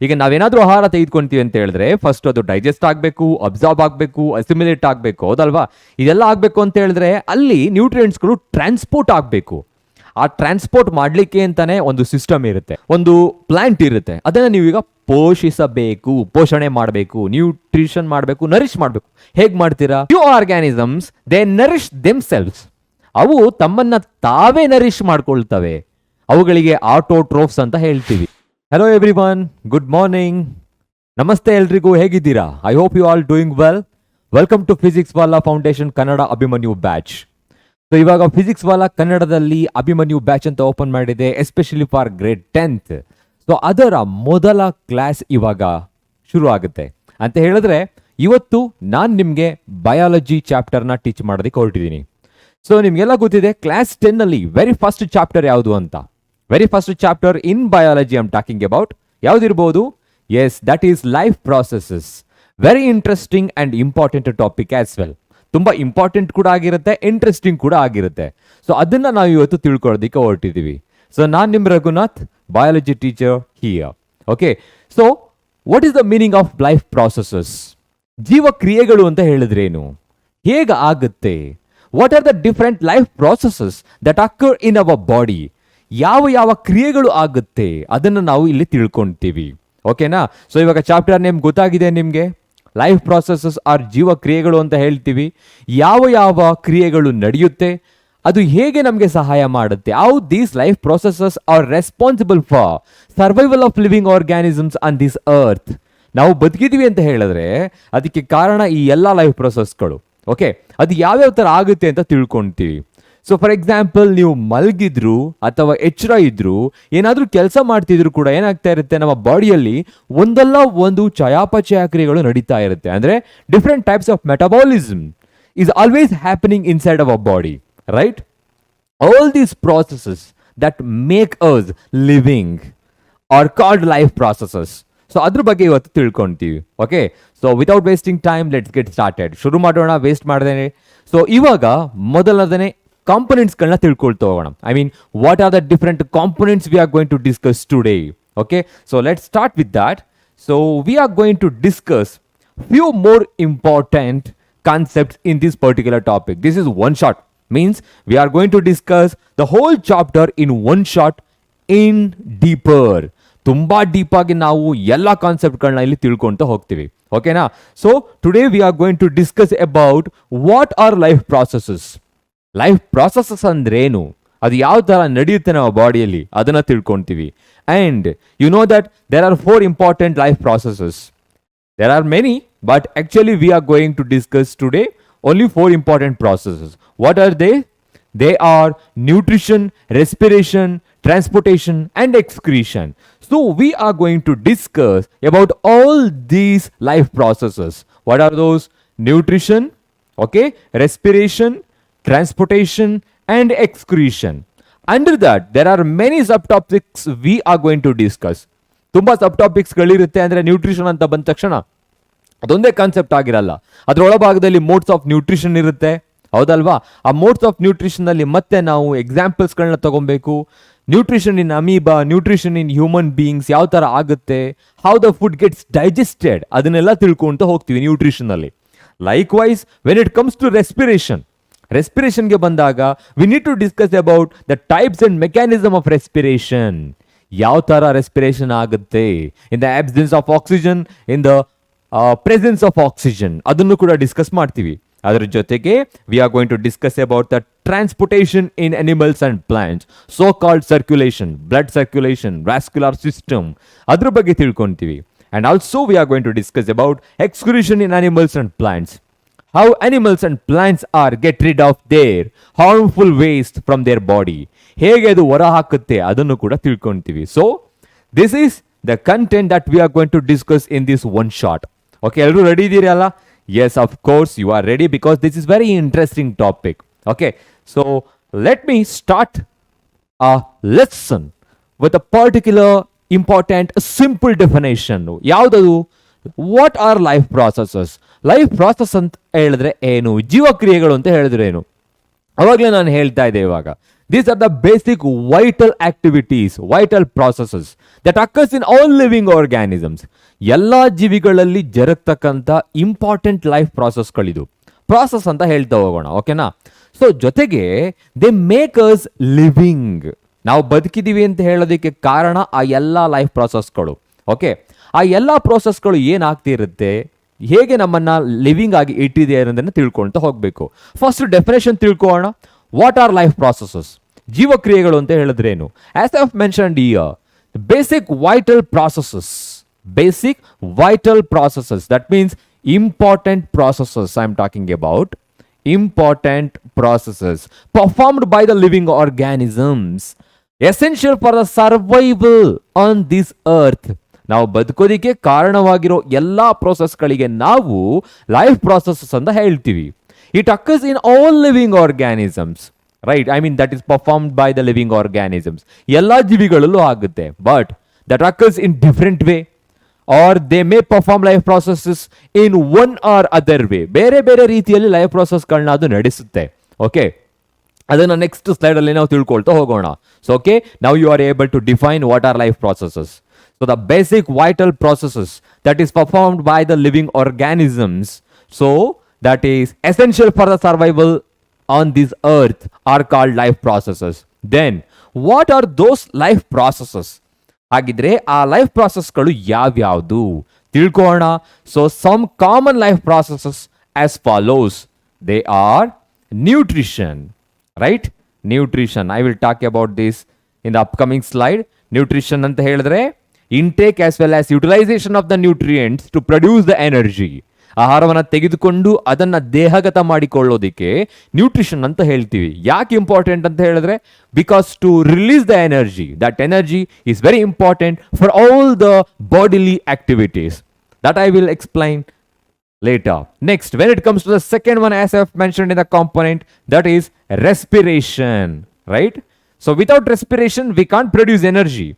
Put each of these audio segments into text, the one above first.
ಈಗ ನಾವೇನಾದ್ರೂ ಆಹಾರ ತೆಗೆದುಕೊಂತೀವಿ ಅಂತ ಹೇಳಿದ್ರೆ ಫಸ್ಟ್ ಅದು ಡೈಜೆಸ್ಟ್ ಆಗಬೇಕು, ಅಬ್ಸಾರ್ಬ್ ಆಗಬೇಕು, ಅಸಿಮಿಲೇಟ್ ಆಗಬೇಕು, ಹೌದಲ್ವಾ? ಇದೆಲ್ಲ ಆಗಬೇಕು ಅಂತ ಹೇಳಿದ್ರೆ ಅಲ್ಲಿ ನ್ಯೂಟ್ರಿಯೆಂಟ್ಸ್ಗಳು ಟ್ರಾನ್ಸ್ಪೋರ್ಟ್ ಆಗಬೇಕು. ಆ ಟ್ರಾನ್ಸ್ಪೋರ್ಟ್ ಮಾಡಲಿಕ್ಕೆ ಅಂತಾನೆ ಒಂದು ಸಿಸ್ಟಮ್ ಇರುತ್ತೆ, ಒಂದು ಪ್ಲಾಂಟ್ ಇರುತ್ತೆ. ಅದನ್ನ ನೀವೀಗ ಪೋಷಿಸಬೇಕು, ಪೋಷಣೆ ಮಾಡಬೇಕು, ನ್ಯೂಟ್ರಿಷನ್ ಮಾಡಬೇಕು, ನರಿಶ್ ಮಾಡಬೇಕು. ಹೇಗೆ ಮಾಡ್ತೀರಾ? Few organisms they nourish themselves. ಅವು ತಮ್ಮನ್ನ ತಾವೇ ನರಿಶ್ ಮಾಡ್ಕೊಳ್ತವೆ. ಅವುಗಳಿಗೆ ಆಟೋಟ್ರೋಫ್ಸ್ ಅಂತ ಹೇಳ್ತೀವಿ. ಹಲೋ ಎವ್ರಿವನ್, ಗುಡ್ ಮಾರ್ನಿಂಗ್, ನಮಸ್ತೆ ಎಲ್ರಿಗೂ, ಹೇಗಿದ್ದೀರಾ? I hope you all doing well. Welcome to Physics Wallah foundation Kannada Abhimanyu batch. So ಇವಾಗ ಫಿಸಿಕ್ಸ್ ವಾಲಾ ಕನ್ನಡದಲ್ಲಿ ಅಭಿಮನ್ಯು ಬ್ಯಾಚ್ ಅಂತ ಓಪನ್ ಮಾಡಿದೆ, especially for grade 10th. So ಅದರ ಮೊದಲ ಕ್ಲಾಸ್ ಇವಾಗ ಶುರು ಆಗುತ್ತೆ ಅಂತ ಹೇಳಿದ್ರೆ, ಇವತ್ತು ನಾನು ನಿಮಗೆ ಬಯಾಲಜಿ ಚಾಪ್ಟರ್ನ ಟೀಚ್ ಮಾಡೋದಕ್ಕೆ ಹೊರಟಿದ್ದೀನಿ. ಸೊ ನಿಮಗೆಲ್ಲ ಗೊತ್ತಿದೆ, ಕ್ಲಾಸ್ 10 ಅಲ್ಲಿ ವೆರಿ ಫಸ್ಟ್ ಚಾಪ್ಟರ್ ಯಾವುದು ಅಂತ. Very first chapter in biology I am talking about ಯಾವ್ದಿರ್ಬೋದು? Yes, that is life processes. Very interesting and important topic as well. ತುಂಬಾ ಇಂಪಾರ್ಟೆಂಟ್ ಕೂಡ ಆಗಿರುತ್ತೆ, ಇಂಟ್ರೆಸ್ಟಿಂಗ್ ಕೂಡ ಆಗಿರುತ್ತೆ. ಸೊ ಅದನ್ನ ನಾವು ಇವತ್ತು ತಿಳ್ಕೊಳ್ಳೋದಕ್ಕೆ ಹೊರಟಿದ್ದೀವಿ. ಸೊ ನಾನು ನಿಮ್ಮ Raghunath, biology teacher here. Okay, so what is the meaning of life processes? ಜೀವಕ್ರಿಯೆಗಳು ಅಂತ ಹೇಳಿದ್ರೇನು? ಹೇಗೆ ಆಗುತ್ತೆ? What are the different life processes that occur in our body? ಯಾವ ಯಾವ ಕ್ರಿಯೆಗಳು ಆಗುತ್ತೆ ಅದನ್ನು ನಾವು ಇಲ್ಲಿ ತಿಳ್ಕೊಂತೀವಿ. ಓಕೆನಾ? ಸೊ ಇವಾಗ ಚಾಪ್ಟರ್ ನೇಮ್ ಗೊತ್ತಾಗಿದೆ ನಿಮಗೆ. ಲೈಫ್ ಪ್ರಾಸೆಸಸ್ ಆರ್ ಜೀವ ಕ್ರಿಯೆಗಳು ಅಂತ ಹೇಳ್ತೀವಿ. ಯಾವ ಯಾವ ಕ್ರಿಯೆಗಳು ನಡೆಯುತ್ತೆ, ಅದು ಹೇಗೆ ನಮಗೆ ಸಹಾಯ ಮಾಡುತ್ತೆ, how these life processes R responsible for survival of living organisms on this earth. ನಾವು ಬದುಕಿದೀವಿ ಅಂತ ಹೇಳಿದ್ರೆ ಅದಕ್ಕೆ ಕಾರಣ ಈ ಎಲ್ಲ ಲೈಫ್ ಪ್ರೊಸೆಸ್ಗಳು. ಓಕೆ, ಅದು ಯಾವ್ಯಾವ ಥರ ಆಗುತ್ತೆ ಅಂತ ತಿಳ್ಕೊಂತೀವಿ. ಸೊ ಫಾರ್ ಎಕ್ಸಾಂಪಲ್, ನೀವು ಮಲಗಿದ್ರು ಅಥವಾ ಎಚ್ಚರ ಇದ್ರು, ಏನಾದರೂ ಕೆಲಸ ಮಾಡ್ತಿದ್ರು ಕೂಡ ಏನಾಗ್ತಾ ಇರುತ್ತೆ, ನಮ್ಮ ಬಾಡಿಯಲ್ಲಿ ಒಂದಲ್ಲ ಒಂದು ಚಯಾಪಚಯ ಕ್ರಿಯೆಗಳು ನಡೀತಾ ಇರುತ್ತೆ. ಅಂದರೆ different types of metabolism is always happening inside our body, right? All these processes that make us living are called life processes. So ಅದ್ರ ಬಗ್ಗೆ ಇವತ್ತು ತಿಳ್ಕೊಂತೀವಿ. Okay, so without wasting time let's get started. ಶುರು ಮಾಡೋಣ waste ಮಾಡ್ದೇನೆ. So ಇವಾಗ ಮೊದಲನೇ ಕಾಂಪೊನೆಂಟ್ಸ್ಗಳನ್ನ ತಿಳ್ಕೊಳ್ತಾ ಹೋಗೋಣ. I mean, what are the different components we are going to discuss today. Okay, so let's start with that. So we are going to discuss few more important concepts in this particular topic. This is one shot, means we are going to discuss the whole chapter in one shot in deeper. ತುಂಬಾ deep ಆಗಿ ನಾವು ಎಲ್ಲ ಕಾನ್ಸೆಪ್ಟ್ಗಳನ್ನ ಇಲ್ಲಿ ತಿಳ್ಕೊಂತ ಹೋಗ್ತೀವಿ. ಓಕೆನಾ? So today we are going to discuss about what are life processes. Life processes ಅಂದ್ರೇನು, ಅದು ಯಾವ ತರ ನಡೆಯುತ್ತೆ ನಮ್ಮ ಬಾಡಿಯಲ್ಲಿ, ಅದನ್ನ ತಿಳ್ಕೊಂತೀವಿ. And you know that there are 4 important life processes. There are many, but actually we are going to discuss today only 4 important processes. What are they? They are nutrition, respiration, transportation and excretion. So we are going to discuss about all these life processes. What are those? Nutrition, okay, respiration, transportation and excretion. Under that there are many subtopics we are going to discuss. ತುಂಬಾ subtopics ಗಳಿರುತ್ತೆ. ಅಂದ್ರೆ nutrition ಅಂತ ಬಂದ ತಕ್ಷಣ ಅದೊಂದೇ concept ಆಗಿರಲ್ಲ, ಅದರ ಒಳಭಾಗದಲ್ಲಿ modes of nutrition ಇರುತ್ತೆ, ಹೌದಲ್ವಾ? ಆ ಮೋಡ್ಸ್ ಆಫ್ ನ್ಯೂಟ್ರಿಷನ್ ಅಲ್ಲಿ ಮತ್ತೆ ನಾವು ಎಕ್ಸಾಂಪಲ್ಸ್ಗಳನ್ನ ತಗೊಬೇಕು. Nutrition in amoeba, nutrition in human beings ಯಾವ ತರ ಆಗುತ್ತೆ, how the food gets digested, ಅದನ್ನೆಲ್ಲ ತಿಳ್ಕೊಂತ ಹೋಗ್ತೀವಿ ನ್ಯೂಟ್ರಿಷನ್ ಅಲ್ಲಿ. Likewise when it comes to ರೆಸ್ಪಿರೇಷನ್ಗೆ ಬಂದಾಗ we need to discuss about the types and mechanism of respiration. ಯಾವ ತರ ರೆಸ್ಪಿರೇಷನ್ ಆಗುತ್ತೆ in the absence of oxygen, in the presence of oxygen, ಅದನ್ನು ಕೂಡ ಡಿಸ್ಕಸ್ ಮಾಡ್ತೀವಿ. ಅದರ ಜೊತೆಗೆ we are going to discuss about the transportation in animals and plants, so called circulation, blood circulation, vascular system, ಅದ್ರ ಬಗ್ಗೆ ತಿಳ್ಕೊಂತೀವಿ. And also we are going to discuss about excretion in animals and plants, how animals and plants are get rid of their harmful waste from their body, ಹೇಗೆ ಅದು ಹೊರ ಹಾಕುತ್ತೆ ಅದನ್ನು ಕೂಡ ತಿಳ್ಕೊಂತೀವಿ. So this is the content that we are going to discuss in this one shot. Okay, ಎಲ್ಲರೂ ready ಇದ್ದೀರಿ ಅಲ್ಲ? Yes, of course you are ready because this is very interesting topic. Okay, so let me start a lesson with a particular important simple definition. ಯಾವ್ದದು? What are life processes? Life process ಅಂತ ಹೇಳಿದ್ರೆ ಏನು, ಜೀವಕ್ರಿಯೆಗಳು ಅಂತ ಹೇಳಿದ್ರೆ ಏನು? ಅವಾಗಲೇ ನಾನು ಹೇಳ್ತಾ ಇದ್ದೆ, ಇವಾಗ These are the basic vital activities, vital processes that occurs in all living organisms. ಎಲ್ಲ ಜೀವಿಗಳಲ್ಲಿ ಜರುಗ್ತಕ್ಕಂಥ ಇಂಪಾರ್ಟೆಂಟ್ ಲೈಫ್ ಪ್ರಾಸೆಸ್ಗಳಿದು. ಪ್ರಾಸೆಸ್ ಅಂತ ಹೇಳ್ತಾ ಹೋಗೋಣ, ಓಕೆನಾ? ಸೊ ಜೊತೆಗೆ ದೇ ಮೇಕ್ ಅಸ್ ಲಿವಿಂಗ್. ನಾವು ಬದುಕಿದೀವಿ ಅಂತ ಹೇಳೋದಕ್ಕೆ ಕಾರಣ ಆ ಎಲ್ಲ ಲೈಫ್ ಪ್ರಾಸೆಸ್ಗಳು. ಓಕೆ, ಆ ಎಲ್ಲ ಪ್ರೋಸೆಸ್ಗಳು ಏನಾಗ್ತಿರುತ್ತೆ, ಹೇಗೆ ನಮ್ಮನ್ನ ಲಿವಿಂಗ್ ಆಗಿ ಇಟ್ಟಿದೆ ಅನ್ನೋದನ್ನು ತಿಳ್ಕೊಳ್ತಾ ಹೋಗಬೇಕು. ಫಸ್ಟ್ ಡೆಫಿನೇಷನ್ ತಿಳ್ಕೊಳ್ಳೋಣ. What are life processes? ಜೀವಕ್ರಿಯೆಗಳು ಅಂತ ಹೇಳಿದ್ರೇನು? As I have mentioned here, basic vital processes. Basic vital processes, that means important processes I am talking about. Important processes performed by the living organisms, essential for the survival on this earth. ನಾವು ಬದುಕೋದಿಕ್ಕೆ ಕಾರಣವಾಗಿರೋ ಎಲ್ಲ ಪ್ರೋಸೆಸ್ಗಳಿಗೆ ನಾವು life processes ಅಂತ ಹೇಳ್ತೀವಿ. It occurs in all living organisms, right? I mean that is performed by the living organisms. ಎಲ್ಲ ಜೀವಿಗಳಲ್ಲೂ ಆಗುತ್ತೆ, but that occurs in different way, or they may perform life processes in one or other way. ಬೇರೆ ಬೇರೆ ರೀತಿಯಲ್ಲಿ life ಪ್ರಾಸೆಸ್ಗಳನ್ನ ಅದು ನಡೆಸುತ್ತೆ. Okay, ಅದನ್ನು next ಸ್ಲೈಡಲ್ಲಿ ನಾವು ತಿಳ್ಕೊಳ್ತಾ ಹೋಗೋಣ. So okay, now you are able to define what are life processes. So the basic vital processes that is performed by the living organisms, so that is essential for the survival on this earth are called life processes. Then what are those life processes? ಹಾಗಿದ್ರೆ ಆ life ಪ್ರಾಸೆಸ್ಗಳು ಯಾವ್ಯಾವುದು ತಿಳ್ಕೋಣ. So some common life processes as follows. They are nutrition, right? Nutrition, I will talk about this in the upcoming slide. Nutrition ಅಂತ ಹೇಳಿದ್ರೆ intake as well as utilization of the nutrients to produce the energy. ಆಹಾರವನ್ನು ತೆಗೆದುಕೊಂಡು ಅದನ್ನು ದೇಹಗತ ಮಾಡಿಕೊಳ್ಳೋದಕ್ಕೆ nutrition ಅಂತ ಹೇಳ್ತೀವಿ. ಯಾಕೆ important ಅಂತ ಹೇಳಿದ್ರೆ, because to release the energy, that energy is very important for all the bodily activities. That I will explain later. Next, when it comes to the second one, as I have mentioned in the component, that is respiration, right? So without respiration we can't produce energy,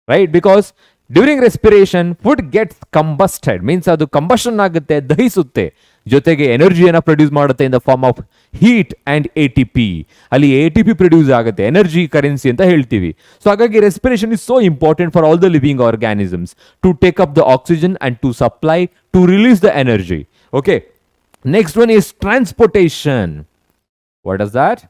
right? Because during respiration food gets combusted, means adu combustion ಆಗುತ್ತೆ, ದಹಿಸುತ್ತೆ, ಜೊತೆಗೆ ಎನರ್ಜಿಯನ್ನು produce ಮಾಡುತ್ತೆ in the form of heat and ATP. ಅಲ್ಲಿ ATP produce ಆಗುತ್ತೆ, energy currency ಅಂತ ಹೇಳ್ತೀವಿ. So ಹಾಗಾಗಿ respiration is so important for all the living organisms to take up the oxygen and to supply to release the energy. Okay, next one is transportation. What is that?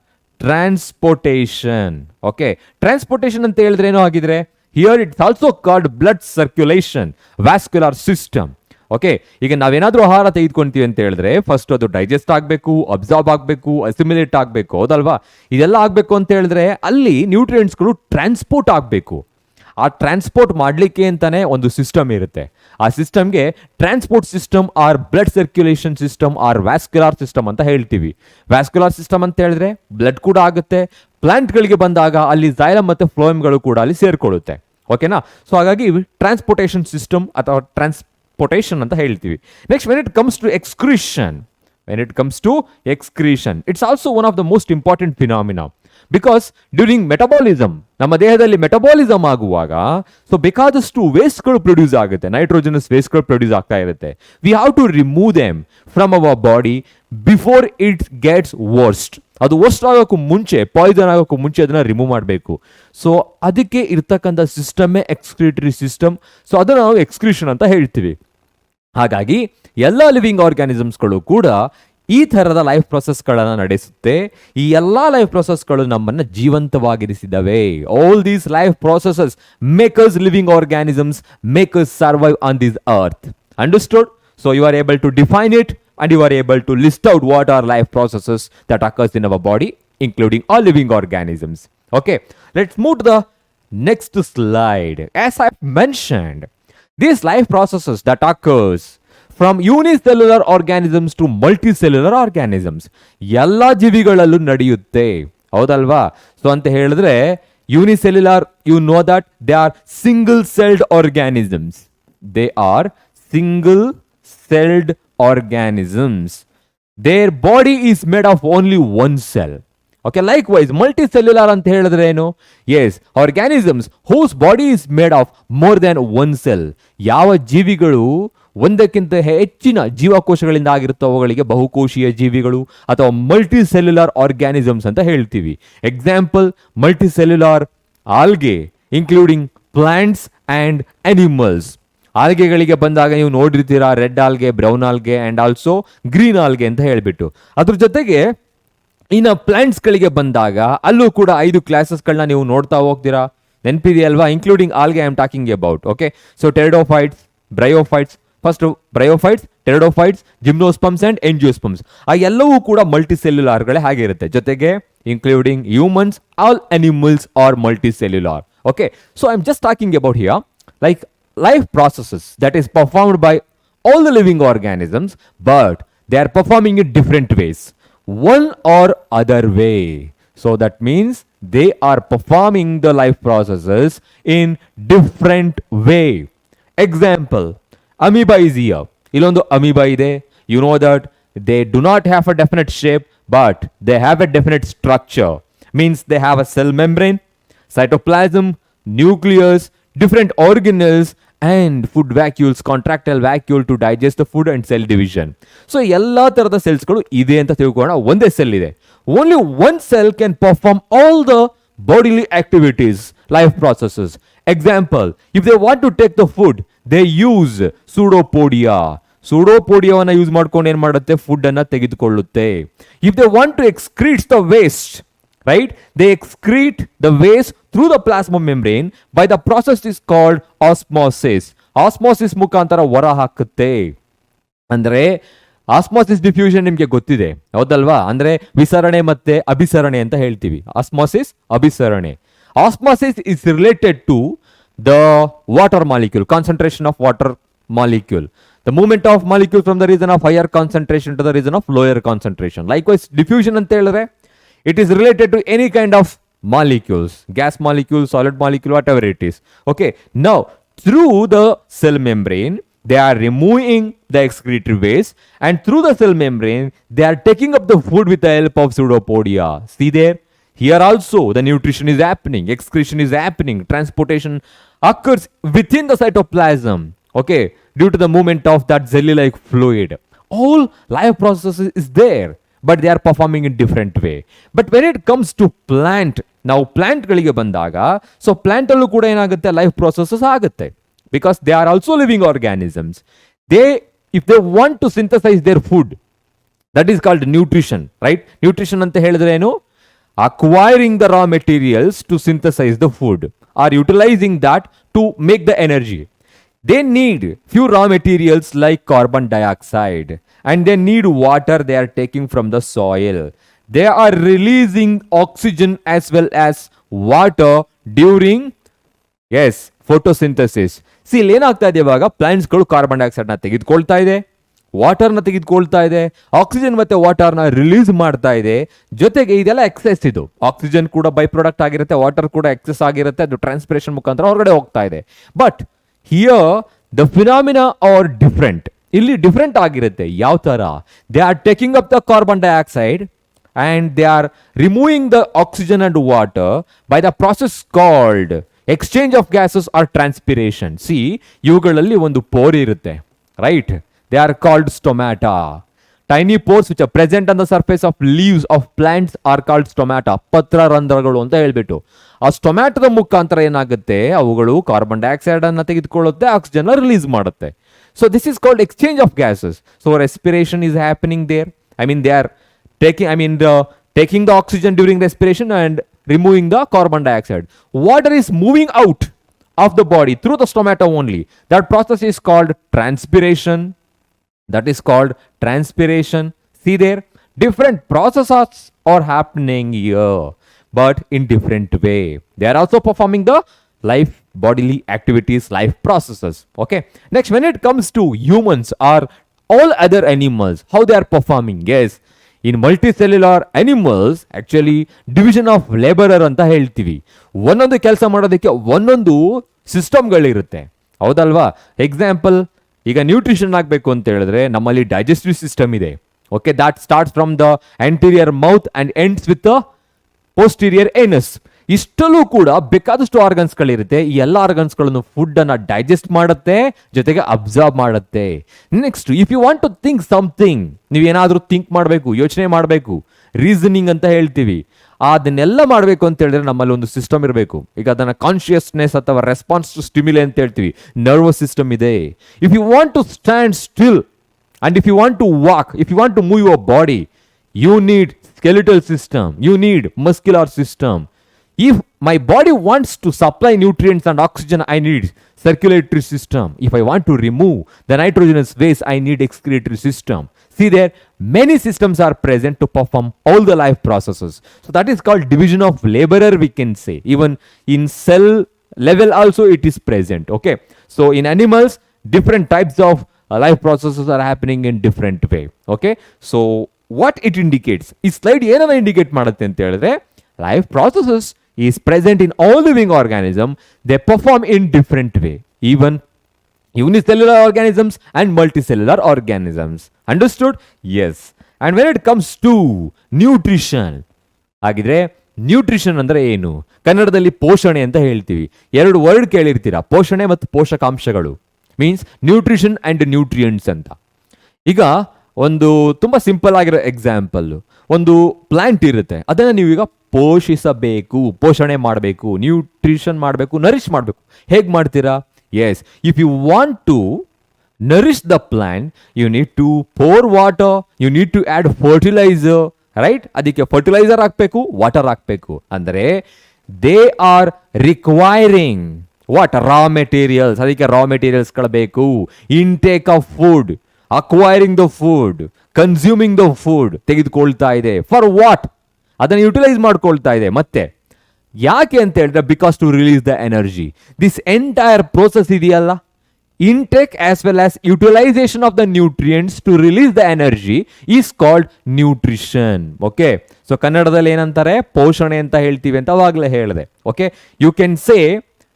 Transportation. Okay, transportation ಅಂತ ಹೇಳಿದ್ರೆ ಏನೋ ಆಗಿದ್ರೆ, here it's also called blood circulation, vascular system. Okay, ಈಗ ನಾವೇನಾದ್ರೂ ಆಹಾರ ತೆಗೆದುಕೊಂತೀವಿ ಅಂತ ಹೇಳಿದ್ರೆ first ಅದು ಡೈಜೆಸ್ಟ್ ಆಗಬೇಕು, ಅಬ್ಸಾರ್ಬ್ ಆಗಬೇಕು, ಅಸಿಮಿಲೇಟ್ ಆಗಬೇಕು, ಹೌದಲ್ವಾ? ಇದೆಲ್ಲ ಆಗಬೇಕು ಅಂತ ಹೇಳಿದ್ರೆ ಅಲ್ಲಿ ನ್ಯೂಟ್ರಿಯೆಂಟ್ಸ್ಗಳು ಟ್ರಾನ್ಸ್ಪೋರ್ಟ್ ಆಗಬೇಕು. ಆ ಟ್ರಾನ್ಸ್ಪೋರ್ಟ್ ಮಾಡಲಿಕ್ಕೆ ಅಂತಾನೆ ಒಂದು ಸಿಸ್ಟಮ್ ಇರುತ್ತೆ. ಆ ಸಿಸ್ಟಮ್ಗೆ transport system or blood circulation system or vascular system ಅಂತ ಹೇಳ್ತೀವಿ. ವ್ಯಾಸ್ಕ್ಯುಲಾರ್ ಸಿಸ್ಟಮ್ ಅಂತ ಹೇಳಿದ್ರೆ ಬ್ಲಡ್ ಕೂಡ ಆಗುತ್ತೆ. ಪ್ಲಾಂಟ್ಗಳಿಗೆ ಬಂದಾಗ ಅಲ್ಲಿ ಜೈಲಮ್ ಮತ್ತು ಫ್ಲೋಯಮ್ಗಳು ಕೂಡ ಅಲ್ಲಿ ಸೇರ್ಕೊಳ್ಳುತ್ತೆ. ಓಕೆನಾ? ಸೊ ಹಾಗಾಗಿ ಟ್ರಾನ್ಸ್ಪೋರ್ಟೇಷನ್ ಸಿಸ್ಟಮ್ ಅಥವಾ ಟ್ರಾನ್ಸ್ಪೋರ್ಟೇಷನ್ ಅಂತ ಹೇಳ್ತೀವಿ. Next, when it comes to excretion, it's also one of the most important phenomena, because during metabolism, ನಮ್ಮ ದೇಹದಲ್ಲಿ ಮೆಟಬಾಲಿಸಮ್ ಆಗುವಾಗ ಸೊ ಬೇಕಾದಷ್ಟು ವೇಸ್ಟ್ಗಳು ಪ್ರೊಡ್ಯೂಸ್ ಆಗುತ್ತೆ, ನೈಟ್ರೋಜನಸ್ ವೇಸ್ಟ್ಗಳು ಪ್ರೊಡ್ಯೂಸ್ ಆಗ್ತಾ ಇರುತ್ತೆ. We have to remove them from our body before it gets worst. ಅದು ವರ್ಸ್ಟ್ ಆಗೋಕ್ಕೂ ಮುಂಚೆ, ಪಾಯ್ಸನ್ ಆಗೋಕ್ಕೂ ಮುಂಚೆ ಅದನ್ನ ರಿಮೂವ್ ಮಾಡಬೇಕು. ಸೊ ಅದಕ್ಕೆ ಇರ್ತಕ್ಕಂಥ ಸಿಸ್ಟಮೇ ಎಕ್ಸ್ಕ್ರೀಟರಿ ಸಿಸ್ಟಮ್. ಸೊ ಅದನ್ನು ನಾವು ಎಕ್ಸ್ಕ್ರೀಷನ್ ಅಂತ ಹೇಳ್ತೀವಿ. ಹಾಗಾಗಿ ಎಲ್ಲ ಲಿವಿಂಗ್ ಆರ್ಗ್ಯಾನಿಸಮ್ಸ್ಗಳು ಕೂಡ ಈ ಥರದ ಲೈಫ್ ಪ್ರೊಸೆಸ್ಗಳನ್ನು ನಡೆಸುತ್ತೆ. ಈ ಎಲ್ಲ ಲೈಫ್ ಪ್ರೊಸೆಸ್ಗಳು ನಮ್ಮನ್ನು ಜೀವಂತವಾಗಿರಿಸಿದವೆ. All these life processes make us living organisms, make us survive on this earth. Understood? So you are able to define it and you are able to list out what are life processes that occurs in our body, including all living organisms. Okay, let's move to the next slide. As I mentioned, these life processes that occurs from unicellular organisms to multicellular organisms, ಎಲ್ಲ ಜೀವಿಗಳಲ್ಲೂ ನಡೆಯುತ್ತೆ, ಹೌದಲ್ವಾ? So ಅಂತ ಹೇಳಿದ್ರೆ unicellular, you know that they are single celled organisms. They are single celled organisms. Their body is made of only one cell. Okay, likewise multicellular ಅಂತ ಹೇಳಿದ್ರೆ ಏನು? Yes, organisms whose body is made of more than one cell. ಯಾವ ಜೀವಿಗಳು ಒಂದಕ್ಕಿಂತ ಹೆಚ್ಚಿನ ಜೀವಕೋಶಗಳಿಂದ ಆಗಿರುತ್ತೋ ಅವುಗಳಿಗೆ ಬಹುಕೋಶೀಯ ಜೀವಿಗಳು ಅಥವಾ ಮಲ್ಟಿ ಸೆಲ್ಯುಲಾರ್ ಆರ್ಗ್ಯಾನಿಸಮ್ಸ್ ಅಂತ ಹೇಳ್ತೀವಿ. Example, multi cellular algae including plants and animals. ಆಲ್ಗೆಗಳಿಗೆ ಬಂದಾಗ ನೀವು ನೋಡಿರ್ತೀರಾ, red algae, brown algae and also green algae ಅಂತ ಹೇಳ್ಬಿಟ್ಟು. ಅದ್ರ ಜೊತೆಗೆ ಇನ್ನು ಪ್ಲಾಂಟ್ಸ್ಗಳಿಗೆ ಬಂದಾಗ ಅಲ್ಲೂ ಕೂಡ 5 ಕ್ಲಾಸಸ್ಗಳನ್ನ ನೀವು ನೋಡ್ತಾ ಹೋಗ್ತೀರಾ, ನೆನಪಿದೆಯಲ್ವಾ? Including algae I am talking about. Okay, so pteridophytes, bryophytes, first bryophytes, pteridophytes, gymnosperms and angiosperms, ಆ ಎಲ್ಲವೂ ಕೂಡ ಮಲ್ಟಿ ಸೆಲ್ಯುಲಾರ್ಗಳೇ ಆಗಿರುತ್ತೆ. ಜೊತೆಗೆ including humans, all animals are multi cellular. Okay, so I am just talking about here like life processes that is performed by all the living organisms, but they are performing in different ways, one or other way. So that means they are performing the life processes in different way. Example, amoeba is here. Ilondu amoeba ide. You know that they do not have a definite shape, but they have a definite structure. Means they have a cell membrane, cytoplasm, nucleus, different organelles and food vacuoles, contractile vacuole to digest the food and cell division. So ಎಲ್ಲ ತರದ ಸೆಲ್ಸ್ಗಳು ಇದೆ ಅಂತ ತಿಳ್ಕೊಳ್ಳೋಣ. ಒಂದೇ cell ಇದೆ. Only one cell can perform all the bodily activities, life processes. Example, if they want to take the food, they use pseudopodia. Pseudopodia use ಮಾಡ್ಕೊಂಡು ಏನ್ ಮಾಡುತ್ತೆ? ಫುಡ್ ಅನ್ನ ತೆಗೆದುಕೊಳ್ಳುತ್ತೆ. If they want to excrete the waste, right, they excrete the waste through the plasma membrane by the process is called osmosis. Osmosis ಮುಖಾಂತರ ಹೊರ ಹಾಕುತ್ತೆ. ಅಂದ್ರೆ osmosis diffusion ನಿಮ್ಗೆ ಗೊತ್ತಿದೆ ಹೌದಲ್ವಾ? ಅಂದ್ರೆ ವಿಸರಣೆ ಮತ್ತೆ ಅಭಿಸರಣೆ ಅಂತ ಹೇಳ್ತೀವಿ. ಆಸ್ಮೋಸಿಸ್, ಅಭಿಸರಣೆ. Osmosis is related to the water molecule, concentration of water molecule, the movement of molecule from the region of higher concentration to the region of lower concentration. Likewise diffusion ಅಂತ ಹೇಳಿದ್ರೆ it is related to any kind of molecules, gas molecule, solid molecule, whatever it is. Okay, now through the cell membrane they are removing the excretory waste, and through the cell membrane they are taking up the food with the help of pseudopodia. See there, here also the nutrition is happening, excretion is happening, transportation occurs within the cytoplasm, okay, due to the movement of that jelly like fluid. All life processes is there, but they are performing in different way. But when it comes to plant, ನಾವು plant ಗಳಿಗೆ ಬಂದಾಗ, so plant ಅಲ್ಲೂ ಕೂಡ ಏನಾಗುತ್ತೆ? Life processes ಆಗುತ್ತೆ, because they are also living organisms. If they want to synthesize their food, that is called nutrition, right? Nutrition ಅಂತ ಹೇಳಿದ್ರೆ ಏನು? acquiring the raw materials to synthesize the food or utilizing that to make the energy. They need few raw materials like carbon dioxide, and they need water they are taking from the soil. They are releasing oxygen as well as water during, yes, photosynthesis. See, ಏನಾಗ್ತಾ ಇದೆ ಇವಾಗ? ಪ್ಲಾಂಟ್ಸ್ಗಳು carbon dioxide ನ ತೆಗೆದುಕೊಳ್ತಾ ಇದೆ, ವಾಟರ್ನ ತೆಗೆದುಕೊಳ್ತಾ ಇದೆ, oxygen ಮತ್ತೆ ವಾಟರ್ನ release ಮಾಡ್ತಾ ಇದೆ. ಜೊತೆಗೆ ಇದೆಲ್ಲ ಎಕ್ಸೆಸ್, ಇದು ಆಕ್ಸಿಜನ್ ಕೂಡ ಬೈ ಪ್ರಾಡಕ್ಟ್ ಆಗಿರುತ್ತೆ, ವಾಟರ್ ಕೂಡ ಎಕ್ಸೆಸ್ ಆಗಿರುತ್ತೆ, ಅದು ಟ್ರಾನ್ಸ್ಪಿರೇಷನ್ ಮುಖಾಂತರ ಹೊರಗಡೆ ಹೋಗ್ತಾ ಇದೆ. But here the phenomena are different. ಇಲ್ಲಿ ಡಿಫ್ರೆಂಟ್ ಆಗಿರುತ್ತೆ. ಯಾವ ತರ? They are taking up the carbon dioxide and they are removing the oxygen and water by the process called exchange of gases or transpiration. See, ಇವುಗಳಲ್ಲಿ ಒಂದು four ಇರುತ್ತೆ, right? They are called stomata. Tiny pores which are present on the surface of leaves of plants are called stomata. ಪತ್ರ ರಂಧ್ರಗಳು ಅಂತ ಹೇಳ್ಬಿಟ್ಟು. ಆ ಸ್ಟೊಮ್ಯಾಟದ ಮುಖಾಂತರ ಏನಾಗುತ್ತೆ? ಅವುಗಳು ಕಾರ್ಬನ್ ಡೈಆಕ್ಸೈಡ್ ಅನ್ನ ತೆಗೆದುಕೊಳ್ಳುತ್ತೆ, ಆಕ್ಸಿಜನ್ ರಿಲೀಸ್ ಮಾಡುತ್ತೆ. So this is called exchange of gases. So respiration is happening there. I mean they are taking the oxygen during respiration and removing the carbon dioxide. Water is moving out of the body through the stomata only. That process is called transpiration. See there, different processes are happening here, but in different way. They are also performing the life bodily activities, life processes. Okay, next, when it comes to humans or all other animals, how they are performing? Yes, in multicellular animals actually division of laborer ಅಂತ ಹೇಳ್ತೀವಿ. ಒಂದೊಂದು ಕೆಲಸ ಮಾಡೋದಕ್ಕೆ ಒಂದೊಂದು ಸಿಸ್ಟಮ್ಗಳಿರುತ್ತೆ, ಹೌದಲ್ವಾ? Example, ಈಗ nutrition ಆಗಬೇಕು ಅಂತ ಹೇಳಿದ್ರೆ ನಮ್ಮಲ್ಲಿ ಡೈಜೆಸ್ಟಿವ್ ಸಿಸ್ಟಮ್ ಇದೆ. Okay, that starts from the anterior mouth and ends with the posterior anus. ಇಷ್ಟಲ್ಲೂ ಕೂಡ ಬೇಕಾದಷ್ಟು ಆರ್ಗನ್ಸ್ಗಳಿರುತ್ತೆ. ಈ ಎಲ್ಲ ಆರ್ಗನ್ಸ್ಗಳನ್ನು ಫುಡ್ ಅನ್ನ ಡೈಜೆಸ್ಟ್ ಮಾಡುತ್ತೆ, ಜೊತೆಗೆ ಅಬ್ಸರ್ವ್ ಮಾಡುತ್ತೆ. Next, if you want to think something, ನೀವೇನಾದ್ರೂ ಥಿಂಕ್ ಮಾಡಬೇಕು, ಯೋಚನೆ ಮಾಡಬೇಕು, ರೀಸನಿಂಗ್ ಅಂತ ಹೇಳ್ತೀವಿ, ಅದನ್ನೆಲ್ಲ ಮಾಡಬೇಕು ಅಂತ ಹೇಳಿದ್ರೆ ನಮ್ಮಲ್ಲಿ ಒಂದು ಸಿಸ್ಟಮ್ ಇರಬೇಕು. ಈಗ ಅದನ್ನ ಕಾನ್ಶಿಯಸ್ನೆಸ್ ಅಥವಾ ರೆಸ್ಪಾನ್ಸ್ ಟು ಸ್ಟಿಮ್ಯುಲೇ ಅಂತ ಹೇಳ್ತೀವಿ, ನರ್ವಸ್ ಸಿಸ್ಟಮ್ ಇದೆ. If you want to stand still and if you want to walk, if you want to move your body, you need skeletal system, you need muscular system. If my body wants to supply nutrients and oxygen, I need circulatory system. If I want to remove the nitrogenous waste, I need excretory system. See there, many systems are present to perform all the life processes. So that is called division of laborer, we can say. Even in cell level also it is present. Okay, so in animals different types of life processes are happening in different way. Okay, so what it indicates, ಈ slide ಏನನ್ನ indicate ಮಾಡುತ್ತೆ ಅಂತ ಹೇಳಿದ್ರೆ, life processes is present in all living organism. They perform in different way, even unicellular organisms and multicellular organisms. Understood? Yes. And when it comes to nutrition, ಹಾಗಿದ್ರೆ nutrition ಅಂದ್ರೆ ಏನು? ಕನ್ನಡದಲ್ಲಿ ಪೋಷಣೆ ಅಂತ ಹೇಳ್ತೀವಿ. ಎರಡು ವರ್ಡ್ ಕೇಳಿರ್ತೀರಾ, ಪೋಷಣೆ ಮತ್ತು ಪೋಷಕಾಂಶಗಳು, ಮೀನ್ಸ್ ನ್ಯೂಟ್ರಿಷನ್ ಅಂಡ್ ನ್ಯೂಟ್ರಿಯೆಂಟ್ಸ್ ಅಂತ. ಈಗ ಒಂದು ತುಂಬ ಸಿಂಪಲ್ ಆಗಿರೋ ಎಕ್ಸಾಂಪಲ್, ಒಂದು ಪ್ಲಾಂಟ್ ಇರುತ್ತೆ, ಅದನ್ನು ನೀವೀಗ ಪೋಷಿಸಬೇಕು, ಪೋಷಣೆ ಮಾಡಬೇಕು, ನ್ಯೂಟ್ರಿಷನ್ ಮಾಡಬೇಕು, ನರಿಶ್ ಮಾಡಬೇಕು. ಹೇಗೆ ಮಾಡ್ತೀರಾ? Yes, if you want to nourish the plant, you need to pour water, you need to add fertiliser, right? ಅದಕ್ಕೆ ಫರ್ಟಿಲೈಸರ್ ಹಾಕಬೇಕು, ವಾಟರ್ ಹಾಕಬೇಕು. ಅಂದರೆ they are requiring what? Raw materials. ಅದಕ್ಕೆ ರಾ ಮೆಟೀರಿಯಲ್ಸ್ಗಳು ಬೇಕು. Intake of food, acquiring the food, consuming the food ತೆಗೆದುಕೊಳ್ತಾ ಇದೆ. For what? ಅದನ್ನು ಯುಟಿಲೈಸ್ ಮಾಡ್ಕೊಳ್ತಾ ಇದೆ. ಮತ್ತೆ ಯಾಕೆ ಅಂತ ಹೇಳಿದ್ರೆ, because to release the energy. This entire process ಇದೆಯಲ್ಲ, intake as well as utilization of the nutrients to release the energy is called nutrition. Okay, so ಕನ್ನಡದಲ್ಲಿ ಏನಂತಾರೆ? ಪೋಷಣೆ ಅಂತ ಹೇಳ್ತೀವಿ ಅಂತ ಅವಾಗಲೇ ಹೇಳಿದೆ. Okay, you can say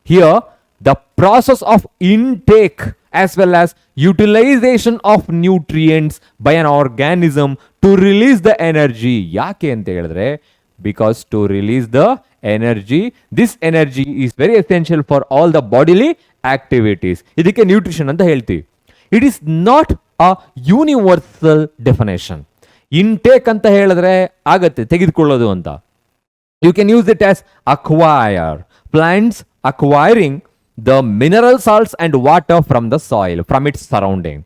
here the process of intake as well as utilization of nutrients by an organism to release the energy. ಯಾಕೆ ಅಂತ ಹೇಳಿದ್ರೆ, because to release the energy, this energy is very essential for all the bodily activities. ಇದಕ್ಕೆ nutrition ಅಂತ ಹೇಳ್ತೀವಿ. It is not a universal definition. Intake ಅಂತ ಹೇಳಿದ್ರೆ ಆಗತ್ತೆ ತೆಗೆದುಕೊಳ್ಳೋದು ಅಂತ. You can use it as acquire. Plants acquiring the mineral salts and water from the soil, from its surrounding.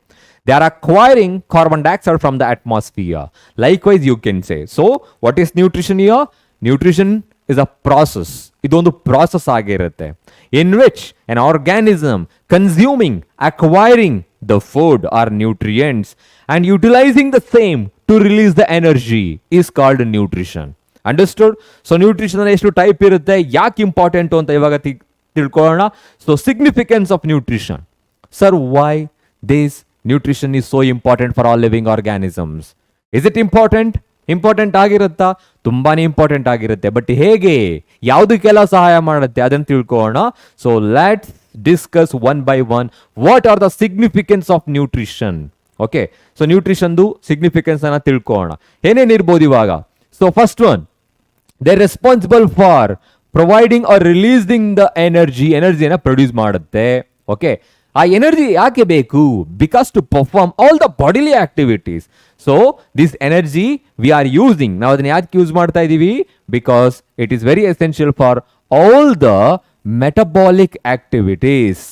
They are acquiring carbon dioxide from the atmosphere. Likewise, you can say. So, what is nutrition here? Nutrition is a process. ಇದೊಂದು process ಆಗಿರುತ್ತೆ, in which an organism consuming, acquiring the food or nutrients and utilizing the same to release the energy is called nutrition. Understood? So, nutrition ಅಲ್ಲಿ ಎಷ್ಟು type ಇರುತ್ತೆ, ಯಾಕೆ important ಅಂತ ಇವಾಗ ತಿಳ್ಕೊಳ್ಳೋಣ. So significance of nutrition. Sir, why this nutrition is so important for all living organisms? Is it important? Important ಆಗಿರುತ್ತಾ? ತುಂಬಾನೇ important ಆಗಿರುತ್ತೆ. ಬಟ್ ಹೇಗೆ, ಯಾವುದಕ್ಕೆಲ್ಲ ಸಹಾಯ ಮಾಡುತ್ತೆ ಅದನ್ನು ತಿಳ್ಕೊಳ್ಳೋಣ. So let's discuss one by one what are the significance of nutrition. Okay, so ನ್ಯೂಟ್ರಿಷನ್ದು significance ಅನ್ನ ತಿಳ್ಕೊಳ್ಳೋಣ. ಏನೇನಿರ್ಬೋದು ಇವಾಗ? So first one, they responsible for providing or releasing the ಎನರ್ಜಿಯನ್ನು ಪ್ರೊಡ್ಯೂಸ್ ಮಾಡುತ್ತೆ. ಓಕೆ, ಆ ಎನರ್ಜಿ ಯಾಕೆ ಬೇಕು? Because to perform all the bodily activities. So this energy we are using, ನಾವು ಅದನ್ನ ಯಾಕೆ ಯೂಸ್ ಮಾಡ್ತಾ ಇದ್ದೀವಿ? Because it is very essential for all the metabolic activities.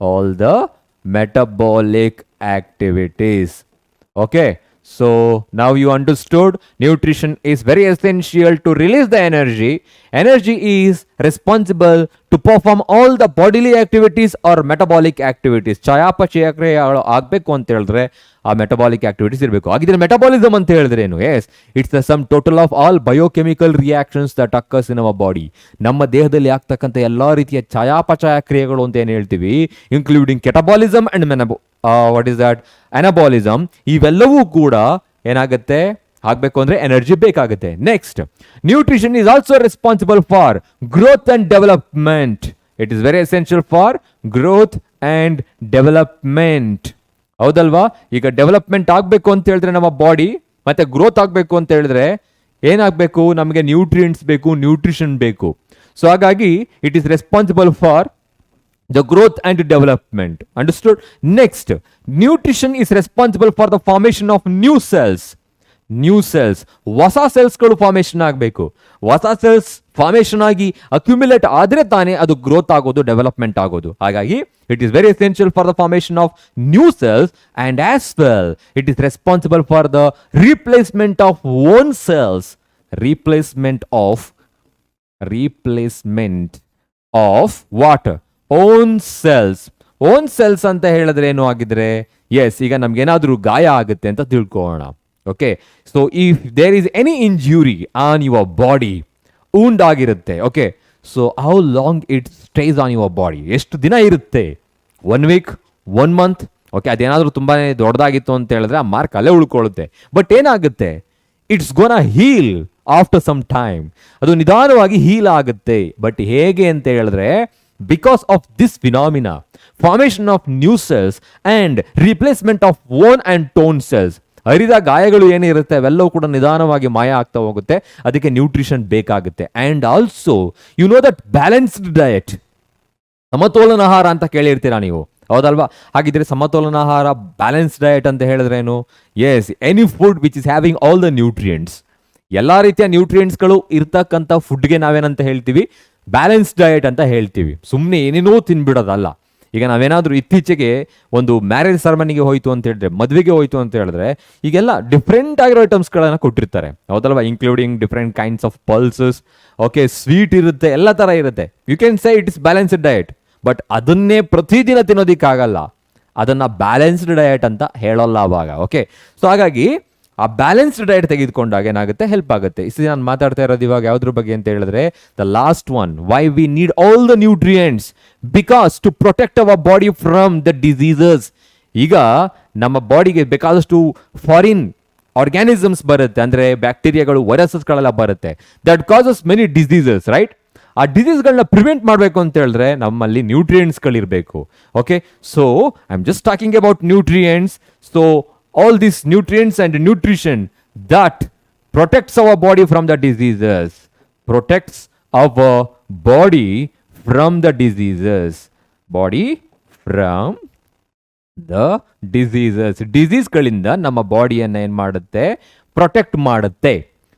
All the metabolic activities. Okay, so now you understood nutrition is very essential to release the energy. Energy is responsible to perform all the bodily activities or metabolic activities. ಚಯಾಪಚಯ ಕ್ರಿಯೆಗಳು ಆಗಬೇಕು ಅಂತ ಹೇಳಿದ್ರೆ ಆ metabolic activities ಇರಬೇಕು. ಹಾಗಿದ್ರೆ metabolism ಅಂತ ಹೇಳಿದ್ರೆ ಏನು? Yes, it's the sum total of all biochemical reactions that occurs in our body. ನಮ್ಮ ದೇಹದಲ್ಲಿ ಆಗ್ತಕ್ಕಂಥ ಎಲ್ಲ ರೀತಿಯ ಚಯಾಪಚಯ ಕ್ರಿಯೆಗಳು ಅಂತ ಏನು ಹೇಳ್ತೀವಿ, including catabolism and what is that anabolism. ಇವೆಲ್ಲವೂ ಕೂಡ ಏನಾಗುತ್ತೆ, ಆಗಬೇಕು ಅಂದ್ರೆ ಎನರ್ಜಿ ಬೇಕಾಗುತ್ತೆ. Next, nutrition is also responsible for growth and development. It is very essential for growth and development. ಹೌದಲ್ವಾ? ಈಗ ಡೆವಲಪ್ಮೆಂಟ್ ಆಗಬೇಕು ಅಂತ ಹೇಳಿದ್ರೆ ನಮ್ಮ ಬಾಡಿ, ಮತ್ತೆ ಗ್ರೋತ್ ಆಗಬೇಕು ಅಂತ ಹೇಳಿದ್ರೆ ಏನಾಗಬೇಕು, ನಮಗೆ ನ್ಯೂಟ್ರಿಯೆಂಟ್ಸ್ ಬೇಕು, ನ್ಯೂಟ್ರಿಷನ್ ಬೇಕು. ಸೊ ಹಾಗಾಗಿ it is responsible for the growth and development. Understood? Next, nutrition is responsible for the formation of new cells. ಹೊಸ ಸೆಲ್ಸ್ಗಳು ಫಾರ್ಮೇಷನ್ ಆಗಬೇಕು. ಹೊಸ ಸೆಲ್ಸ್ ಫಾರ್ಮೇಷನ್ ಆಗಿ ಅಕ್ಯುಮುಲೇಟ್ ಆದರೆ ತಾನೇ ಅದು ಗ್ರೋತ್ ಆಗೋದು, ಡೆವಲಪ್ಮೆಂಟ್ ಆಗೋದು. ಹಾಗಾಗಿ it is very essential for the formation of new cells and as well it is responsible for the replacement of own cells. Replacement of what? Own cells ಅಂತ ಹೇಳಿದ್ರೆ ಏನು ಆಗಿದ್ರೆ, ಎಸ್, ಈಗ ನಮ್ಗೇನಾದ್ರೂ ಗಾಯ ಆಗುತ್ತೆ ಅಂತ ತಿಳ್ಕೊಳ್ಳೋಣ. Okay, so if there is any injury on your body, wound ಆಗಿರುತ್ತೆ. Okay, so how long it stays on your body? ಎಷ್ಟು ದಿನ ಇರುತ್ತೆ? 1 ವೀಕ್, 1 ಮಂತ್. ಓಕೆ, ಅದೇನಾದ್ರೂ ತುಂಬಾ ದೊಡ್ಡದಾಗಿತ್ತು ಅಂತ ಹೇಳಿದ್ರೆ ಆ ಮಾರ್ಕ್ ಅಲ್ಲೇ ಉಳ್ಕೊಳ್ಳುತ್ತೆ. ಬಟ್ ಏನಾಗುತ್ತೆ, it's gonna heal after some time. ಅದು ನಿಧಾನವಾಗಿ ಹೀಲ್ ಆಗುತ್ತೆ. ಬಟ್ ಹೇಗೆ ಅಂತ ಹೇಳಿದ್ರೆ, because of this phenomena, formation of new cells and replacement of worn and torn cells, ಹರಿದ ಗಾಯಗಳು ಏನಿರುತ್ತೆ ಅವೆಲ್ಲವೂ ಕೂಡ ನಿಧಾನವಾಗಿ ಮಾಯ ಆಗ್ತಾ ಹೋಗುತ್ತೆ. ಅದಕ್ಕೆ ನ್ಯೂಟ್ರಿಷನ್ ಬೇಕಾಗುತ್ತೆ. And also you know that balanced diet, ಸಮತೋಲನ ಆಹಾರ ಅಂತ ಕೇಳಿರ್ತೀರಾ ನೀವು, ಹೌದಲ್ವಾ? ಹಾಗಿದ್ರೆ ಸಮತೋಲನ ಆಹಾರ, ಬ್ಯಾಲೆನ್ಸ್ ಡಯಟ್ ಅಂತ ಹೇಳಿದ್ರೇನು? Yes, any food which is having all the nutrients, ಎಲ್ಲ ರೀತಿಯ ನ್ಯೂಟ್ರಿಯೆಂಟ್ಸ್ಗಳು ಇರ್ತಕ್ಕಂಥ ಫುಡ್ಗೆ ನಾವೇನಂತ ಹೇಳ್ತೀವಿ? ಬ್ಯಾಲೆನ್ಸ್ ಡಯಟ್ ಅಂತ ಹೇಳ್ತೀವಿ. ಸುಮ್ಮನೆ ಏನೇನೋ ತಿನ್ಬಿಡೋದಲ್ಲ. ಈಗ ನಾವೇನಾದರೂ ಇತ್ತೀಚೆಗೆ ಒಂದು ಮ್ಯಾರೇಜ್ ಸೆರೆಮನಿಗೆ ಹೋಯ್ತು ಅಂತ ಹೇಳಿದ್ರೆ, ಮದುವೆಗೆ ಹೋಯ್ತು ಅಂತ ಹೇಳಿದ್ರೆ, ಈಗೆಲ್ಲ ಡಿಫ್ರೆಂಟ್ ಆಗಿರೋ ಐಟಮ್ಸ್ಗಳನ್ನು ಕೊಟ್ಟಿರ್ತಾರೆ, ಹೌದಲ್ವಾ? Including different kinds of pulses. Okay, sweet ಇರುತ್ತೆ, ಎಲ್ಲ ಥರ ಇರುತ್ತೆ. You can say it is balanced diet. But ಅದನ್ನೇ ಪ್ರತಿದಿನ ತಿನ್ನೋದಿಕ್ಕಾಗಲ್ಲ. ಅದನ್ನು ಬ್ಯಾಲೆನ್ಸ್ಡ್ ಡಯಟ್ ಅಂತ ಹೇಳೋಲ್ಲ ಅವಾಗ. ಓಕೆ, ಸೊ ಹಾಗಾಗಿ ಆ ಬ್ಯಾಲೆನ್ಸ್ಡ್ ಡಯಟ್ ತೆಗೆದುಕೊಂಡಾಗ ಏನಾಗುತ್ತೆ, ಹೆಲ್ಪ್ ಆಗುತ್ತೆ. ಇಷ್ಟು ನಾನು ಮಾತಾಡ್ತಾ ಇರೋದು ಇವಾಗ ಯಾವುದ್ರ ಬಗ್ಗೆ ಅಂತ ಹೇಳಿದ್ರೆ, the last one, why we need all the nutrients, because to protect our body from the diseases. ಈಗ ನಮ್ಮ ಬಾಡಿಗೆ ಬೇಕಾದಷ್ಟು ಫಾರಿನ್ ಆರ್ಗ್ಯಾನಿಸಮ್ಸ್ ಬರುತ್ತೆ, ಅಂದರೆ ಬ್ಯಾಕ್ಟೀರಿಯಾಗಳು, ವೈರಸಸ್ಗಳೆಲ್ಲ ಬರುತ್ತೆ. That causes many diseases, right? ಆ ಡಿಸೀಸ್ಗಳನ್ನ ಪ್ರಿವೆಂಟ್ ಮಾಡಬೇಕು ಅಂತ ಹೇಳಿದ್ರೆ ನಮ್ಮಲ್ಲಿ ನ್ಯೂಟ್ರಿಯೆಂಟ್ಸ್ಗಳಿರಬೇಕು. Okay, so I am just talking about nutrients. So all these nutrients and nutrition that protects our body from the diseases, protects our body from the diseases, body from the diseases. ಡಿಸೀಸ್ಗಳಿಂದ ನಮ್ಮ ಬಾಡಿಯನ್ನು ಏನು ಮಾಡುತ್ತೆ? Protect ಮಾಡುತ್ತೆ.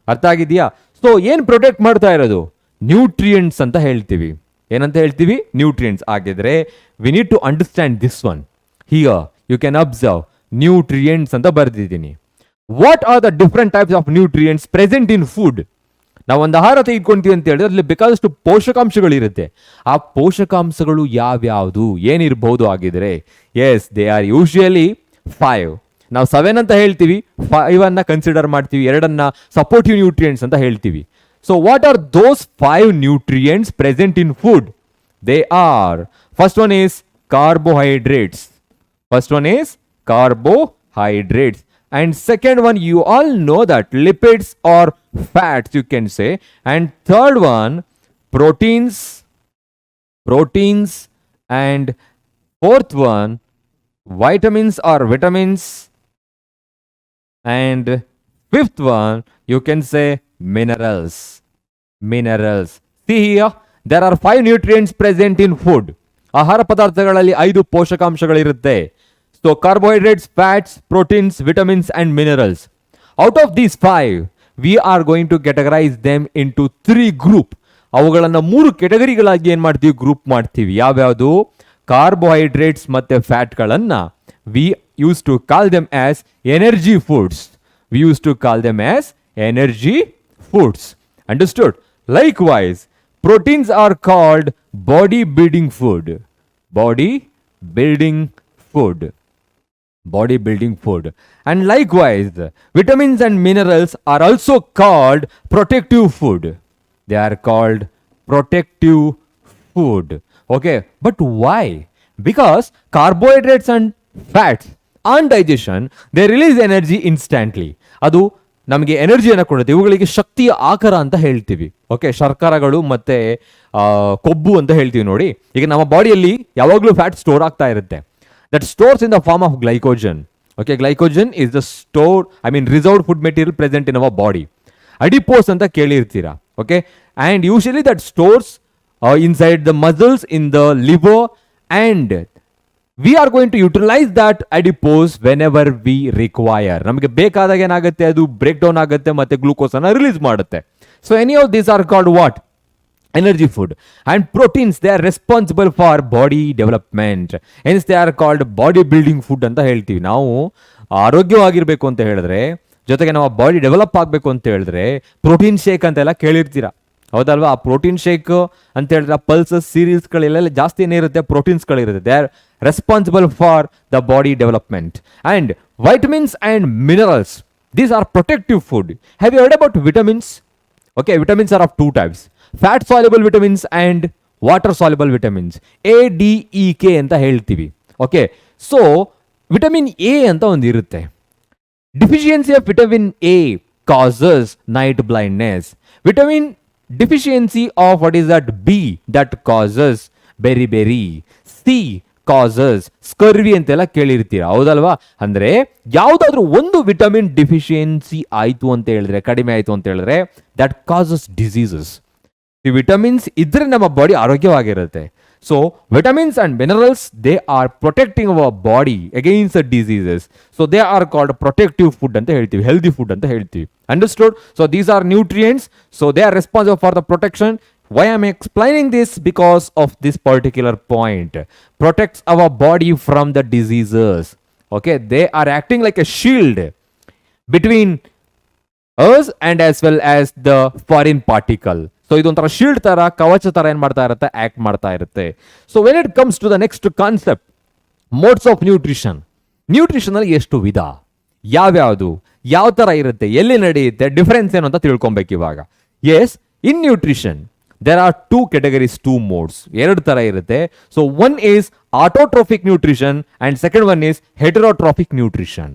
ಅರ್ಥ ಆಗಿದೆಯಾ? So ಏನು protect ಮಾಡ್ತಾ ಇರೋದು? Nutrients ಅಂತ ಹೇಳ್ತೀವಿ. ಏನಂತ ಹೇಳ್ತೀವಿ? ನ್ಯೂಟ್ರಿಯೆಂಟ್ಸ್. ಆಗಿದ್ರೆ we need to understand this one. Here you can observe nutrients ಅಂತ ಬರೆದಿದ್ದೀನಿ. What are the different types of nutrients present in food? ನಾವು ಒಂದು ಆಹಾರ ತೆಗೆದುಕೊಂತೀವಿ ಅಂತ ಹೇಳಿದ್ರೆ ಅಲ್ಲಿ ಬೇಕಾದಷ್ಟು ಪೋಷಕಾಂಶಗಳಿರುತ್ತೆ. ಆ ಪೋಷಕಾಂಶಗಳು ಯಾವ್ಯಾವುದು, ಏನಿರಬಹುದು ಆಗಿದ್ರೆ? Yes, they are usually 5. ನಾವು 7 ಅಂತ ಹೇಳ್ತೀವಿ, 5 ಅನ್ನ ಕನ್ಸಿಡರ್ ಮಾಡ್ತೀವಿ, 2 ಸಪೋರ್ಟಿವ್ ನ್ಯೂಟ್ರಿಯೆಂಟ್ಸ್ ಅಂತ ಹೇಳ್ತೀವಿ. So what are those 5 nutrients present in food? They are, first one is carbohydrates. Carbohydrates. And second one, you all know that lipids or fats, you can say. And third one, proteins. And fourth one, vitamins. And fifth one, you can say minerals. See here, there are 5 nutrients present in food. ಆಹಾರ ಪದಾರ್ಥಗಳಲ್ಲಿ 5 ಪೋಷಕಾಂಶಗಳಿರುತ್ತೆ. So carbohydrates, fats, proteins, vitamins and minerals. Out of these 5, we are going to categorize them into 3 group. ಅವುಗಳನ್ನು 3 ಕೆಟಗರಿಗಳಾಗಿ ಏನು ಮಾಡ್ತೀವಿ? Group ಮಾಡ್ತೀವಿ. ಯಾವ್ಯಾವುದು? Carbohydrates ಮತ್ತೆ ಫ್ಯಾಟ್ಗಳನ್ನು we used to call them as energy foods. Understood? Likewise, proteins are called body building food. And likewise, vitamins and minerals are also called protective food. They are called protective food. Okay, but why? Because carbohydrates and fats on digestion, they release energy instantly. ಅದು ನಮಗೆ ಎನರ್ಜಿಯನ್ನು ಕೊಡುತ್ತೆ. ಇವುಗಳಿಗೆ ಶಕ್ತಿಯ ಆಕಾರ ಅಂತ ಹೇಳ್ತೀವಿ. Okay, ಶರ್ಕರಗಳು ಮತ್ತೆ ಕೊಬ್ಬು ಅಂತ ಹೇಳ್ತೀವಿ ನೋಡಿ. ಈಗ ನಮ್ಮ ಬಾಡಿಯಲ್ಲಿ ಯಾವಾಗಲೂ ಫ್ಯಾಟ್ ಸ್ಟೋರ್ ಆಗ್ತಾ ಇರುತ್ತೆ. That stores in the form of glycogen. Okay, glycogen is the reserved food material present in our body. Adipose ಅಂತ ಕೇಳಿರ್ತೀರಾ. Okay, and usually that stores inside the muscles in the liver, and we are going to utilise that adipose whenever we require. ನಮಗೆ ಬೇಕಾದಾಗ ಏನಾಗುತ್ತೆ, ಅದು break down ಆಗುತ್ತೆ ಮತ್ತೆ glucose ಅನ್ನ release ಮಾಡುತ್ತೆ. So any of these are called what? energy food. And proteins, they are responsible for body development, hence they are called body building food ಅಂತ ಹೇಳ್ತೀವಿ. ನಾವು ಆರೋಗ್ಯವಾಗಿರ್ಬೇಕು ಅಂತ ಹೇಳಿದ್ರೆ, ಜೊತೆಗೆ ನಾವು ಬಾಡಿ ಡೆವಲಪ್ ಆಗಬೇಕು ಅಂತ ಹೇಳಿದ್ರೆ ಪ್ರೋಟೀನ್ ಶೇಕ್ ಅಂತೆಲ್ಲ ಕೇಳಿರ್ತೀರಾ, ಹೌದಲ್ವಾ? ಆ ಪ್ರೋಟೀನ್ ಶೇಕ್ ಅಂತ ಹೇಳಿದ್ರೆ ಪಲ್ಸಸ್ ಸೀರೀಸ್ಗಳೆಲ್ಲ ಜಾಸ್ತಿ ಏನಿರುತ್ತೆ, ಪ್ರೋಟೀನ್ಸ್ಗಳಿರುತ್ತೆ. They are responsible for the body development. And vitamins and minerals, these are protective food. Have you heard about vitamins? Okay, vitamins are of two types, fat soluble vitamins and water soluble vitamins, ADEK ಅಂತ ಹೇಳ್ತೀವಿ. Okay, so vitamin A ಅಂತ ಒಂದು ಇರುತ್ತೆ. Deficiency of vitamin A causes night blindness. Vitamin deficiency of what is that? B, that causes berry. C causes scurvy ಅಂತೆಲ್ಲ ಕೇಳಿರ್ತೀರ, ಹೌದಲ್ವಾ? ಅಂದ್ರೆ ಯಾವುದಾದ್ರೂ ಒಂದು ವಿಟಮಿನ್ ಡಿಫಿಷಿಯನ್ಸಿ ಆಯ್ತು ಅಂತ ಹೇಳಿದ್ರೆ, ಕಡಿಮೆ ಆಯ್ತು ಅಂತ ಹೇಳಿದ್ರೆ, ದಟ್ ಕಾಸಸ್ ಡಿಸೀಸಸ್. ಈ ವಿಟಮಿನ್ಸ್ ಇದ್ರೆ ನಮ್ಮ ಬಾಡಿ ಆರೋಗ್ಯವಾಗಿರುತ್ತೆ. So vitamins and minerals, they are protecting our body against the diseases. So they are called protective food ಅಂತ ಹೇಳ್ತೀವಿ, ಹೆಲ್ದಿ ಫುಡ್ ಅಂತ ಹೇಳ್ತೀವಿ. Understood? So these are nutrients, so they are responsible for the protection. Why I am explaining this? Because of this particular point. Protects our body from the diseases. Okay, they are acting like a shield between us and as well as the foreign particle. So ಇದೊಂಥರ shield ತರ, ಕವಚ ತರ ಏನ್ ಮಾಡ್ತಾ ಇರುತ್ತೆ, act ಮಾಡ್ತಾ ಇರುತ್ತೆ. So when it comes to the next concept, modes of nutrition. Nutrition ಅಲ್ಲಿ ಎಷ್ಟು ವಿಧ, ಯಾವ್ಯಾವುದು, ಯಾವ ತರ ಇರುತ್ತೆ, ಎಲ್ಲಿ ನಡೆಯುತ್ತೆ, ಡಿಫರೆನ್ಸ್ ಏನು ಅಂತ ತಿಳ್ಕೊಬೇಕು ಇವಾಗ. Yes, in nutrition there are two categories, two modes, ಎರಡು ತರ ಇರುತ್ತೆ. So one is autotrophic nutrition and second one is heterotrophic nutrition.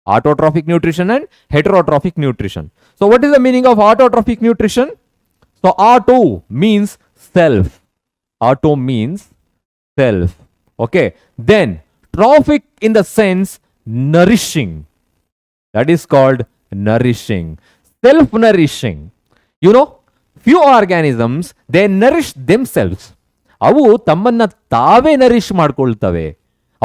Autotrophic nutrition and heterotrophic nutrition. So what is the meaning of autotrophic nutrition? So auto means self. Auto means self. Okay. Then trophic in the sense nourishing. That is called nourishing. Self-nourishing. You know, few organisms, they nourish themselves. ಅವು ತಮ್ಮನ್ನ ತಾವೇ nourish ಮಾಡ್ಕೊಳ್ತವೆ,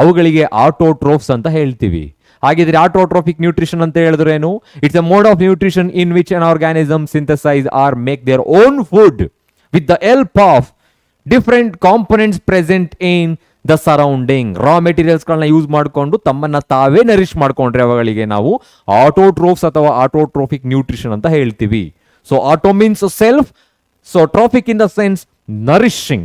ಅವುಗಳಿಗೆ autotrophs ಅಂತ ಹೇಳ್ತೀವಿ. ಹಾಗಿದ್ರೆ autotrophic nutrition ಅಂತ ಹೇಳಿದ್ರೇನು? It's a mode of nutrition in which an organism synthesise or make their own food with the help of different components present in the surrounding. Raw ಮೆಟೀರಿಯಲ್ಸ್ಗಳನ್ನ ಯೂಸ್ ಮಾಡಿಕೊಂಡು ತಮ್ಮನ್ನ ತಾವೇ ನರಿಶ್ ಮಾಡ್ಕೊಂಡ್ರೆ ಅವುಗಳಿಗೆ ನಾವು ಆಟೋಟ್ರೋಫ್ಸ್ ಅಥವಾ ಆಟೋಟ್ರೋಫಿಕ್ ನ್ಯೂಟ್ರಿಷನ್ ಅಂತ ಹೇಳ್ತೀವಿ. So auto means self, so trophic in the sense nourishing.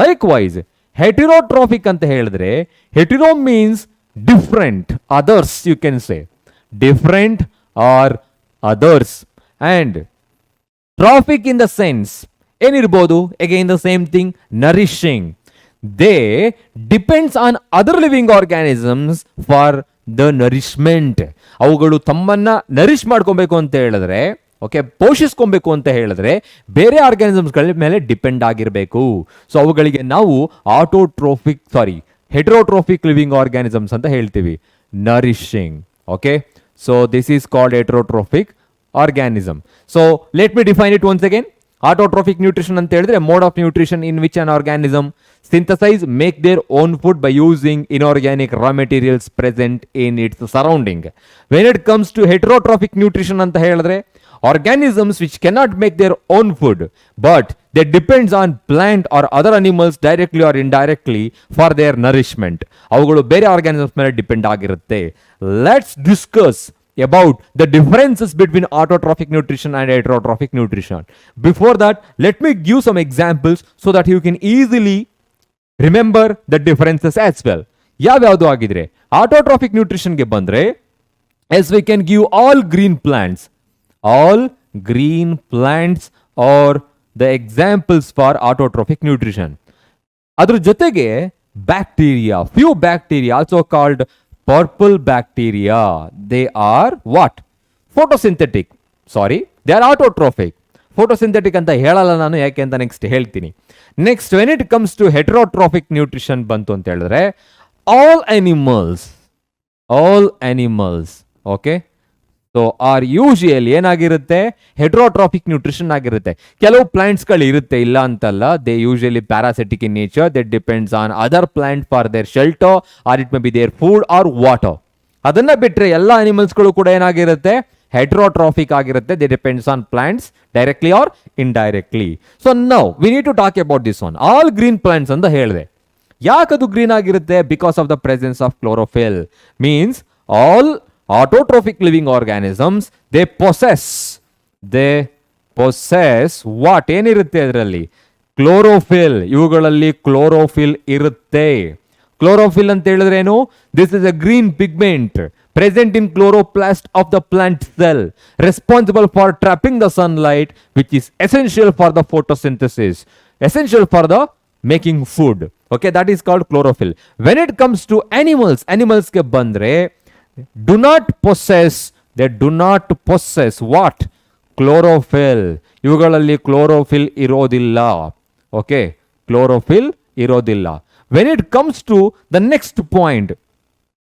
Likewise, heterotrophic anta ಹೇಳಿದ್ರೆ, hetero means different, others you can say, different or others, and trophic in the sense ಏನಿರ್ಬೋದು, again the same thing, nourishing. They depends on other living organisms for the nourishment. ಅವುಗಳು ತಮ್ಮನ್ನ nourish ಮಾಡ್ಕೊಬೇಕು ಅಂತ ಹೇಳಿದ್ರೆ, okay, ಪೋಷಿಸ್ಕೊಬೇಕು ಅಂತ ಹೇಳಿದ್ರೆ ಬೇರೆ ಆರ್ಗಾನಿಸಮ್ಸ್ಗಳ ಮೇಲೆ ಡಿಪೆಂಡ್ ಆಗಿರಬೇಕು. ಸೊ ಅವುಗಳಿಗೆ ನಾವು ಹೆಟರೋಟ್ರೋಫಿಕ್ ಲಿವಿಂಗ್ ಆರ್ಗಾನಿಸಮ್ಸ್ ಅಂತ ಹೇಳ್ತೀವಿ, nourishing. Okay, so this is called heterotrophic organism. So let me define it once again. Autotrophic nutrition ಅಂತ ಹೇಳಿದ್ರೆ mode of nutrition in which an organism synthesize, make their own food by using inorganic raw materials present in its surrounding. When it comes to heterotrophic nutrition anta ಹೇಳಿದ್ರೆ, organisms which cannot make their own food but they depends on plant or other animals directly or indirectly for their nourishment. ಅವುಗಳು ಬೇರೆ organisms ಮೇಲೆ depend ಆಗಿರುತ್ತೆ. Let's discuss about the differences between autotrophic nutrition and heterotrophic nutrition. Before that, let me give some examples so that you can easily remember the differences as well. ಯಾವ್ಯಾವುದು ಆಗಿದ್ರೆ ಆಟೋಟ್ರಾಫಿಕ್ ನ್ಯೂಟ್ರಿಷನ್ಗೆ ಬಂದ್ರೆ, as we can give all green plants or the examples for autotrophic nutrition. ಅದ್ರ ಜೊತೆಗೆ bacteria, few bacteria also called purple bacteria, they are what? Photosynthetic. Sorry, they are autotrophic. Photosynthetic ಅಂತ ಹೇಳಲ್ಲ ನಾನು, ಯಾಕೆ ಅಂತ ನೆಕ್ಸ್ಟ್ ಹೇಳ್ತೀನಿ. Next, when it comes to heterotrophic nutrition ಬಂತು ಅಂತ ಹೇಳಿದ್ರೆ, all animals, okay, so are usual ಏನಾಗಿರುತ್ತೆ, ಹೆಟ್ರೋಟ್ರಾಫಿಕ್ ನ್ಯೂಟ್ರಿಷನ್ ಆಗಿರುತ್ತೆ. ಕೆಲವು ಪ್ಲಾಂಟ್ಸ್ಗಳು ಇರುತ್ತೆ, ಇಲ್ಲ ಅಂತಲ್ಲ. They usually parasitic in nature, they depends on other plant for their shelter or it may be their food or water. ಅದನ್ನ ಬಿಟ್ರೆ ಎಲ್ಲ ಅನಿಮಲ್ಸ್ಗಳು ಕೂಡ ಏನಾಗಿರುತ್ತೆ, ಹೆಟ್ರೋಟ್ರಾಫಿಕ್ ಆಗಿರುತ್ತೆ. They depends on plants directly or indirectly. So now we need to talk about this one. All green plants ಅಂತ ಹೇಳಿದೆ. ಯಾಕದು ಗ್ರೀನ್ ಆಗಿರುತ್ತೆ? Because of the presence of chlorophyll. Means all autotrophic living organisms they possess what ಏನಿರುತ್ತೆ ಅದರಲ್ಲಿ, chlorophyll. ಇವುಗಳಲ್ಲಿ chlorophyll ಇರುತ್ತೆ. Chlorophyll ಅಂತ ಹೇಳಿದ್ರೆ ಏನು? This is a green pigment present in chloroplast of the plant cell, responsible for trapping the sunlight, which is essential for the photosynthesis, essential for the making food. Okay, that is called chlorophyll. When it comes to animals ke bandre, do not possess what? Chlorophyll. ಇವುಗಳಲ್ಲಿ chlorophyll ಇರೋದಿಲ್ಲ. Okay, chlorophyll ಇರೋದಿಲ್ಲ. When it comes to the next point,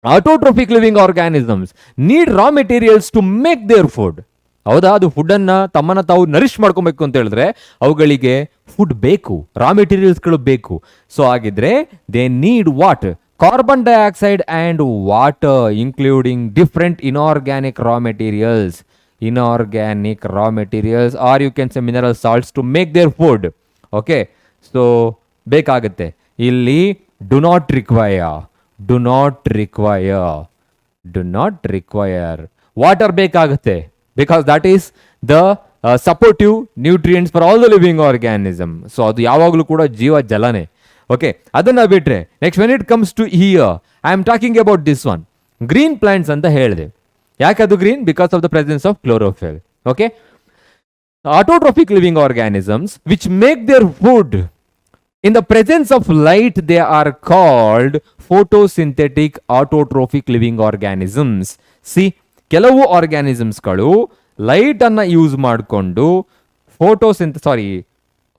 autotrophic living organisms need raw materials to make their food. ಹೌದಾ? ಅದು food ಅನ್ನ ತಮ್ಮನ್ನ ತಾವು nourish ಮಾಡ್ಕೊಬೇಕು ಅಂತ ಹೇಳಿದ್ರೆ ಅವುಗಳಿಗೆ ಫುಡ್ ಬೇಕು, ರಾ ಮೆಟೀರಿಯಲ್ಸ್ಗಳು ಬೇಕು. ಸೊ ಆಗಿದ್ರೆ they need what? Carbon dioxide and water, including different inorganic raw materials, or you can say mineral salts to make their food. Okay, so ಬೇಕಾಗುತ್ತೆ. ಇಲ್ಲಿ do not require water ಬೇಕಾಗುತ್ತೆ, because that is the supportive nutrients for all the living organism. So ಅದು ಯಾವಾಗಲೂ ಕೂಡ ಜೀವ ಜಲನೆ. Okay, ಅದನ್ನ ಬಿಟ್ರೆ next when it comes to here I am talking about this one, green plants ಅಂತ ಹೇಳಿದೆ. ಯಾಕದು green? Because of the presence of chlorophyll. Okay, autotrophic living organisms which make their food in the presence of light, they are called photosynthetic autotrophic living organisms. See, ಕೆಲವು ಆರ್ಗ್ಯಾನಿಸಮ್ಸ್ಗಳು light ಅನ್ನ use ಮಾಡಿಕೊಂಡು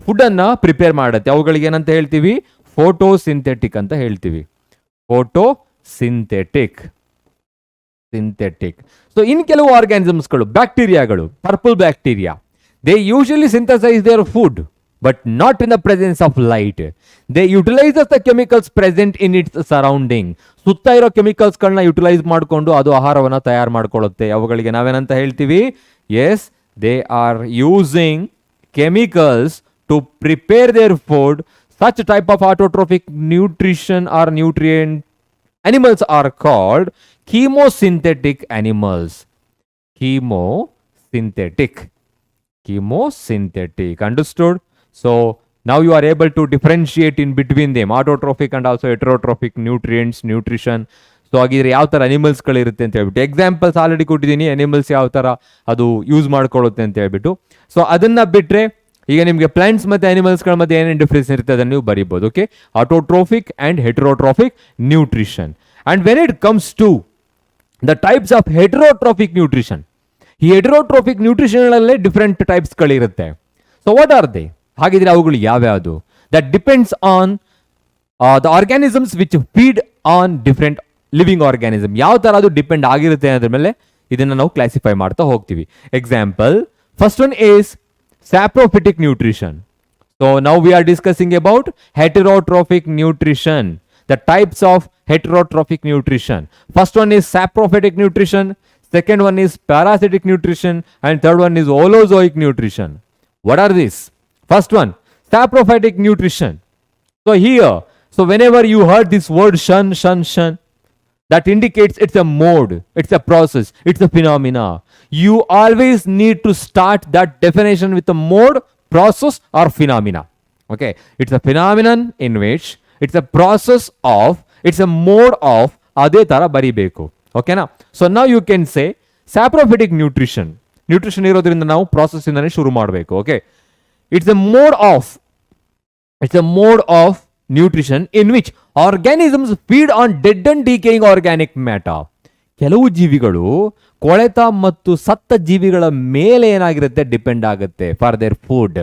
food ಅನ್ನ prepare ಮಾಡುತ್ತೆ. ಅವುಗಳಿಗೆ ಏನಂತ ಹೇಳ್ತೀವಿ? Photosynthetic ಅಂತ ಹೇಳ್ತೀವಿ. ಫೋಟೋಸಿಂಥೆಟಿಕ್. ಸೊ ಇನ್ ಕೆಲವು ಆರ್ಗ್ಯಾನಿಸಮ್ಸ್ಗಳು, ಬ್ಯಾಕ್ಟೀರಿಯಾಗಳು, purple bacteria, they usually synthesize their food but not in the presence of light. They utilizes the chemicals present in its surrounding. ಸುತ್ತ ಇರೋ ಕೆಮಿಕಲ್ಸ್ಗಳನ್ನ ಯುಟಿಲೈಸ್ ಮಾಡಿಕೊಂಡು ಅದು ಆಹಾರವನ್ನು ತಯಾರು ಮಾಡ್ಕೊಳ್ಳುತ್ತೆ. ಅವುಗಳಿಗೆ ನಾವೇನಂತ ಹೇಳ್ತೀವಿ? Yes, they are using chemicals to prepare their food. Such type of autotrophic nutrition or nutrient animals are called chemosynthetic animals. Chemosynthetic. Understood? So now you are able to differentiate in between them, autotrophic and also heterotrophic nutrition. So ಹಾಗಿದ್ರೆ ಯಾವ ಥರ ಅನಿಮಲ್ಸ್ಗಳಿರುತ್ತೆ ಅಂತ ಹೇಳ್ಬಿಟ್ಟು examples already ಕೊಟ್ಟಿದ್ದೀನಿ. Animals ಯಾವ ಥರ ಅದು use ಮಾಡ್ಕೊಳ್ಳುತ್ತೆ ಅಂತ ಹೇಳ್ಬಿಟ್ಟು. ಸೊ ಅದನ್ನ ಬಿಟ್ಟರೆ ಈಗ ನಿಮಗೆ ಪ್ಲಾಂಟ್ಸ್ ಮತ್ತು ಅನಿಮಲ್ಸ್ಗಳ ಮಧ್ಯೆ ಏನೇನು ಡಿಫ್ರೆನ್ಸ್ ಇರುತ್ತೆ ಅದನ್ನು ನೀವು ಬರೀಬೋದು. Okay, autotrophic and heterotrophic nutrition. And when it comes to the types of heterotrophic nutrition, ಈ ಹೆಟ್ರೋಟ್ರೋಫಿಕ್ ನ್ಯೂಟ್ರಿಷನ್ಗಳಲ್ಲೇ ಡಿಫ್ರೆಂಟ್ ಟೈಪ್ಸ್ಗಳಿರುತ್ತೆ. So what are they? ಹಾಗಿದ್ರೆ ಅವುಗಳು ಯಾವ್ಯಾವುದು? That depends on the organisms which feed on different living organism. ಯಾವ ಥರ ಅದು depend ಆಗಿರುತ್ತೆ ಅನ್ನೋದ್ರ ಮೇಲೆ ಇದನ್ನು ನಾವು ಕ್ಲಾಸಿಫೈ ಮಾಡ್ತಾ ಹೋಗ್ತೀವಿ. Example, first one is saprophytic nutrition. So now we are discussing about heterotrophic nutrition, the types of heterotrophic nutrition. First one is saprophytic nutrition, second one is parasitic nutrition, and third one is holozoic nutrition. What are these? First one, saprophytic nutrition. So here, whenever you heard this word shun, that indicates it's a mode, it's a process, it's a phenomena. You always need to start that definition with a mode, process or phenomena. Okay, it's a phenomenon in which it's a process of, it's a mode of, ade tara baribeku. Okay na? So now you can say saprophytic nutrition irodrinda ನಾವು process ಇಂದನೇ ಶುರು ಮಾಡಬೇಕು. Okay, it's a mode of nutrition in which organisms feed on dead and decaying organic matter. ಕೆಲವು ಜೀವಿಗಳು ಕೊಳೆತ ಮತ್ತು ಸತ್ತ ಜೀವಿಗಳ ಮೇಲೆ ಏನಾಗಿರುತ್ತೆ? ಡಿಪೆಂಡ್ ಆಗುತ್ತೆ for their food.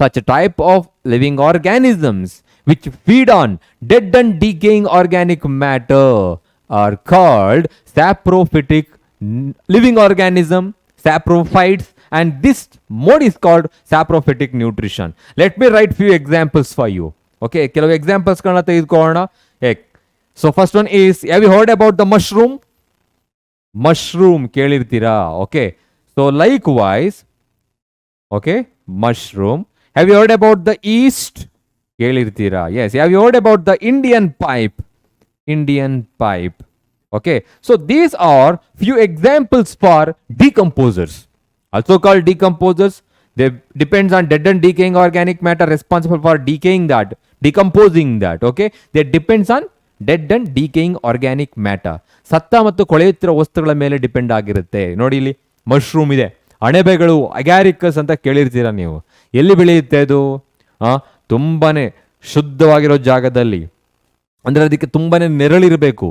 Such type of living organisms which feed on dead and decaying organic matter are called saprophytic living organism, saprophytes, and this mode is called saprophytic nutrition. Let me write few examples for you. Okay, ಕೆಲವು examples ಗಳನ್ನ ತೆಗೆದುಕೊಳ್ಳೋಣ. So first one is, have you heard about the mushroom? Mushroom ಕೇಳಿರ್ತೀರಾ? Okay, so likewise, okay, mushroom. Have you heard about the yeast? ಕೇಳಿರ್ತೀರಾ? Yes. Have you heard about the Indian pipe? Indian pipe. Okay, so these are few examples for decomposers, also called decomposers. They depends on dead and decaying organic matter responsible for decaying that, decomposing that. Okay, they depends on dead and decaying organic matter. ಸತ್ತ ಮತ್ತು ಕೊಳೆಯುತ್ತಿರುವ ವಸ್ತುಗಳ ಮೇಲೆ depend ಆಗಿರುತ್ತೆ. ನೋಡಿ ಇಲ್ಲಿ mushroom ಇದೆ, ಅಣಬೆಗಳು, Agaricus ಅಂತ ಕೇಳಿರ್ತೀರಾ ನೀವು. ಎಲ್ಲಿ ಬೆಳೆಯುತ್ತೆ ಅದು? ತುಂಬಾನೇ ಶುದ್ಧವಾಗಿರೋ ಜಾಗದಲ್ಲಿ, ಅಂದ್ರೆ ಅದಕ್ಕೆ ತುಂಬಾನೇ ನೆರಳಿರಬೇಕು.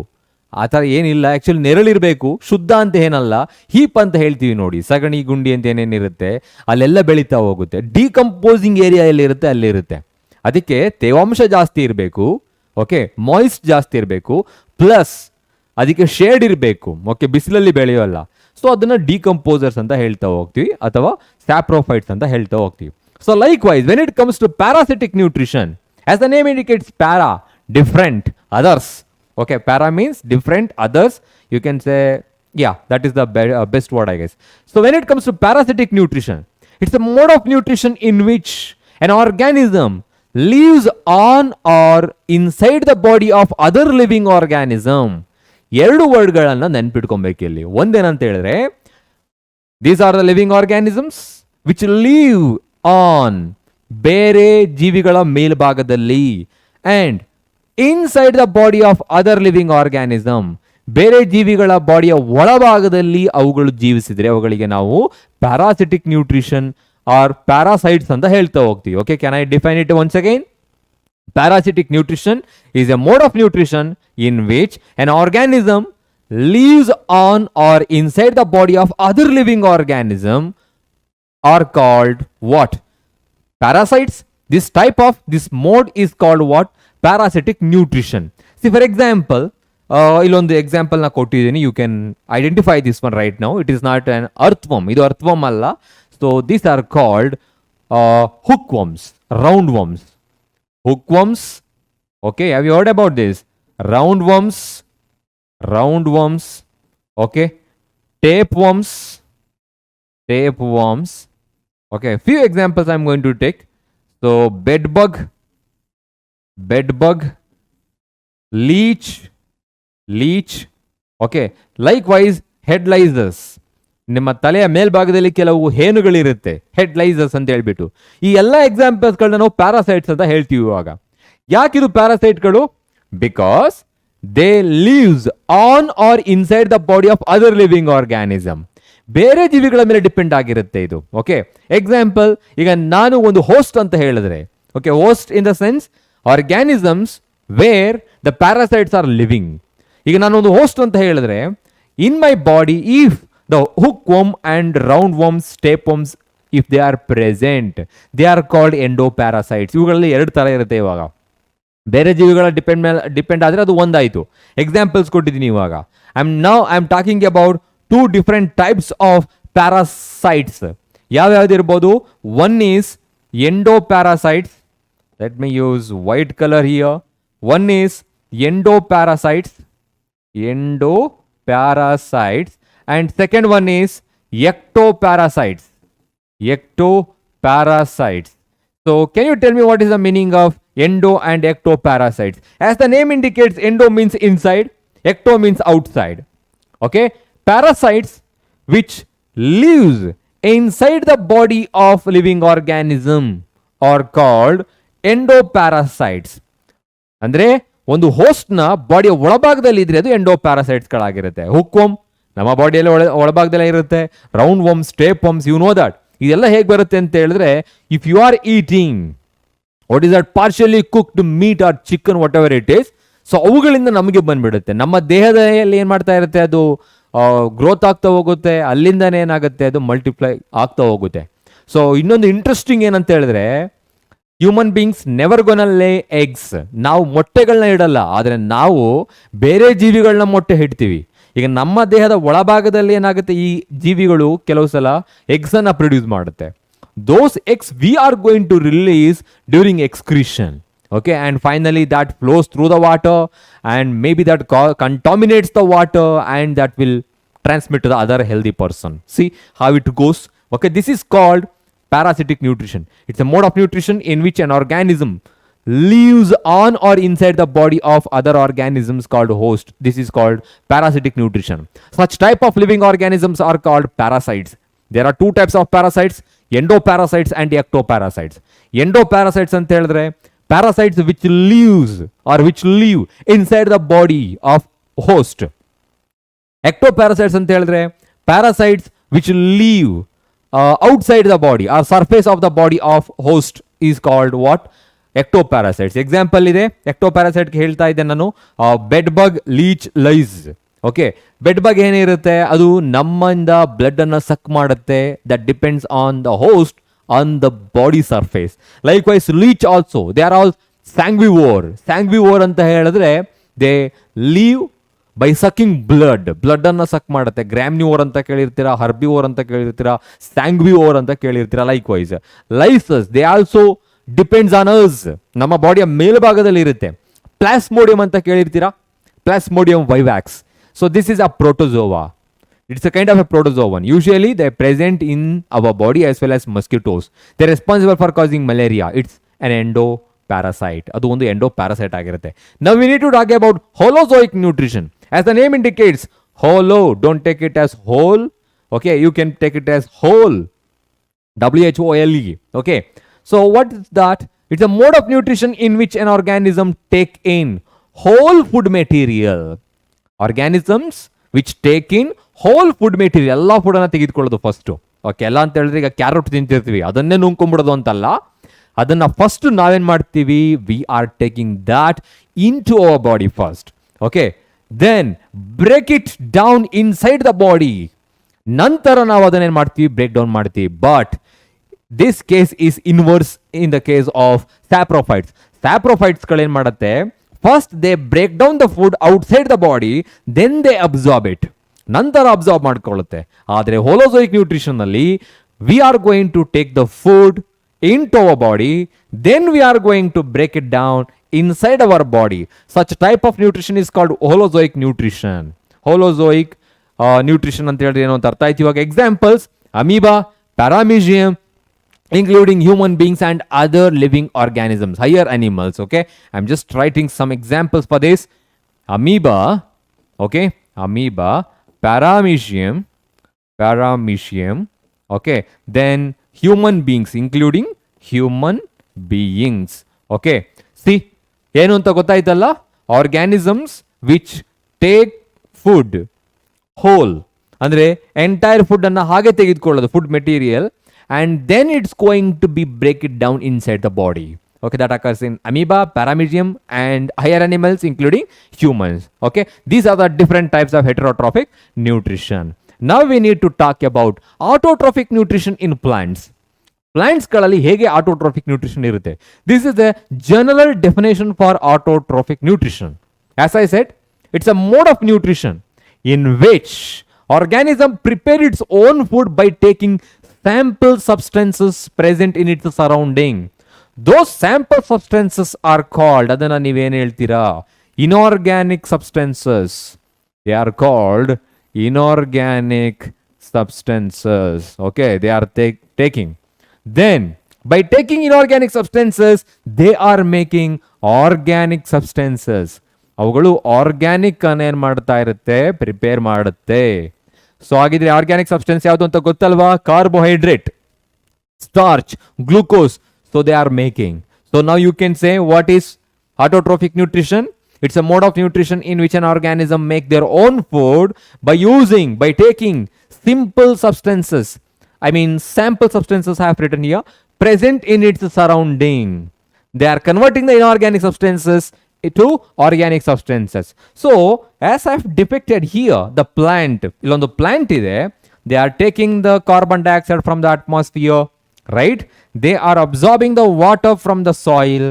ಆ ಥರ ಏನಿಲ್ಲ, ಆ್ಯಕ್ಚುಲಿ ನೆರಳಿರಬೇಕು, ಶುದ್ಧ ಅಂತ ಏನಲ್ಲ, ಹೀಪ್ ಅಂತ ಹೇಳ್ತೀವಿ ನೋಡಿ, ಸಗಣಿ ಗುಂಡಿ ಅಂತ ಏನೇನಿರುತ್ತೆ ಅಲ್ಲೆಲ್ಲ ಬೆಳೀತಾ ಹೋಗುತ್ತೆ. ಡಿಕಂಪೋಸಿಂಗ್ ಏರಿಯಾ ಎಲ್ಲಿರುತ್ತೆ ಅಲ್ಲಿರುತ್ತೆ. ಅದಕ್ಕೆ ತೇವಾಂಶ ಜಾಸ್ತಿ ಇರಬೇಕು, ಓಕೆ, ಮಾಯಿಸ್ಟ್ ಜಾಸ್ತಿ ಇರಬೇಕು, ಪ್ಲಸ್ ಅದಕ್ಕೆ ಶೇಡ್ ಇರಬೇಕು. ಓಕೆ, ಬಿಸಿಲಲ್ಲಿ ಬೆಳೆಯೋಲ್ಲ. ಸೊ ಅದನ್ನು ಡಿಕಂಪೋಸರ್ಸ್ ಅಂತ ಹೇಳ್ತಾ ಹೋಗ್ತೀವಿ, ಅಥವಾ ಸ್ಯಾಪ್ರೋಫೈಟ್ಸ್ ಅಂತ ಹೇಳ್ತಾ ಹೋಗ್ತೀವಿ. So likewise when it comes to parasitic nutrition, as the name indicates, para, different, others. Okay, para means different, others. You can say, yeah, that is the best word, I guess. So when it comes to parasitic nutrition, it's a mode of nutrition in which an organism lives on or inside the body of other living organism. ಎರಡು ವರ್ಡ್ಗಳನ್ನು ನೆನ್ಪಿಟ್ಕೊಬೇಕು ಇಲ್ಲಿ. ಒಂದೇನಂತ ಹೇಳಿದ್ರೆ, these are the living organisms which live on, ಬೇರೆ ಜೀವಿಗಳ ಮೇಲ್ಭಾಗದಲ್ಲಿ, and inside the body of other living organism, ಬೇರೆ ಜೀವಿಗಳ ಬಾಡಿಯ ಒಳಭಾಗದಲ್ಲಿ ಅವುಗಳು ಜೀವಿಸಿದ್ರೆ ಅವುಗಳಿಗೆ ನಾವು ಪ್ಯಾರಾಸಿಟಿಕ್ ನ್ಯೂಟ್ರಿಷನ್ ಆರ್ ಪ್ಯಾರಾಸೈಟ್ಸ್ ಅಂತ ಹೇಳ್ತಾ ಹೋಗ್ತೀವಿ. Okay, can I define it once again? Parasitic nutrition is a mode of nutrition in which an organism lives on or inside the body of other living organism are called what? Parasites. This mode is called what? Parasitic nutrition. See, for example, ಇಲ್ಲೊಂದು example ನ ಕೊಟ್ಟಿದ್ದೀನಿ. You can identify this one right now. It is not an earthworm. ಇದು earthworm ಅಲ್ಲ. So these are called hookworms, roundworms. Hookworms. Okay, have you heard about this? Roundworms. Okay, tapeworms. Okay, few examples I'm going to take. So bedbug, leech. Okay, likewise head lices. ನಿಮ್ಮ ತಲೆಯ ಮೇಲ್ಭಾಗದಲ್ಲಿ ಕೆಲವು ಹೇನುಗಳಿರುತ್ತೆ, head ಲೈಸರ್ಸ್ ಅಂತ ಹೇಳ್ಬಿಟ್ಟು. ಈ ಎಲ್ಲ ಎಕ್ಸಾಂಪಲ್ಸ್ಗಳನ್ನ ನಾವು parasites ಅಂತ ಹೇಳ್ತೀವಿ. ಇವಾಗ ಯಾಕಿದು ಪ್ಯಾರಾಸೈಟ್ಗಳು? Because they lives on or inside the body of other living organism. ಬೇರೆ ಜೀವಿಗಳ ಮೇಲೆ ಡಿಪೆಂಡ್ ಆಗಿರುತ್ತೆ ಇದು. ಓಕೆ, ಎಕ್ಸಾಂಪಲ್, ಈಗ ನಾನು ಒಂದು ಹೋಸ್ಟ್ ಅಂತ ಹೇಳಿದ್ರೆ, okay, host in the sense organisms where the parasites are living. ಈಗ ನಾನೊಂದು ಹೋಸ್ಟ್ ಅಂತ ಹೇಳಿದ್ರೆ, in my body if the hookworm and roundworms, tapeworms, if they are present, they are called endoparasites. ಇವುಗಳಲ್ಲಿ ಎರಡು ತರ ಇರುತ್ತೆ. ಇವಾಗ ಬೇರೆ ಜೀವಿಗಳ ಡಿಪೆಂಡ್ ಆದ್ರೆ ಅದು ಒಂದಾಯ್ತು. ಎಕ್ಸಾಂಪಲ್ಸ್ ಕೊಟ್ಟಿದ್ದೀನಿ. ಇವಾಗ I am talking about 2 different types of parasites. ಯಾವ್ಯಾವ್ದು ಇರ್ಬೋದು? One is endoparasites. Let me use white color here. One is endoparasites, and second one is ectoparasites. So can you tell me what is the meaning of endo and ectoparasites? As the name indicates, endo means inside, ecto means outside. Okay, parasites which lives inside the body of living organism are called endoparasites. ಅಂದ್ರೆ ಒಂದು host ನ ಬಾಡಿಯ ಒಳಭಾಗದಲ್ಲಿ ಇದ್ರೆ ಅದು ಎಂಡೋಪ್ಯಾರಾಸೈಟ್ಸ್ ಗಳಾಗಿರುತ್ತೆ. ಹುಕ್ವರ್ಮ್ ನಮ್ಮ ಬಾಡಿಯಲ್ಲಿ ಒಳಭಾಗದಲ್ಲೇ ಇರುತ್ತೆ. Round worms, tapeworms, you know that. ಇದೆಲ್ಲ ಹೇಗೆ ಬರುತ್ತೆ ಅಂತ ಹೇಳಿದ್ರೆ, if you are eating what is that partially cooked meat or chicken, whatever it is, so ಅವುಗಳಿಂದ ನಮಗೆ ಬಂದ್ಬಿಡುತ್ತೆ. ನಮ್ಮ ದೇಹದಲ್ಲಿ ಏನ್ ಮಾಡ್ತಾ ಇರುತ್ತೆ, ಅದು ಗ್ರೋತ್ ಆಗ್ತಾ ಹೋಗುತ್ತೆ. ಅಲ್ಲಿಂದನೇ ಏನಾಗುತ್ತೆ, ಅದು ಮಲ್ಟಿಪ್ಲೈ ಆಗ್ತಾ ಹೋಗುತ್ತೆ. ಸೊ ಇನ್ನೊಂದು ಇಂಟ್ರೆಸ್ಟಿಂಗ್ ಏನಂತ ಹೇಳಿದ್ರೆ, ಹ್ಯೂಮನ್ ಬೀಯಿಂಗ್ಸ್ ನೆವರ್ ಗೋನ ಲೇ ಎಗ್ಸ್. ನಾವು ಮೊಟ್ಟೆಗಳನ್ನ ಇಡಲ್ಲ, ಆದರೆ ನಾವು ಬೇರೆ ಜೀವಿಗಳನ್ನ ಮೊಟ್ಟೆ ಇಡ್ತೀವಿ. ಈಗ ನಮ್ಮ ದೇಹದ ಒಳಭಾಗದಲ್ಲಿ ಏನಾಗುತ್ತೆ, ಈ ಜೀವಿಗಳು ಕೆಲವು ಸಲ ಎಗ್ಸ್ ಅನ್ನ ಪ್ರೊಡ್ಯೂಸ್ ಮಾಡುತ್ತೆ. those eggs we are going to release during excretion. Okay, and finally that flows through the water, and maybe that contaminates the water, and that will transmit to the other healthy person. See how it goes. Okay, this is called parasitic nutrition. It's a mode of nutrition in which an organism lives on or inside the body of other organisms called host. This is called parasitic nutrition. Such type of living organisms are called parasites. There are two types of parasites, endoparasites and ectoparasites. Endoparasites ಅಂತ ಹೇಳಿದ್ರೆ parasites which lives or which live inside the body of host. Ectoparasites ಅಂತ ಹೇಳಿದ್ರೆ parasites which live outside the body or surface of the body of host is called what? Ectoparasites. Example ಇದೆ, ectoparasite ಹೇಳ್ತಾ ಇದ್ದೆ ನಾನು, bed bug, leech, lice. Okay, bed bug ಏನಿರುತ್ತೆ, ಅದು ನಮ್ಮಿಂದ blood ಅನ್ನ ಸಕ್ ಮಾಡುತ್ತೆ. That depends on the host on the body surface. Likewise leech also, they are all sanguivore. Sanguivore ಅಂತ ಹೇಳಿದ್ರೆ they live by sucking blood ಅನ್ನ suck ಮಾಡುತ್ತೆ. ಗ್ರಾಮ್ನಿವೋರ್ ಅಂತ ಕೇಳಿರ್ತೀರಾ, ಹರ್ಬಿವೋರ್ ಅಂತ ಕೇಳಿರ್ತೀರಾ, ಸ್ಯಾಂಗ್ವಿವೋರ್ ಅಂತ ಕೇಳಿರ್ತೀರಾ. Likewise lices, they also depends on us, ನಮ್ಮ ಬಾಡಿಯ ಮೇಲ್ಭಾಗದಲ್ಲಿ ಇರುತ್ತೆ. ಪ್ಲಾಸ್ಮೋಡಿಯಂ ಅಂತ ಕೇಳಿರ್ತೀರಾ, plasmodium vivax. So this is a protozoa. It's a kind of a protozoan. Usually they're present in our body as well as mosquitoes. They're responsible for causing malaria. It's an endoparasite. ಅದು ಒಂದು endoparasite ಆಗಿರುತ್ತೆ. Now we need to talk about holozoic nutrition. As the name indicates, holo, don't take it as whole. Okay, you can take it as whole. WHOLE. Okay. So what is that? It's a mode of nutrition in which an organism take in whole food material. Organisms which take in whole food material. ಎಲ್ಲ food ಅನ್ನ ತೆಗೆದುಕೊಳ್ಳೋದು first. Okay, ಎಲ್ಲ ಅಂತ ಹೇಳಿದ್ರೆ ಈಗ carrot ತಿಂತಿರ್ತೀವಿ, ಅದನ್ನೇ ನುಂಗ್ಕೊಂಡ್ಬಿಡೋದು ಅಂತಲ್ಲ. ಅದನ್ನ first ನಾವೇನ್ ಮಾಡ್ತೀವಿ, we are taking that into our body first. Okay, then break it down inside the body. ನಂತರ ನಾವು ಅದನ್ನೇನು ಮಾಡ್ತೀವಿ, ಬ್ರೇಕ್ ಡೌನ್ ಮಾಡ್ತೀವಿ. But this case is inverse in the case of saprophytes. ಸ್ಯಾಪ್ರೋಫೈಟ್ಸ್ಗಳೇನು ಮಾಡುತ್ತೆ, first they break down the food outside the body, then they absorb it, ನಂತರ absorb ಮಾಡ್ಕೊಳ್ಳುತ್ತೆ. ಆದರೆ ಹೋಲೋಜೋಯಿಕ್ ನ್ಯೂಟ್ರಿಷನ್ ನಲ್ಲಿ we are going to take the food into our body, then we are going to break it down inside our body. Such type of nutrition is called holozoic nutrition. Holozoic nutrition ಅಂತ ಹೇಳಿದ್ರೆ ಏನು ಅಂತ ಅರ್ಥ ಆಯ್ತು ಇವಾಗ. Examples: amoeba, paramecium, including human beings and other living organisms, higher animals. Okay, I'm just writing some examples for this. Amoeba, okay, amoeba, paramecium, okay, then human beings, including human beings. Okay, see, ಏನು ಅಂತ ಗೊತ್ತಾಯ್ತಲ್ಲ, organisms which take food whole, ಅಂದ್ರೆ entire food ಅನ್ನ ಹಾಗೆ ತೆಗೆದುಕೊಳ್ಳೋದು, food material, and then it's going to be break it down inside the body. Okay, that occurs in amoeba, paramecium and higher animals including humans. Okay, these are the different types of heterotrophic nutrition. Now we need to talk about autotrophic nutrition in plants. Plants ಗಳಲ್ಲಿ ಹೇಗೆ autotrophic nutrition ಇರುತ್ತೆ? This is the general definition for autotrophic nutrition. As I said, it's a mode of nutrition in which organism prepare its own food by taking sample substances present in its surrounding. Those sample substances are called, adana ನೀವೇನು ಹೇಳ್ತೀರಾ, inorganic substances. They are called inorganic substances. Okay, they are taking. Then by taking inorganic substances, they are making organic substances. ಅವುಗಳು organic ಅನ್ನ ಏನ್ ಮಾಡ್ತಾ ಇರುತ್ತೆ, prepare ಮಾಡುತ್ತೆ. So ಹಾಗಿದ್ರೆ organic substance ಯಾವುದು ಅಂತ ಗೊತ್ತಲ್ವಾ? Carbohydrate, starch, glucose. So they are making. So now you can say what is autotrophic nutrition. It's a mode of nutrition in which an organism make their own food by taking simple substances. I mean sample substances I have written here, present in its surrounding. They are converting the inorganic substances to organic substances. So as I've depicted here, the plant, illondu plant ide, they are taking the carbon dioxide from the atmosphere, right? They are absorbing the water from the soil.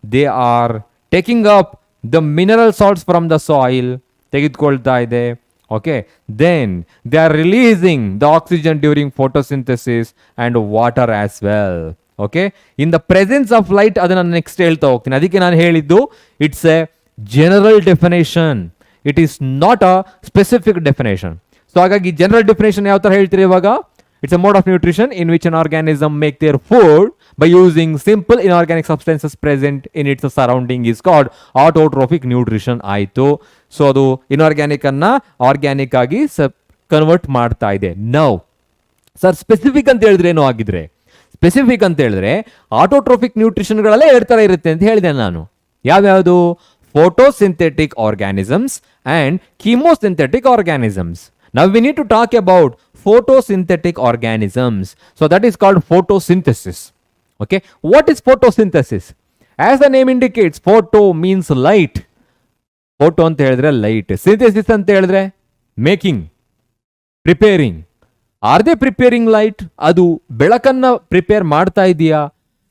They are taking up the mineral salts from the soil, ತೆಗೆದುಕೊಳ್ತಾ ಇದೆ. Okay, then they are releasing the oxygen during photosynthesis and water as well. Okay, in the presence of light, ಅದನ್ನ next ಹೇಳ್ತಾ ಹೋಗ್ತೀನಿ. ಅದಕ್ಕೆ ನಾನು ಹೇಳಿದ್ದು it's A general definition, it is not a specific definition. So ಹಾಗಾಗಿ general definition ಯಾವ ತರ ಹೇಳ್ತೀರಿ ಇವಾಗ? It's a mode of nutrition in which an organism make their food by using simple inorganic substances present in its surrounding is called autotrophic nutrition ಆಯಿತು. So ಅದು inorganic ಅನ್ನ organic ಆಗಿ convert ಮಾಡ್ತಾ ಇದೆ. ನೌ ಸರ್ ಸ್ಪೆಸಿಫಿಕ್ ಅಂತ ಹೇಳಿದ್ರೆ ಏನು ಆಗಿದ್ರೆ? ಸ್ಪೆಸಿಫಿಕ್ ಅಂತ ಹೇಳಿದ್ರೆ ಆಟೋಟ್ರೋಫಿಕ್ ನ್ಯೂಟ್ರಿಷನ್ಗಳಲ್ಲೇ 2 ಥರ ಇರುತ್ತೆ ಅಂತ ಹೇಳಿದೆ ನಾನು. ಯಾವ್ಯಾವುದು? Photosynthetic organisms and chemosynthetic organisms. Now we need to talk about photosynthetic organisms. So that is called photosynthesis. Okay, what is photosynthesis? As the name indicates, photo means light. Photo anta helidre light, synthesis anta helidre making, preparing. Are they preparing light? adu belakanna prepare ಮಾಡ್ತಾ ಇದೆಯಾ?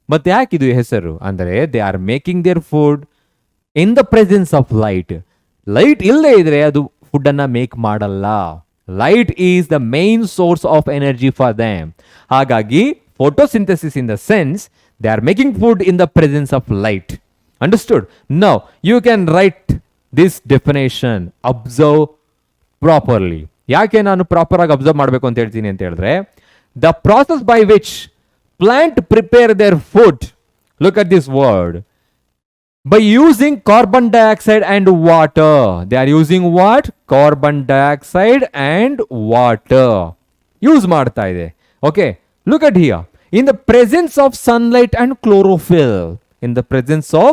ಮತ್ತೆ ಯಾಕೆ ಇದು ಹೆಸರು ಅಂದರೆ they are making their food in the presence of light. Light ಇಲ್ಲದೆ ಇದ್ರೆ ಅದು ಫುಡ್ ಅನ್ನ ಮೇಕ್ ಮಾಡಲ್ಲ. Light is the main source of energy for them. ಹಾಗಾಗಿ photosynthesis in the sense they are making food in the presence of light. Understood? Now you can write this definition. Observe properly. ಯಾಕೆ ನಾನು proper ಆಗಿ observe ಮಾಡಬೇಕು ಅಂತ ಹೇಳ್ತೀನಿ ಅಂತ ಹೇಳಿದ್ರೆ, the process by which plant prepare their food. Look at this word. By using carbon dioxide and water. They are using what? Carbon dioxide and water. Use ಮಾಡ್ತಾ ಇದೆ. Okay. Look at here. In the presence of sunlight and chlorophyll. In the presence of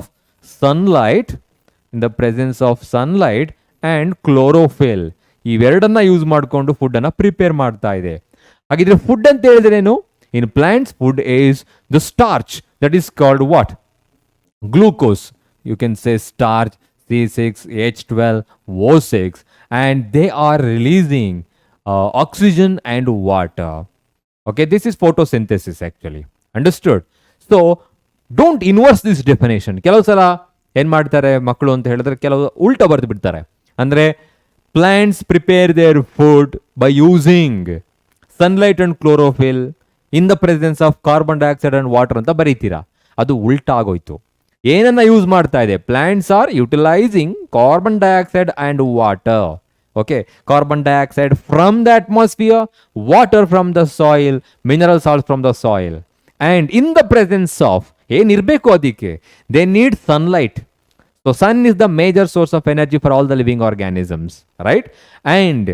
sunlight. In the presence of sunlight and chlorophyll. ಇವೆರಡನ್ನ use ಮಾಡಿಕೊಂಡು food ಅನ್ನ prepare ಮಾಡ್ತಾ ಇದೆ. ಹಾಗಿದ್ರೆ food ಅಂತ ಹೇಳಿದ್ರೇನು? In plants, food is the starch. That is called what? Glucose. You can say starch, C6H12, O6, and they are releasing oxygen and water. Okay, this is photosynthesis actually. Understood? So don't inverse this definition. ಕೆಲವು ಸಲ ಏನ್ ಮಾಡ್ತಾರೆ ಮಕ್ಕಳು ಅಂತ ಹೇಳಿದ್ರೆ ಕೆಲವು ಉಲ್ಟಾ ಬರೆದು ಬಿಡ್ತಾರೆ. ಅಂದ್ರೆ plants prepare their food by using sunlight and chlorophyll in the presence of carbon dioxide and water ಅಂತ ಬರೀತೀರಾ. ಅದು ಉಲ್ಟಾ ಆಗೋಯ್ತು. ಏನನ್ನ ಯೂಸ್ ಮಾಡ್ತಾ ಇದೆ? Plants are utilizing carbon dioxide and water. Okay, carbon dioxide from the atmosphere, water from the soil, mineral salts from the soil, and in the presence of ಏನಿರಬೇಕು ಅದಕ್ಕೆ? They need sunlight. So sun is the major source of energy for all the living organisms, right? And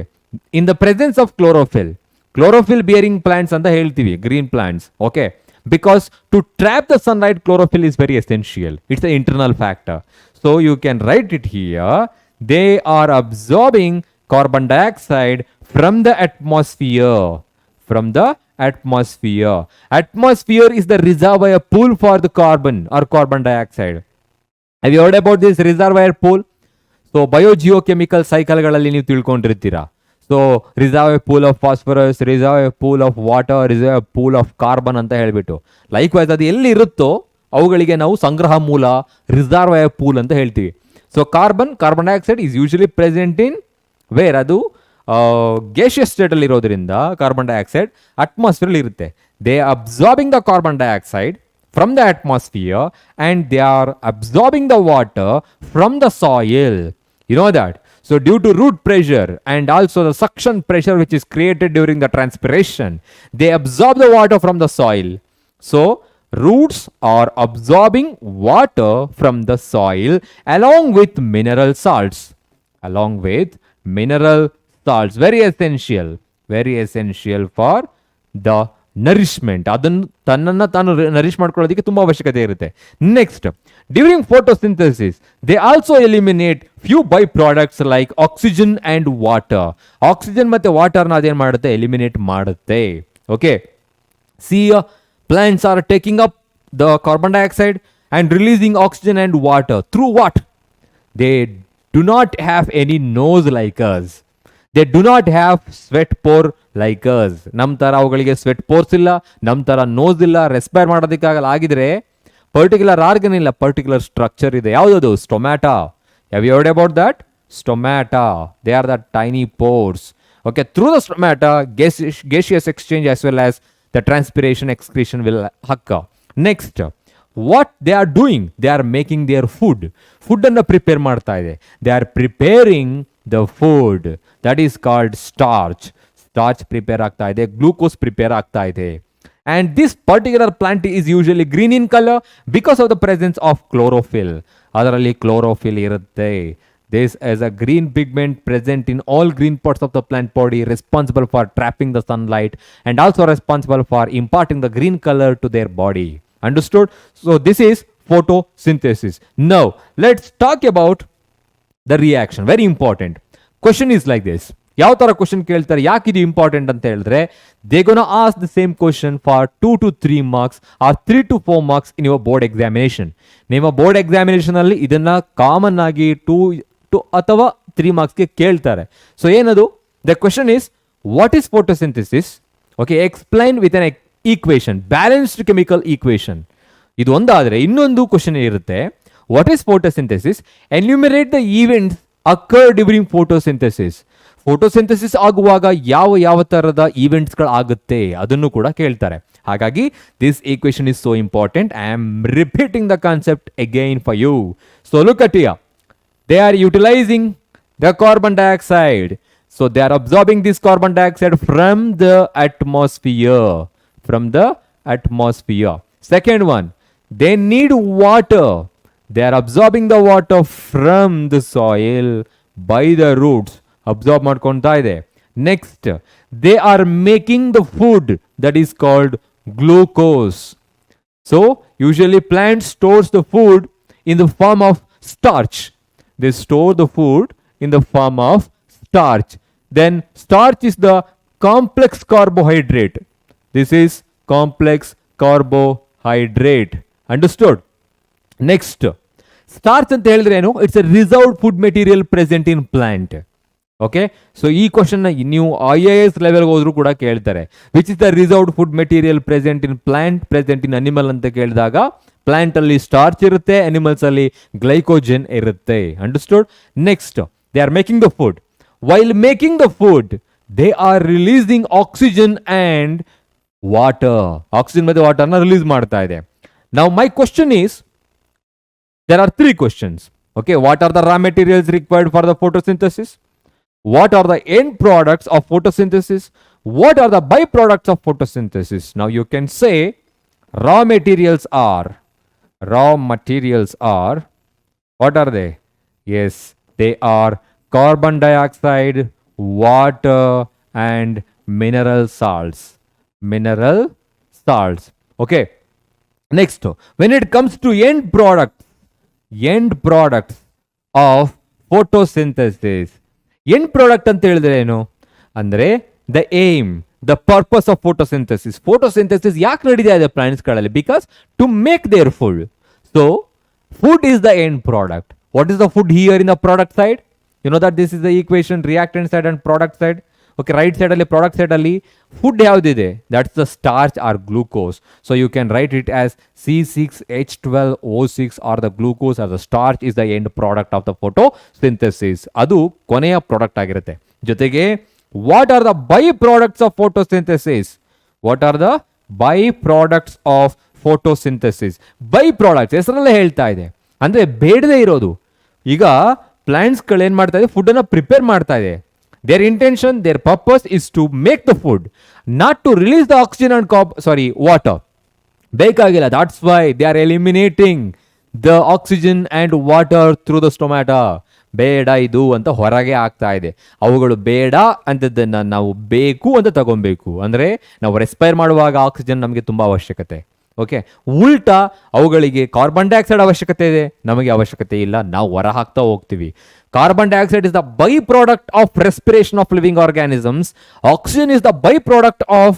in the presence of chlorophyll, chlorophyll bearing plants ಅಂತ ಹೇಳ್ತೀವಿ, green plants. Okay, because to trap the sunlight, chlorophyll is very essential. It's the internal factor. So you can write it here. They are absorbing carbon dioxide from the atmosphere. From the atmosphere. Atmosphere is the reservoir pool for the carbon or carbon dioxide. Have you heard about this reservoir pool? So biogeochemical cycle ಗಳಲ್ಲಿ ನೀವು ತಿಳ್ಕೊಂಡಿರ್ತೀರಾ. So reserve pool of phosphorus, reserve pool of water, reserve pool of carbon ಅಂತ ಹೇಳಿಬಿಟ್ಟು, like wise ಅದು ಎಲ್ಲಿ ಇರುತ್ತೋ ಅವುಗಳಿಗೆ ನಾವು ಸಂಗ್ರಹ ಮೂಲ, ರಿಸರ್ವ್ ಪೂಲ್ ಅಂತ ಹೇಳ್ತೀವಿ. So carbon dioxide is usually present in where? ಅದು ಗ್ಯಾಸಿಯಸ್ ಸ್ಟೇಟಲ್ಲಿ ಇರೋದ್ರಿಂದ ಕಾರ್ಬನ್ ಡೈಆಕ್ಸೈಡ್ ಅಟ್ಮಾಸ್ಫಿಯರ್ ಇರುತ್ತೆ. They are absorbing the carbon dioxide from the atmosphere and they are absorbing the water from the soil. You know that? So due to root pressure and also the suction pressure which is created during the transpiration, they absorb the water from the soil. So roots are absorbing water from the soil along with mineral salts. Along with mineral salts. Very essential for the nourishment. ಅದನ್ನು ತನ್ನನ್ನು ತಾನು nourish ಮಾಡ್ಕೊಳ್ಳೋದಕ್ಕೆ ತುಂಬ ಅವಶ್ಯಕತೆ ಇರುತ್ತೆ. Next, during photosynthesis they also eliminate few by products like oxygen and water. Oxygen ಮತ್ತು ವಾಟರ್ನ ಅದೇನು ಮಾಡುತ್ತೆ? ಎಲಿಮಿನೇಟ್ ಮಾಡುತ್ತೆ. Okay, see plants are taking up the carbon dioxide and releasing oxygen and water through what? They do not have any nose like us. They do not have sweat pore like us. ನಮ್ಮ ಥರ ಅವುಗಳಿಗೆ sweat force ಇಲ್ಲ, ನಮ್ಮ ಥರ nose ಇಲ್ಲ, respire ಮಾಡೋದಕ್ಕಾಗಲ್ಲ. ಆಗಿದ್ರೆ particular organ ಇಲ್ಲ, ಪರ್ಟಿಕ್ಯುಲರ್ ಸ್ಟ್ರಕ್ಚರ್ ಇದೆ. ಯಾವುದದು? Stomata. Have you heard about that? stomata. They are the tiny pores. Okay, through the stomata, gaseous exchange as well as the transpiration excretion will occur. Next, what they are doing, they are making their food. Food ಅನ್ನು prepare ಮಾಡ್ತಾ ಇದೆ. They are preparing the food. That is called starch. Starch prepare ಆಗ್ತಾ ಇದೆ, glucose prepare ಆಗ್ತಾ ಇದೆ. And this particular plant is usually green in color because of the presence of chlorophyll. ಅದರಲ್ಲಿ chlorophyll ಇರುತ್ತೆ. This is a green pigment present in all green parts of the plant body, responsible for trapping the sunlight and also responsible for imparting the green color to their body. Understood? So this is photosynthesis. Now let's talk about the reaction. Very important. Question is like this. ಯಾವ ತರ question ಕೇಳ್ತಾರೆ, ಯಾಕೆ ಇದು important ಅಂತ ಹೇಳಿದ್ರೆ, they gonna ask the same question for 2 to 3 marks or 3 to 4 marks in your board examination. ನಿಮ್ಮ board examination ಅಲ್ಲಿ ಇದನ್ನ ಕಾಮನ್ ಆಗಿ 2 ಅಥವಾ 3 ಮಾರ್ಕ್ಸ್ಗೆ ಕೇಳ್ತಾರೆ. ಸೊ ಏನದು, the question is what is photosynthesis. Okay, explain with an equation, balanced chemical equation. ಇದು ಒಂದಾದ್ರೆ ಇನ್ನೊಂದು ಕ್ವಶನ್ ಇರುತ್ತೆ, what is photosynthesis, enumerate the events occur during photosynthesis. Photosynthesis ಆಗುವಾಗ ಯಾವ ಯಾವ ತರದ ಈವೆಂಟ್ಸ್ಗಳು ಆಗುತ್ತೆ ಅದನ್ನು ಕೂಡ ಕೇಳ್ತಾರೆ. ಹಾಗಾಗಿ this equation is so important. I am repeating the concept again for you. So look at here, they are utilizing the carbon dioxide. So they are absorbing this carbon dioxide from the atmosphere. From the atmosphere. Second one, they need water. They are absorbing the water from the soil by the roots. Absorb ಮಾಡ್ಕೊಂತಾ ಇದೆ. Next, they are making the food that is called glucose. So usually plant stores the food in the form of starch. They store the food in the form of starch. Then starch is the complex carbohydrate. This is complex carbohydrate. Understood? Next, starch ಅಂತ ಹೇಳಿದ್ರೆ ಏನು, it's a reserved food material present in plant. Okay, so ಈ question ನೀವು IAS level ಹೋದ್ರು ಕೂಡ ಕೇಳ್ತಾರೆ. Which is the reserved food material present in plant, present in animal ಅಂತ ಕೇಳಿದಾಗ ಪ್ಲಾಂಟ್ ಅಲ್ಲಿ ಸ್ಟಾರ್ಚ್ ಇರುತ್ತೆ, ಅನಿಮಲ್ಸ್ ಅಲ್ಲಿ ಗ್ಲೈಕೋಜನ್ ಇರುತ್ತೆ. Understood? Next, they are making the food. While making the food they are releasing oxygen and water. Oxygen ಮತ್ತೆ ವಾಟರ್ನ release ಮಾಡ್ತಾ ಇದೆ. ನಾವು my question is, there are 3 questions. Okay, what are the raw materials required for the photosynthesis? What are the end products of photosynthesis? What are the byproducts of photosynthesis? Now you can say raw materials are, what are they? Yes, they are carbon dioxide, water and mineral salts. Okay, next, when it comes to end products of photosynthesis, end product ಅಂತ ಹೇಳಿದ್ರೆ ಏನು ಅಂದ್ರೆ, the aim, the purpose of photosynthesis. Photosynthesis ಯಾಕೆ ನಡೀತಾ ಇದೆ ಪ್ಲಾಂಟ್ಸ್ಗಳಲ್ಲಿ? Because to make their food. So food is the end product. What is the food here in the product side? You know that this is the equation, reactant side and product side. Okay, right side ಅಲ್ಲಿ product side ಅಲ್ಲಿ food ಯಾವ್ದಿದೆ? That's the starch or glucose. So you can write it as C6H12O6 are the glucose are the starch is the end product of the photosynthesis. ಅದು ಕೊನೆಯ product ಆಗಿರುತ್ತೆ. ಜೊತೆಗೆ what are the by products of photosynthesis? What are the by products of photosynthesis? By products ಹೆಸರಲ್ಲೇ ಹೇಳ್ತಾ ಇದೆ, ಅಂದ್ರೆ ಬೇಡದೇ ಇರೋದು. ಈಗ ಪ್ಲಾಂಟ್ಸ್ಗಳು ಏನ್ ಮಾಡ್ತಾ ಇದೆ, ಫುಡ್ ಅನ್ನ ಪ್ರಿಪೇರ್ ಮಾಡ್ತಾ ಇದೆ. Their intention, their purpose is to make the food, not to release the oxygen and water. ಬೇಕಾಗಿಲ್ಲ. That's why they are eliminating the oxygen and water through the stomata. ಬೇಡ ಇದು ಅಂತ ಹೊರಗೆ ಆಗ್ತಾ ಇದೆ. ಅವುಗಳು ಬೇಡ ಅಂತದನ್ನ ನಾವು ಬೇಕು ಅಂತ ತಗೊಬೇಕು. ಅಂದ್ರೆ ನಾವು ರೆಸ್ಪೈರ್ ಮಾಡುವಾಗ ಆಕ್ಸಿಜನ್ ನಮಗೆ ತುಂಬಾ ಅವಶ್ಯಕತೆ. ಓಕೆ, ಉಲ್ಟಾ ಅವುಗಳಿಗೆ ಕಾರ್ಬನ್ ಡೈಆಕ್ಸೈಡ್ ಅವಶ್ಯಕತೆ ಇದೆ, ನಮಗೆ ಅವಶ್ಯಕತೆ ಇಲ್ಲ, ನಾವು ಹೊರ ಹಾಕ್ತಾ ಹೋಗ್ತೀವಿ. Carbon dioxide is the byproduct of respiration of living organisms. Oxygen is the byproduct of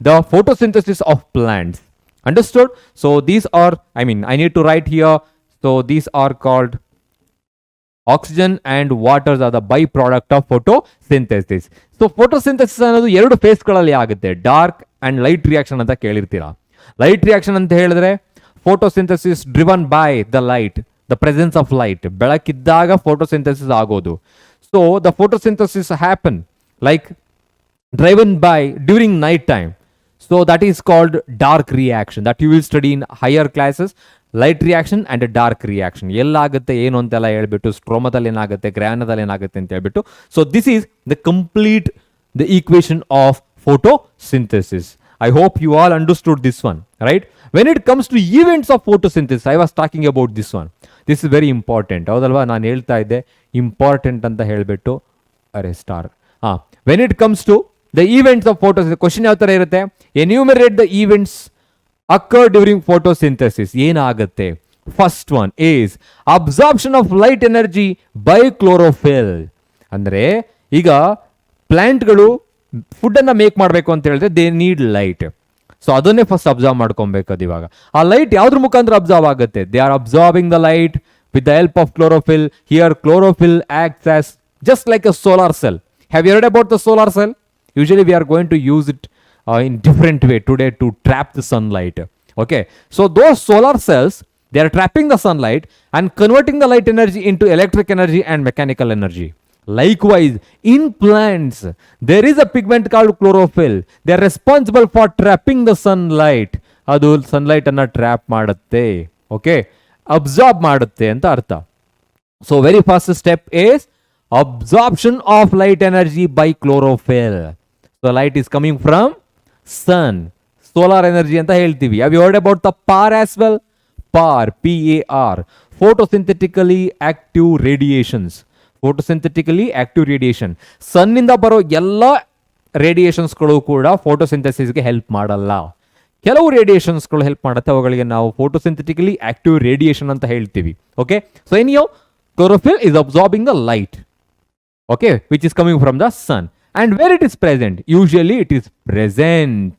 the photosynthesis of plants. Understood? So these are, I need to write here. So these are called oxygen and waters are the byproduct of photosynthesis. So photosynthesis ಅನ್ನೋದು 2 ಫೇಸ್ಗಳಲ್ಲಿ ಆಗುತ್ತೆ, dark and light reaction ಅಂತ ಕೇಳಿರ್ತೀರಾ. Light reaction ಅಂತ ಹೇಳಿದ್ರೆ photosynthesis driven by the light. The presence of light. ಬೆಳಕಿದ್ದಾಗ photosynthesis ಆಗೋದು. So the photosynthesis happen like driven by during night time. So that is called dark reaction that you will study in higher classes. Light reaction and dark reaction ಎಲ್ಲಾಗುತ್ತೆ ಏನು ಅಂತೆಲ್ಲ ಹೇಳ್ಬಿಟ್ಟು, ಸ್ಟ್ರೋಮದಲ್ಲಿ ಏನಾಗುತ್ತೆ, ಗ್ರ್ಯಾನದಲ್ಲಿ ಏನಾಗುತ್ತೆ ಅಂತ ಹೇಳ್ಬಿಟ್ಟು. So this is the complete the equation of photosynthesis. I hope you all understood this one, right? When it comes to events of photosynthesis, I was talking about this one. This is very important, ಹೌದಲ್ವಾ? ನಾನು ಹೇಳ್ತಾ ಇದ್ದೆ important ಅಂತ ಹೇಳಿಬಿಟ್ಟು. ಅರೆ star. When it comes to the events of photosynthesis, question ಯಾವ ಥರ ಇರುತ್ತೆ? Enumerate the events occur during photosynthesis. ಏನಾಗುತ್ತೆ? First one is absorption of light energy by chlorophyll. ಅಂದರೆ ಈಗ ಪ್ಲಾಂಟ್ಗಳು ಫುಡ್ಡನ್ನು ಮೇಕ್ ಮಾಡಬೇಕು ಅಂತ ಹೇಳಿದ್ರೆ ದೇ ನೀಡ್ ಲೈಟ್. ಸೊ ಅದನ್ನೇ ಫಸ್ಟ್ ಅಬ್ಸರ್ವ್ ಮಾಡ್ಕೊಬೇಕು. ಅದು ಇವಾಗ ಆ ಲೈಟ್ ಯಾವ್ದ್ರ ಮುಖಾಂತರ ಅಬ್ಸರ್ವ್ ಆಗುತ್ತೆ? They are absorbing the light with the help of chlorophyll. Here chlorophyll acts as just like a solar cell. Have you heard about the solar cell? Usually we are going to use it in different way today to trap the sunlight. Okay, so those solar cells, they are trapping the sunlight and converting the light energy into electric energy and mechanical energy. Likewise, in plants, there is a pigment called chlorophyll. They are responsible for trapping the sunlight. ಅದು sunlight ಅನ್ನ trap ಮಾಡುತ್ತೆ, okay, absorb ಮಾಡುತ್ತೆ ಅಂತ ಅರ್ಥ. So very first step is absorption of light energy by chlorophyll. So light is coming from sun, solar energy ಅಂತ ಹೇಳ್ತೀವಿ. Have you heard about the PAR as well? PAR, PAR, photosynthetically active radiations. Photosynthetically active radiation. ಸನ್ ಇಂದ ಬರೋ ಎಲ್ಲ ರೇಡಿಯೇಷನ್ಸ್ಗಳು ಕೂಡ ಫೋಟೋಸಿಂಥಸಿಸ್ಗೆ help ಮಾಡಲ್ಲ. ಕೆಲವು ರೇಡಿಯೇಷನ್ಸ್ಗಳು help ಮಾಡುತ್ತೆ, ಅವುಗಳಿಗೆ ನಾವು ಫೋಟೋಸಿಂಥೆಟಿಕಲಿ ಆಕ್ಟಿವ್ ರೇಡಿಯೇಷನ್ ಅಂತ ಹೇಳ್ತೀವಿ. ಓಕೆ, ಸೊ ಎನಿಯೋ chlorophyll is absorbing the light, okay, which is coming from the sun. And where it is present? Usually it is present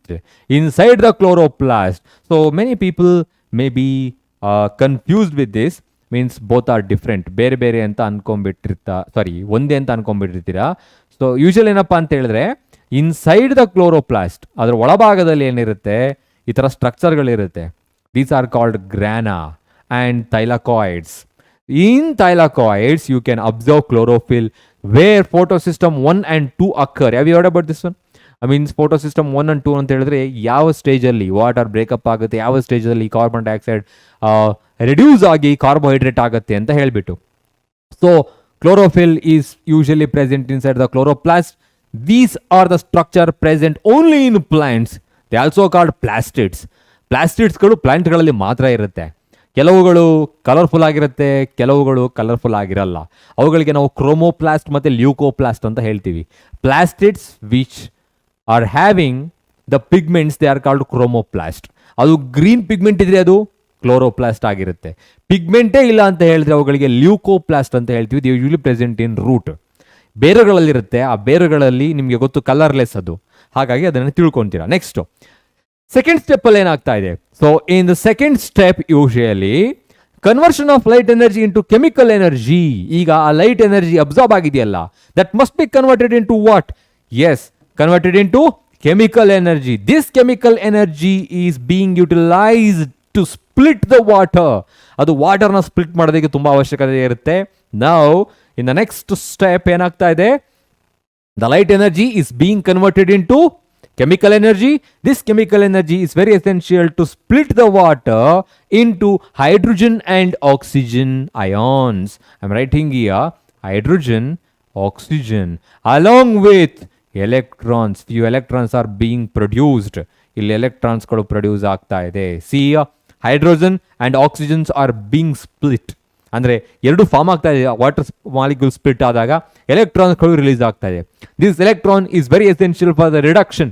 inside the chloroplast. So many people may be confused with this. Means both are different. ಬೇರೆ ಬೇರೆ ಅಂತ ಅನ್ಕೊಂಡ್ಬಿಟ್ಟಿರ್ತಾ, ಸಾರಿ, ಒಂದೇ ಅಂತ ಅನ್ಕೊಂಡ್ಬಿಟ್ಟಿರ್ತೀರಾ. So usually ಏನಪ್ಪ ಅಂತ ಹೇಳಿದ್ರೆ, inside the chloroplast, ಅದರ ಒಳಭಾಗದಲ್ಲಿ ಏನಿರುತ್ತೆ, ಈ ಥರ ಸ್ಟ್ರಕ್ಚರ್ಗಳಿರುತ್ತೆ. These are called grana and thylakoids. In thylakoids, you can observe chlorophyll where photosystem 1 and 2 occur. Have you heard about this one? I mean, photosystem 1 and 2 ಅಂತ ಹೇಳಿದ್ರೆ ಯಾವ ಸ್ಟೇಜಲ್ಲಿ ವಾಟರ್ ಬ್ರೇಕಪ್ ಆಗುತ್ತೆ, ಯಾವ ಸ್ಟೇಜಲ್ಲಿ ಕಾರ್ಬನ್ ಡೈಆಕ್ಸೈಡ್ ರಿಡ್ಯೂಸ್ ಆಗಿ carbohydrate ಆಗುತ್ತೆ ಅಂತ ಹೇಳಿಬಿಟ್ಟು. So chlorophyll is usually present inside the chloroplast. These are the structure present only in plants. They also called plastids. ಪ್ಲಾಸ್ಟಿಡ್ಸ್ಗಳು ಪ್ಲಾಂಟ್ಗಳಲ್ಲಿ ಮಾತ್ರ ಇರುತ್ತೆ. ಕೆಲವುಗಳು ಕಲರ್ಫುಲ್ ಆಗಿರುತ್ತೆ, ಕೆಲವುಗಳು ಕಲರ್ಫುಲ್ ಆಗಿರಲ್ಲ. ಅವುಗಳಿಗೆ ನಾವು ಕ್ರೋಮೋಪ್ಲಾಸ್ಟ್ ಮತ್ತು ಲ್ಯೂಕೋಪ್ಲಾಸ್ಟ್ ಅಂತ ಹೇಳ್ತೀವಿ. Plastids which are having the pigments, they are called chromoplast. ಅದು ಗ್ರೀನ್ ಪಿಗ್ಮೆಂಟ್ ಇದ್ರೆ ಅದು ಕ್ಲೋರೋಪ್ಲಾಸ್ಟ್ ಆಗಿರುತ್ತೆ. ಪಿಗ್ಮೆಂಟೇ ಇಲ್ಲ ಅಂತ ಹೇಳಿದ್ರೆ ಅವುಗಳಿಗೆ ಲ್ಯೂಕೋಪ್ಲಾಸ್ಟ್ ಅಂತ ಹೇಳ್ತೀವಿ. They usually present in root. ಬೇರುಗಳಲ್ಲಿರುತ್ತೆ, ಆ ಬೇರುಗಳಲ್ಲಿ ನಿಮಗೆ ಗೊತ್ತು ಕಲರ್ಲೆಸ್ ಅದು, ಹಾಗಾಗಿ ಅದನ್ನು ತಿಳ್ಕೊತೀರಾ. ನೆಕ್ಸ್ಟು ಸೆಕೆಂಡ್ ಸ್ಟೆಪ್ ಅಲ್ಲಿ ಏನಾಗ್ತಾ ಇದೆ? So in the second step usually conversion of light energy into chemical energy. ಈಗ ಆ ಲೈಟ್ ಎನರ್ಜಿ ಅಬ್ಸಾರ್ಬ್ ಆಗಿದೆಯಲ್ಲ, that must be converted into what? Yes, converted into chemical energy. This chemical energy is being utilized to split the water. ಅದು ವಾಟರ್ನ split ಮಾಡೋದಕ್ಕೆ ತುಂಬಾ ಅವಶ್ಯಕತೆ ಇರುತ್ತೆ. Now in the next step ಏನಾಗ್ತಾ ಇದೆ? The light energy is being converted into chemical energy. This chemical energy is very essential to split the water into hydrogen and oxygen ions. I'm writing here hydrogen, oxygen, along with electrons. Few electrons are being produced. ಇಲ್ಲಿ electrons ಗಳು produce ಆಗ್ತಾ ಇದೆ. See, hydrogen and oxygens are being split. ಅಂದರೆ ಎರಡು form ಆಗ್ತಾ ಇದೆ. Water molecule split ಆದಾಗ ಎಲೆಕ್ಟ್ರಾನ್ಸ್ಗಳು release ಆಗ್ತಾ ಇದೆ. This electron is very essential for the reduction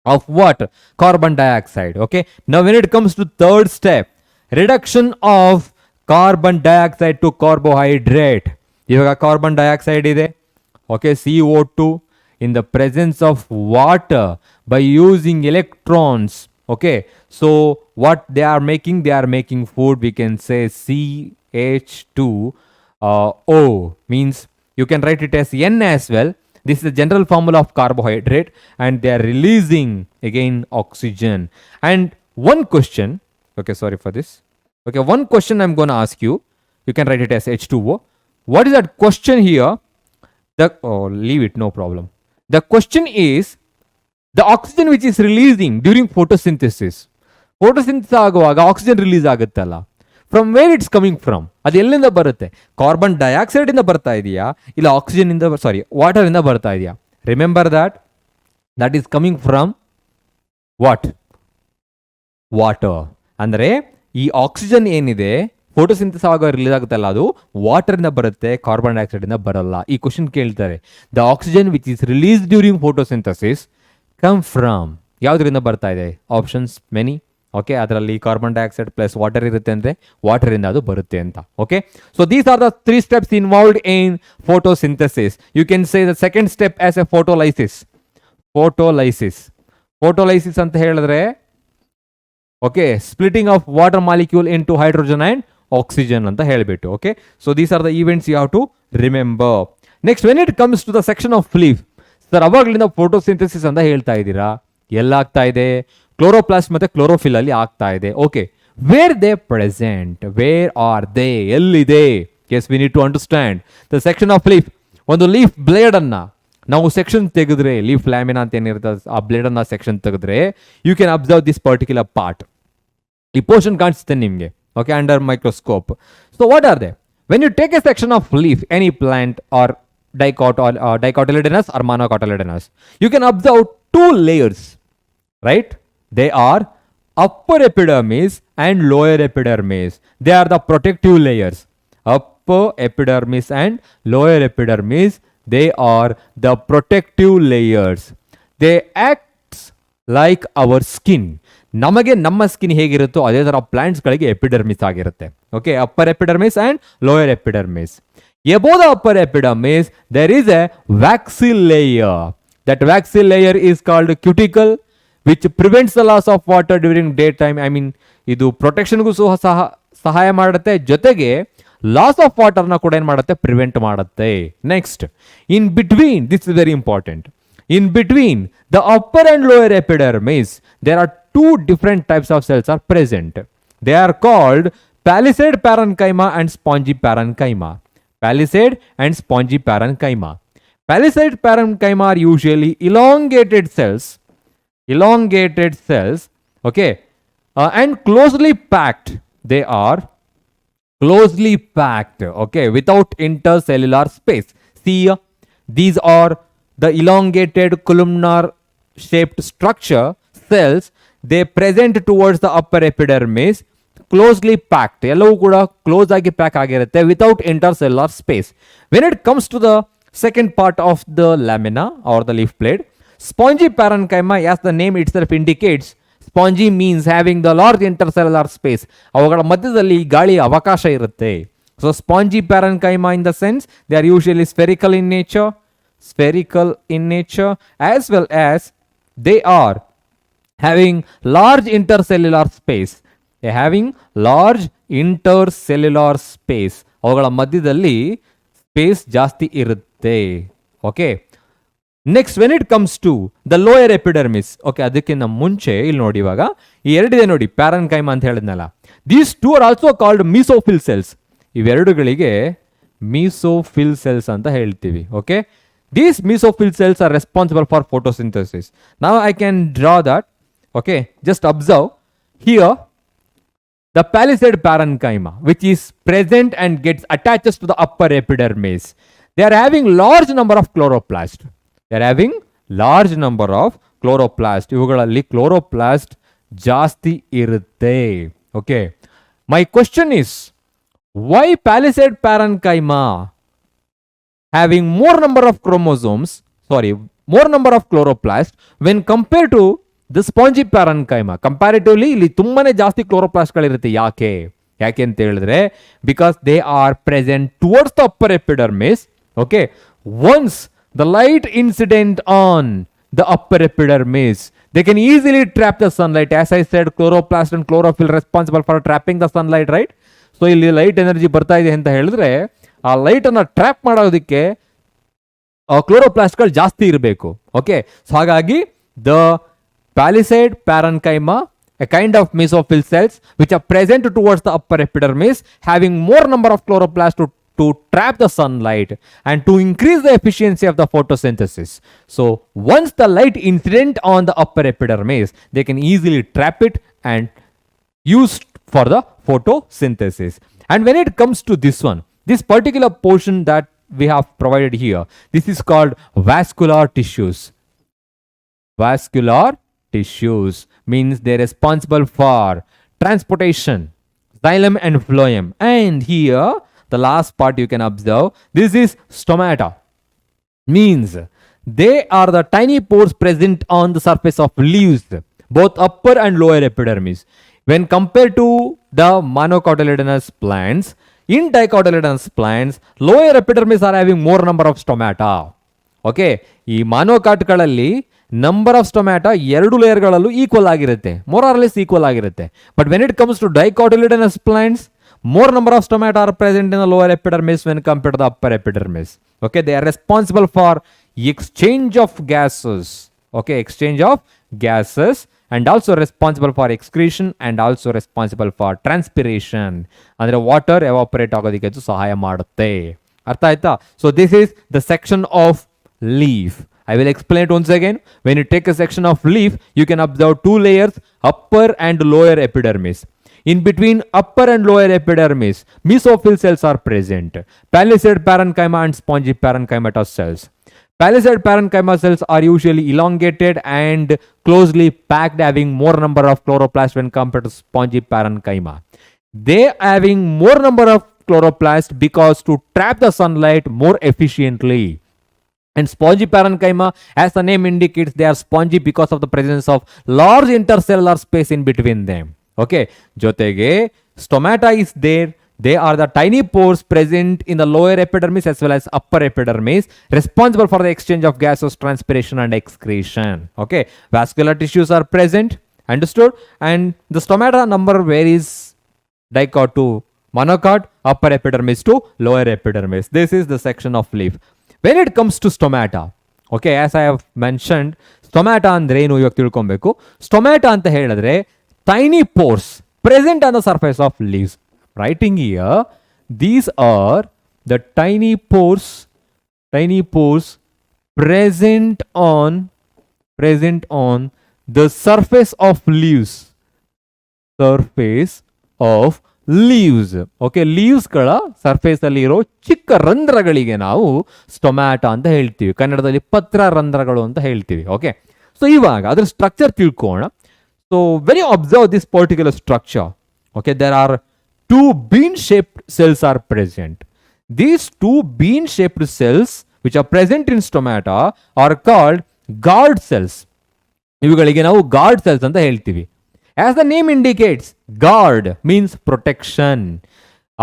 of what? Carbon dioxide. Okay, now when it comes to third step, reduction of carbon dioxide to carbohydrate. ಇವಾಗ carbon dioxide ಇದೆ, okay, CO2 in the presence of water by using electrons. Okay, so what they are making food. We can say CH2O means you can write it as N as well. This is the general formula of carbohydrate, and they are releasing again oxygen. And one question, okay, sorry for this. Okay, one question I'm going to ask you. You can write it as H2O. What is that question here? Leave it, no problem. The question is the oxygen which is releasing during photosynthesis. Photosynthesis ಆಗುವಾಗ oxygen release ಆಗುತ್ತಲ್ಲ, from where it's coming from, ಅದು ಎಲ್ಲಿಂದ ಬರುತ್ತೆ? Carbon dioxide ಇಂದ ಬರ್ತಾ ಇದೆಯಾ, ಇಲ್ಲ oxygen ಇಂದ, ವಾಟರ್ ಇಂದ ಬರ್ತಾ ಇದೆಯಾ? Remember that is coming from what? Water. ಅಂದರೆ ಈ ಆಕ್ಸಿಜನ್ ಏನಿದೆ ಫೋಟೋಸಿಂಥಸಿಸ್ ಆಗುವಾಗ ರಿಲೀಸ್ ಆಗುತ್ತಲ್ಲ, ಅದು ವಾಟರ್ ಇಂದ ಬರುತ್ತೆ, ಕಾರ್ಬನ್ ಡೈಆಕ್ಸೈಡ್ ಇಂದ ಬರಲ್ಲ. ಈ ಕ್ವಶನ್ ಕೇಳ್ತಾರೆ, the oxygen which is release during photosynthesis come from, ಯಾವ್ದ್ರಿಂದ ಬರ್ತಾ ಇದೆ? Options many. ಓಕೆ, ಅದರಲ್ಲಿ ಕಾರ್ಬನ್ ಡೈಆಕ್ಸೈಡ್ ಪ್ಲಸ್ ವಾಟರ್ ಇರುತ್ತೆ ಅಂದರೆ ವಾಟರ್ ಇಂದ ಅದು ಬರುತ್ತೆ ಅಂತ. Okay, so these are the 3 steps involved in photosynthesis. You can say the second step as a photolysis. Photolysis ಅಂತ ಹೇಳಿದ್ರೆ, okay, splitting of water molecule into hydrogen and oxygen ಅಂತ ಹೇಳಿಬಿಟ್ಟು. Okay, so these are the events you have to remember. Next, when it comes to the section of leaf, sir ಅವಾಗಲಿಂದ photosynthesis ಅಂತ ಹೇಳ್ತಾ ಇದ್ದೀರಾ, ಎಲ್ಲ ಆಗ್ತಾ ಇದೆ? Chloroplast ಮತ್ತೆ ಕ್ಲೋರೋಫಿಲ್ ಅಲ್ಲಿ ಆಗ್ತಾ ಇದೆ. Okay, where they present, where are they, ಎಲ್ಲಿದೆ? Yes, we need to understand the section of leaf. ಒಂದು ಲೀಫ್ ಬ್ಲೇಡ್ ಅನ್ನ ನಾವು ಸೆಕ್ಷನ್ ತೆಗೆದ್ರೆ, ಲೀಫ್ ಲ್ಯಾಮಿನಾ ಅಂತ ಏನಿರುತ್ತೆ ಆ ಬ್ಲೇಡ್ ಅನ್ನ ಸೆಕ್ಷನ್ ತೆಗೆದ್ರೆ, you can observe this particular part. ಈ ಪೋರ್ಷನ್ ಕಾಣಿಸುತ್ತೆ ನಿಮಗೆ, okay, under microscope. So what are they? When you take a section of leaf, any plant or dicotyledonous or monocotyledonous, you can observe 2 layers, right? They are upper epidermis and lower epidermis. They are the protective layers. Upper epidermis and lower epidermis, they are the protective layers. They act like our skin. ನಮಗೆ ನಮ್ಮ skin ಹೇಗಿರುತ್ತೋ ಅದೇ ಥರ ಪ್ಲಾಂಟ್ಸ್ಗಳಿಗೆ epidermis ಆಗಿರುತ್ತೆ. Okay, upper epidermis and lower epidermis. Above the upper epidermis, there is a waxy layer. That waxy layer is called cuticle, which prevents the loss of water during daytime. I mean, ಇದು ಪ್ರೊಟೆಕ್ಷನ್ಗೂ ಸಹಾಯ ಮಾಡುತ್ತೆ, ಜೊತೆಗೆ loss of ವಾಟರ್ನ ಕೂಡ ಏನು ಮಾಡುತ್ತೆ? Prevent ಮಾಡುತ್ತೆ. Next, in between, this is very important, in between the upper and lower epidermis, there are 2 different types of cells are present. They are called palisade parenchyma and spongy parenchyma. Palisade and spongy parenchyma. Palisade parenchyma are usually elongated cells, okay, and closely packed. They are closely packed, okay, without intercellular space. See, these are the elongated columnar shaped structure cells. They present towards the upper epidermis, closely packed, ಎಲ್ಲವೂ ಕೂಡ close ಆಗಿ pack ಆಗಿರುತ್ತೆ, without intercellular space. When it comes to the second part of the lamina or the leaf blade, spongy parenchyma, as the name itself indicates, spongy means having the large intercellular space. ಅವುಗಳ ಮಧ್ಯದಲ್ಲಿ ಗಾಳಿಯ ಅವಕಾಶ ಇರುತ್ತೆ. So spongy parenchyma in the sense they are usually spherical in nature, as well as they are having large intercellular space. Having large intercellular space, ಅವುಗಳ ಮಧ್ಯದಲ್ಲಿ space ಜಾಸ್ತಿ ಇರುತ್ತೆ. Okay, next, when it comes to the lower epidermis, okay, ಅದಕ್ಕಿಂತ ಮುಂಚೆ ಇಲ್ಲಿ ನೋಡಿ, ಇವಾಗ ಈ ಎರಡಿದೆ ನೋಡಿ, ಪ್ಯಾರನ್ಕೈಮಾ ಅಂತ ಹೇಳಿದ್ನಲ್ಲ, these 2 are also called mesophyll cells. ಇವೆರಡುಗಳಿಗೆ ಮೀಸೋಫಿಲ್ ಸೆಲ್ಸ್ ಅಂತ ಹೇಳ್ತೀವಿ. Okay, these mesophyll cells are responsible for photosynthesis. Now I can draw that. Okay, just observe here the palisade parenchyma, which is present and gets attached to the upper epidermis. They are having large number of chloroplast. ಇವುಗಳಲ್ಲಿ chloroplast ಜಾಸ್ತಿ ಇರುತ್ತೆ. Okay, my question is, why palisade parenchyma having more number of chloroplast when compared to the spongy parenchyma? Comparatively ಇಲ್ಲಿ ತುಂಬಾನೇ ಜಾಸ್ತಿ ಕ್ಲೋರೋಪ್ಲಾಸ್ಟ್ಗಳಿರುತ್ತೆ. ಯಾಕೆ ಅಂತ ಹೇಳಿದ್ರೆ, because they are present towards the upper epidermis. Okay, once the light incident on the upper epidermis, they can easily trap the sunlight. As I said, chloroplast and chlorophyll responsible for trapping the sunlight, right? So ಇಲ್ಲಿ light energy ಬರ್ತಾ ಇದೆ ಅಂತ ಹೇಳಿದ್ರೆ, ಆ light ಅನ್ನ trap ಮಾಡೋದಕ್ಕೆ ಕ್ಲೋರೋಪ್ಲಾಸ್ಟ್ಗಳು ಜಾಸ್ತಿ ಇರಬೇಕು. ಓಕೆ, ಸೊ ಹಾಗಾಗಿ the palisade parenchyma a kind of mesophyll cells which are present towards the upper epidermis, having more number of chloroplasts to trap the sunlight and to increase the efficiency of the photosynthesis. So once the light incident on the upper epidermis, they can easily trap it and use for the photosynthesis. And when it comes to this one, this particular portion that we have provided here, this is called vascular tissues. Vascular tissues means they're responsible for transportation, xylem and phloem. And here, the last part you can observe, this is stomata. Means they are the tiny pores present on the surface of leaves, both upper and lower epidermis. When compared to the monocotyledonous plants, in dicotyledonous plants, lower epidermis are having more number of stomata. Okay, ಈ ಮಾನೋಕಾಟ್ಗಳಲ್ಲಿ number of stomata ಎರಡು ಲೇಯರ್ಗಳಲ್ಲೂ equal ಆಗಿರುತ್ತೆ, more or less equal ಆಗಿರುತ್ತೆ. But when it comes to dicotyledonous plants, more number of stomata are present in the lower epidermis when compared to the upper epidermis. Okay, they are responsible for exchange of gases. Okay, exchange of gases, and also responsible for excretion and also responsible for transpiration. ಅಂದ್ರೆ water evaporate ಆಗೋದಕ್ಕೆ ಅದು ಸಹಾಯ ಮಾಡುತ್ತೆ. ಅರ್ಥ ಆಯ್ತಾ? So this is the section of leaf. I will explain it once again. When you take a section of leaf, you can observe two layers, upper and lower epidermis. In between upper and lower epidermis, mesophyll cells are present. Palisade parenchyma and spongy parenchymatous cells. Palisade parenchyma cells are usually elongated and closely packed, having more number of chloroplasts when compared to spongy parenchyma. They having more number of chloroplasts because to trap the sunlight more efficiently. And spongy parenchyma, as the name indicates, they are spongy because of the presence of large intercellular space in between them. Okay, jotege stomata is there. They are the tiny pores present in the lower epidermis as well as upper epidermis, responsible for the exchange of gases, transpiration and excretion. Okay, vascular tissues are present, understood? And the stomata number varies dicot to monocot, upper epidermis to lower epidermis. This is the section of leaf. When it comes to stomata, okay, as I have mentioned, stomata andre ಏನು ಇವಾಗ ತಿಳ್ಕೊಬೇಕು. Stomata ಅಂತ ಹೇಳಿದ್ರೆ tiny pores present on the surface of leaves. Writing here, these are the tiny pores present on the surface of leaves. Okay, ಲೀವ್ಸ್ಗಳ surface ಅಲ್ಲಿ ಇರೋ ಚಿಕ್ಕ ರಂಧ್ರಗಳಿಗೆ ನಾವು ಸ್ಟೊಮ್ಯಾಟಾ ಅಂತ ಹೇಳ್ತೀವಿ. ಕನ್ನಡದಲ್ಲಿ ಪತ್ರ ರಂಧ್ರಗಳು ಅಂತ ಹೇಳ್ತೀವಿ. ಓಕೆ, ಸೊ ಇವಾಗ ಅದ್ರ structure ತಿಳ್ಕೋಣ. So when you observe this particular structure, okay, there are two bean-shaped cells are present. These two bean-shaped cells which are present in stomata are called guard cells. ಇವುಗಳಿಗೆ ನಾವು guard cells ಅಂತ ಹೇಳ್ತೀವಿ. As the name indicates, guard means protection.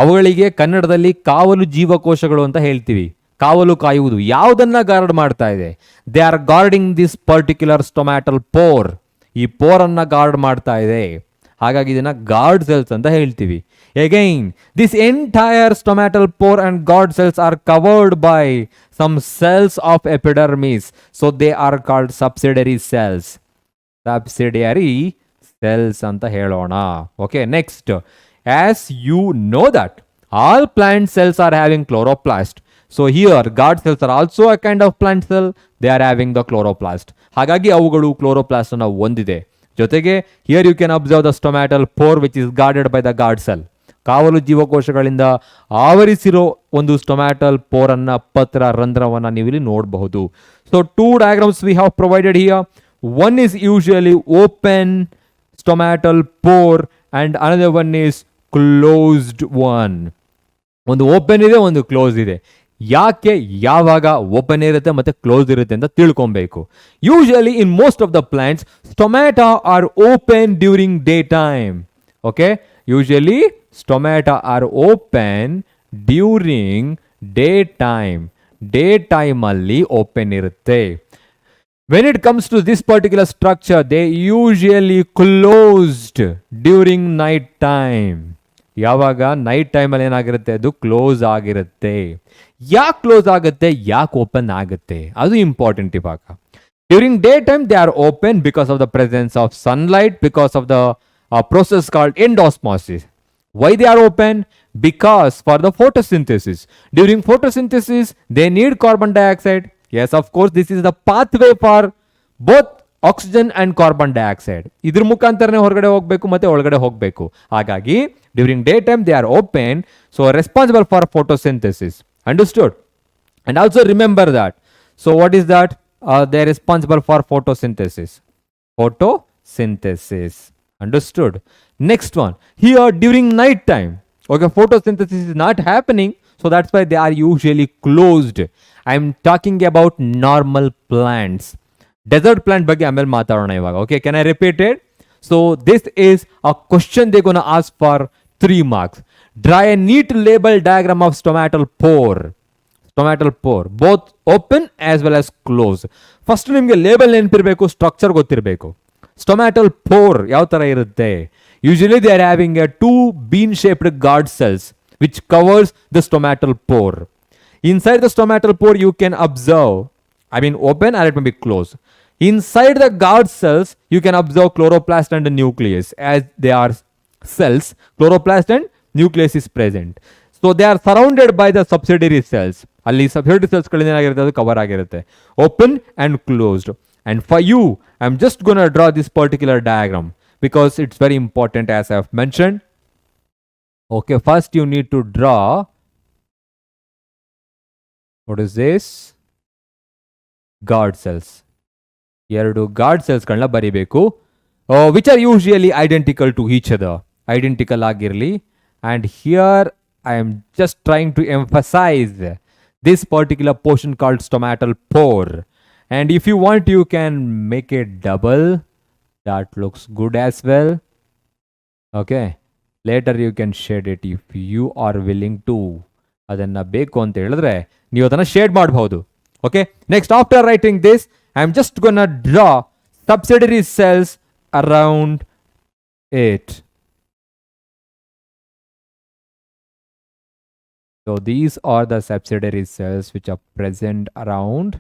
ಅವುಗಳಿಗೆ ಕನ್ನಡದಲ್ಲಿ ಕಾವಲು ಜೀವಕೋಶಗಳು ಅಂತ ಹೇಳ್ತೀವಿ. ಕಾವಲು ಕಾಯುವುದು, ಯಾವುದನ್ನ ಗಾರ್ಡ್ ಮಾಡ್ತಾ ಇದೆ? They are guarding this particular stomatal pore. ಈ ಪೋರ್ ಅನ್ನ ಗಾರ್ಡ್ ಮಾಡ್ತಾ ಇದೆ, ಹಾಗಾಗಿ ಇದನ್ನ ಗಾರ್ಡ್ ಸೆಲ್ಸ್ ಅಂತ ಹೇಳ್ತೀವಿ. Again this entire stomatal pore and guard cells are covered by some cells of epidermis, so they are called subsidiary cells. ಅಂತ ಹೇಳೋಣ. Okay, next, as you know that all plant cells are having chloroplast. So here guard cells are also a kind of plant cell. They are having the chloroplast. ಹಾಗಾಗಿ ಅವುಗಳು chloroplast ಅನ್ನು ಹೊಂದಿದೆ. ಜೊತೆಗೆ here you can observe the stomatal pore which is guarded by the guard cell. ಕಾವಲು ಜೀವಕೋಶಗಳಿಂದ ಆವರಿಸಿರೋ ಒಂದು ಸ್ಟೊಮ್ಯಾಟಲ್ four ಅನ್ನ, ಪತ್ರ ರಂಧ್ರವನ್ನ ನೀವು ಇಲ್ಲಿ ನೋಡಬಹುದು. So two diagrams we have provided here. One is usually open stomatal pore and another one is closed one. ಒಂದು open ಇದೆ, ಒಂದು ಕ್ಲೋಸ್ ಇದೆ. ಯಾಕೆ, ಯಾವಾಗ ಓಪನ್ ಇರುತ್ತೆ ಮತ್ತೆ ಕ್ಲೋಸ್ ಇರುತ್ತೆ ಅಂತ ತಿಳ್ಕೊಬೇಕು. Usually in most of the plants stomata R open during day time. Okay, usually stomata R open during day time. Day time ಅಲ್ಲಿ ಓಪನ್ ಇರುತ್ತೆ. When it comes to this particular structure, they usually closed during night time. ಯಾವಾಗ night ಟೈಮಲ್ಲಿ ಏನಾಗಿರುತ್ತೆ, ಅದು close ಆಗಿರುತ್ತೆ. ಯಾಕೆ close ಆಗುತ್ತೆ, ಯಾಕೆ ಓಪನ್ ಆಗುತ್ತೆ, ಅದು ಇಂಪಾರ್ಟೆಂಟ್. ಇವಾಗ During daytime, they are open because of the presence of sunlight, because of the process called endosmosis. Why they are open? Because for the photosynthesis. During photosynthesis, they need carbon dioxide. Yes, of course, this is the pathway for both oxygen and carbon dioxide. ಇದ್ರ ಮುಖಾಂತರನೇ ಹೊರಗಡೆ ಹೋಗಬೇಕು ಮತ್ತೆ ಒಳಗಡೆ ಹೋಗಬೇಕು. ಹಾಗಾಗಿ during day time they R open, so responsible for photosynthesis. Understood? And also remember that. So what is that? They are responsible for photosynthesis. Photosynthesis. Understood? Next one. Here during night time, okay, photosynthesis is not happening, so that's why they are usually closed. I am talking about normal plants. Desert plant ಬಗ್ಗೆ ಆಮೇಲೆ ಮಾತಾಡೋಣ ಇವಾಗ. Okay, can I repeat it? So this is a question they're going to ask for 3 marks. Draw a neat label diagram of stomatal pore. Stomatal pore, both open as well as closed. First ನಿಮಗೆ label ನೆನಪಿರಬೇಕು, structure ಗೊತ್ತಿರಬೇಕು. Stomatal pore ಯಾವ ತರ ಇರುತ್ತೆ? Usually they are having a 2 bean shaped guard cells which covers the stomatal pore. Inside the stomatal pore you can observe, open or it may be closed. Inside the guard cells, you can observe chloroplast and the nucleus. As they are cells, chloroplast and nucleus is present. So they are surrounded by the subsidiary cells. Ali subsidiary cells cover agirutte. Open and closed. And for you, I'm just going to draw this particular diagram because it's very important, as I have mentioned. Okay, first you need to draw. What is this? Guard cells. ಎರಡು guard ಸೆಲ್ಸ್ಗಳನ್ನ ಬರಿಬೇಕು, which are usually identical to each other. Identical ಆಗಿರಲಿ. And here I am just trying to emphasize this particular portion called stomatal pore. And if you want you can make a double. That looks good as well. Okay, later you can shade it if you are willing to. ಅದನ್ನು ಬೇಕು ಅಂತ ಹೇಳಿದ್ರೆ ನೀವು ಅದನ್ನು shade ಮಾಡಬಹುದು. Okay, next, after writing this, I'm just gonna draw subsidiary cells around it. So these are the subsidiary cells which are present around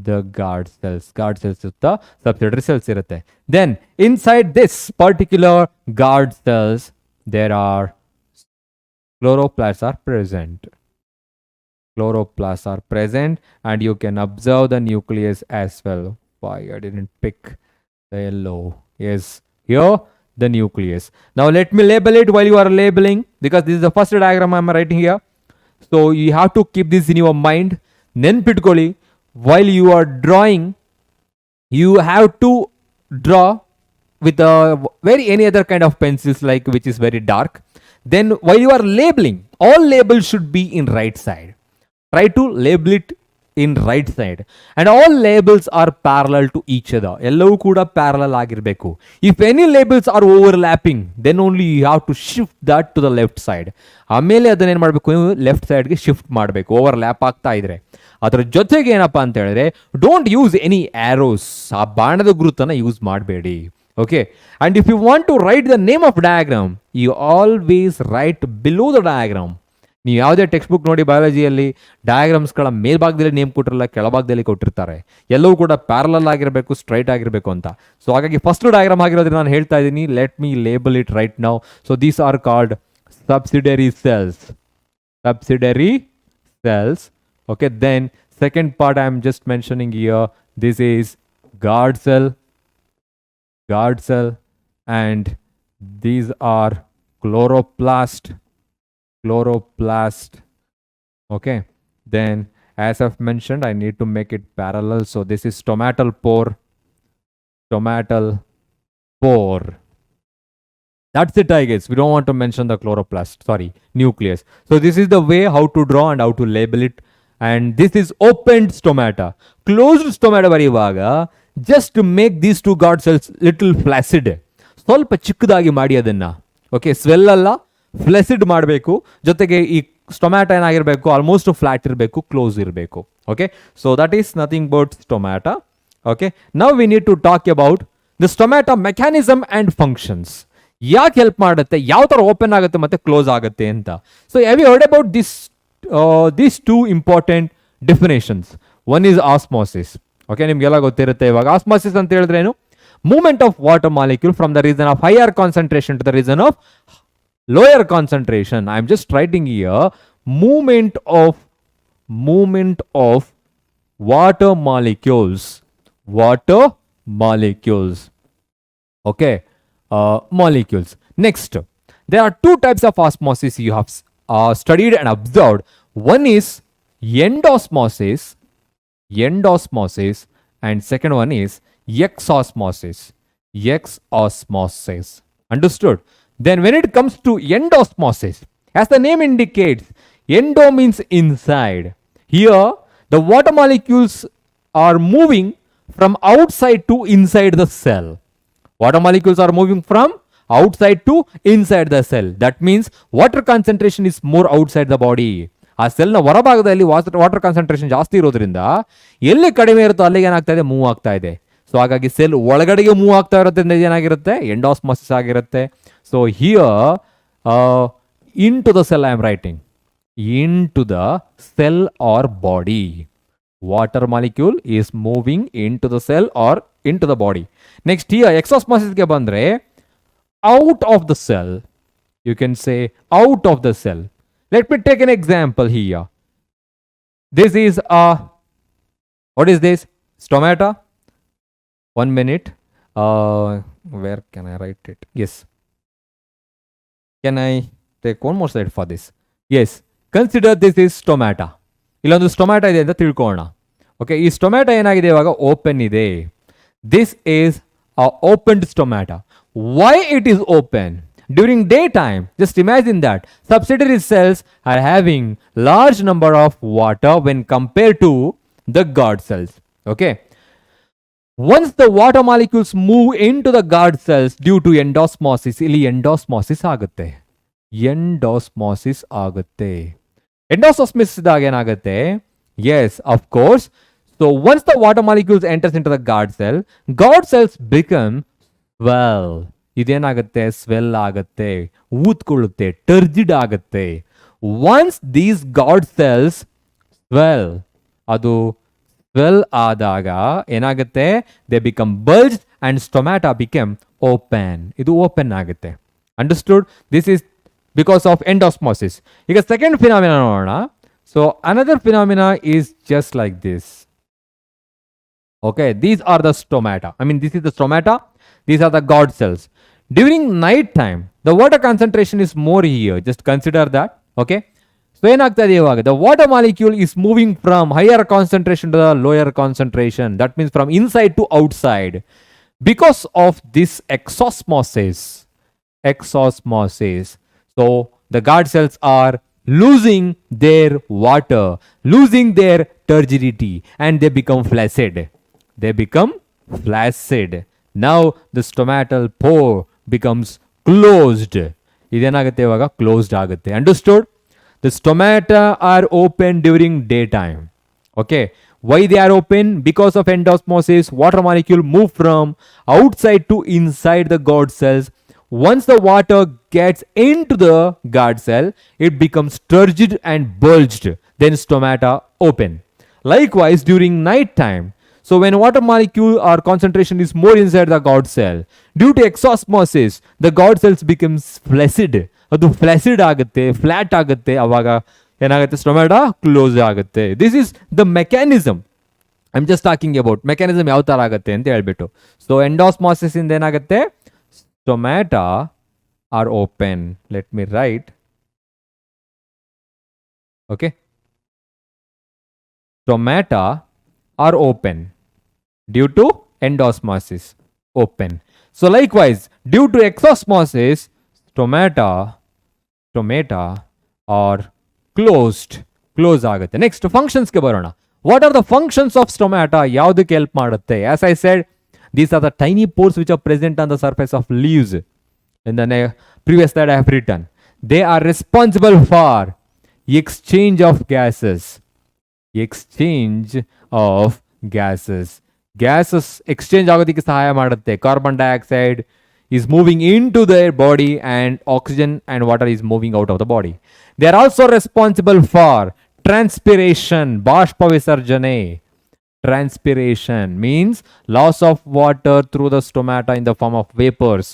the guard cells. Guard cells is the subsidiary cells irutte. Then inside this particular guard cells, there are chloroplasts are present. Chloroplasts are present, and you can observe the nucleus as well. Why I didn't pick the yellow? Yes, here the nucleus. Now let me label it while you are labeling, because this is the first diagram I am writing here. So you have to keep this in your mind. Nenpitkolli, while you are drawing, you have to draw with any other kind of pencils, like which is very dark. Then while you are labeling, all labels should be in right side. Try to label it in right side, and all labels are parallel to each other. Ellavu kuda parallel agirbeku. If any labels are overlapping, then only you have to shift that to the left side. ಆಮೇಲೆ ಅದನ್ನ ಏನು ಮಾಡಬೇಕು, left ಸೈಡ್ಗೆ shift ಮಾಡಬೇಕು, overlap ಆಗ್ತಾ ಇದ್ರೆ. ಅದರ ಜೊತೆಗೆ ಏನಪ್ಪ ಅಂತ ಹೇಳಿದ್ರೆ, ಡೋಂಟ್ ಯೂಸ್ ಎನಿ ಆರೋಸ್. ಆ ಬಾಣದ ಗುರುತನ್ನು ಯೂಸ್ ಮಾಡಬೇಡಿ. Okay, and if you want to write the name of diagram, you always write below the diagram. ನೀವು ಯಾವುದೇ ಟೆಕ್ಸ್ಟ್ ಬುಕ್ ನೋಡಿ ಬಯಾಲಜಿಯಲ್ಲಿ ಡಯಾಗ್ರಾಮ್ಸ್ಗಳ ಮೇಲ್ಭಾಗದಲ್ಲಿ ನೇಮ್ ಕೊಟ್ಟಿರಲ್ಲ, ಕೆಳಭಾಗದಲ್ಲಿ ಕೊಟ್ಟಿರ್ತಾರೆ. ಎಲ್ಲವೂ ಕೂಡ ಪ್ಯಾರಲಲ್ ಆಗಿರಬೇಕು, ಸ್ಟ್ರೈಟ್ ಆಗಿರಬೇಕು ಅಂತ. ಸೊ ಹಾಗಾಗಿ ಫಸ್ಟ್ ಡಯಾಗ್ರಾಮ್ ಆಗಿರೋದ್ರೆ ನಾನು ಹೇಳ್ತಾ ಇದ್ದೀನಿ, let me label it right now. So these are called subsidiary cells. Subsidiary cells. Okay, then second part I am just mentioning here, this is guard cell, and these are chloroplast. Okay, then as I've mentioned, I need to make it parallel, so this is stomatal pore. That's it, I guess. We don't want to mention the nucleus. So this is the way how to draw and how to label it. And this is opened stomata. Closed stomata barivaga, just to make these two guard cells little flaccid. ಸ್ವಲ್ಪ ಚಿಕ್ಕದಾಗಿ ಮಾಡಿ ಅದನ್ನ. Okay, swell ಅಲ್ಲ, ಫ್ಲೆಸಿಡ್ ಮಾಡಬೇಕು. ಜೊತೆಗೆ ಈ stomata ಏನಾಗಿರಬೇಕು, almost flat ಇರಬೇಕು, ಕ್ಲೋಸ್ ಇರಬೇಕು. Okay, so that is nothing but stomata. Okay, now we need to talk about the stomata mechanism and functions. ಯಾಕೆ ಹೆಲ್ಪ್ ಮಾಡುತ್ತೆ, ಯಾವ ಥರ ಓಪನ್ ಆಗುತ್ತೆ ಮತ್ತು ಕ್ಲೋಸ್ ಆಗುತ್ತೆ ಅಂತ. So have you heard about these two important definitions. One is osmosis. ಓಕೆ, ನಿಮ್ಗೆಲ್ಲ ಗೊತ್ತಿರುತ್ತೆ ಇವಾಗ. ಆಸ್ಮಾಸಿಸ್ ಅಂತ ಹೇಳಿದ್ರೆ ಏನು? Movement of water molecule from the region of higher concentration to the region of lower concentration. I am just writing here movement of water molecules. Okay, molecules. Next, there are two types of osmosis you have studied and observed. One is endosmosis, and second one is exosmosis. Understood? Then when it comes to endosmosis, as the name indicates, endo means inside. Here, the water molecules are moving from outside to inside the cell. Water molecules are moving from outside to inside the cell. That means water concentration is more outside the body. ಆ ಸೆಲ್ನ ಹೊರಭಾಗದಲ್ಲಿ water concentration ಜಾಸ್ತಿ ಇರೋದ್ರಿಂದ ಎಲ್ಲಿ ಕಡಿಮೆ ಇರುತ್ತೋ ಅಲ್ಲಿಗೆ ಏನಾಗ್ತಾ ಇದೆ? ಮೂವ್ ಆಗ್ತಾ ಇದೆ. ಸೊ ಹಾಗಾಗಿ ಸೆಲ್ ಒಳಗಡೆಗೆ ಮೂವ್ ಆಗ್ತಾ ಇರೋದ್ರಿಂದ ಏನಾಗಿರುತ್ತೆ? ಎಂಡಾಸ್ಮಾಸಿಸ್ ಆಗಿರುತ್ತೆ. So here into the cell I am writing. Into the cell or body. Water molecule is moving into the cell or into the body. Next here, exosmosis ke bandre, out of the cell. You can say out of the cell. Let me take an example here. This is what is this? Stomata. 1 minute. Where can I write it? Yes. Can I take one more slide for this? Yes. Consider this is stomata. ಇಲ್ಲೊಂದು stomata ಇದೆ ಅಂತ ತಿಳ್ಕೊಳ್ಳೋಣ. Okay, ಈ stomata ಏನಾಗಿದೆ ಇವಾಗ? Open ಇದೆ. This is a opened stomata. Why it is open? During day time, just imagine that subsidiary cells are having large number of water when compare to the guard cells. Okay, once the water molecules move into the guard cells due to endosmosis, ಇಲ್ಲಿ ಎಂಡೋಸ್ಮಾಸಿಸ್ ಆಗುತ್ತೆ. ಎಂಡೋಸ್ಮಾಸಿಸ್ ಇದ್ದಾಗ ಏನಾಗುತ್ತೆ? Yes, of course. So once the water molecules enters into the guard cells become swell. ಇದೇನಾಗುತ್ತೆ? Swell ಆಗುತ್ತೆ, ಊದ್ಕೊಳ್ಳುತ್ತೆ, ಟರ್ಜಿಡ್ ಆಗುತ್ತೆ. Once these guard cells swell, ಅದು swell ಆದಾಗ ಏನಾಗುತ್ತೆ? They become bulged and stomata become open. ಇದು ಓಪನ್ ಆಗುತ್ತೆ. Understood? This is because of endosmosis. ಈಗ ಸೆಕೆಂಡ್ ಫಿನಾಮಿನಾ ನೋಡೋಣ. So another phenomena is just like this. Okay, these are the stomata. I mean, this is the stomata. These are the guard cells. During night time, the water concentration is more here. Just consider that. Okay. So, the water molecule is moving from higher concentration to the lower concentration. That means from inside to outside. Because of this exosmosis. So, the guard cells are losing their water, losing their turgidity, and they become flaccid. Now the stomatal pore becomes closed. ಇದೇನಾಗುತ್ತೆ ಇವಾಗ? Closed ಆಗುತ್ತೆ. Understood? The stomata are open during daytime. Okay. Why they are open? Because of endosmosis, water molecule move from outside to inside the guard cells. Once the water gets into the guard cell, it becomes turgid and bulged. Then stomata open. Likewise, during night time, so when water molecule or concentration is more inside the guard cell, due to exosmosis, the guard cells becomes flaccid. ಅದು ಫ್ಲಾಸಿಡ್ ಆಗುತ್ತೆ, flat ಆಗುತ್ತೆ. ಅವಾಗ ಏನಾಗುತ್ತೆ? Stomata close ಆಗುತ್ತೆ. This is the mechanism. I am just talking about mechanism ಯಾವ ಥರ ಆಗುತ್ತೆ ಅಂತ ಹೇಳ್ಬಿಟ್ಟು. ಸೊ ಎಂಡೋಸ್ಮಾಸಿಸ್ ಇಂದ ಏನಾಗುತ್ತೆ? Stomata R open. Let me right. Okay, stomata are open due to endosmosis. Open. So likewise, due to exosmosis, stomata are closed. Close ಆಗುತ್ತೆ. Next, functions ಗೆ ಬರೋಣ. What are the functions of stomata? ಯಾವುದಕ್ಕೆ help ಮಾಡುತ್ತೆ? As I said, these are the tiny pores which are present on the surface of leaves. In the previous slide I have written. They are responsible for exchange of gases. Gases exchange ಆಗೋದಕ್ಕೆ ಸಹಾಯ ಮಾಡುತ್ತೆ. Carbon dioxide is moving into their body and oxygen and water is moving out of the body. They are also responsible for transpiration, ಬಾಷ್ಪ ವಿಸರ್ಜನೆ. Transpiration means loss of water through the stomata in the form of vapors.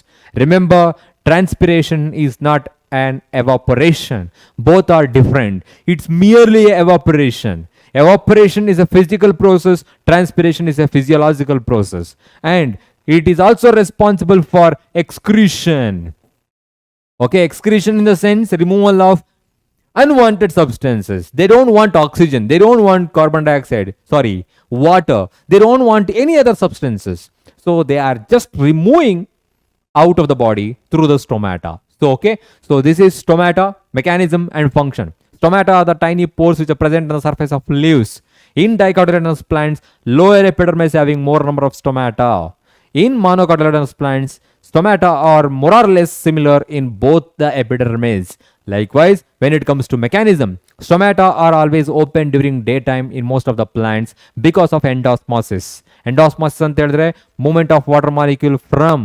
Remember, transpiration is not an evaporation. Both are different. It's merely evaporation. Evaporation is a physical process, transpiration is a physiological process, and it is also responsible for excretion. Okay, excretion in the sense removal of unwanted substances. They don't want oxygen, they don't want carbon dioxide, sorry, water, they don't want any other substances, so they are just removing out of the body through the stomata. So okay, so this is stomata mechanism and function. Stomata are the tiny pores which are present on the surface of leaves. In dicotyledonous plants, lower epidermis having more number of stomata. In monocotyledonous plants, stomata are more or less similar in both the epidermis. Likewise, when it comes to mechanism, stomata are always open during daytime in most of the plants because of endosmosis. Endosmosis ಅಂತ ಹೇಳಿದ್ರೆ movement of water molecule from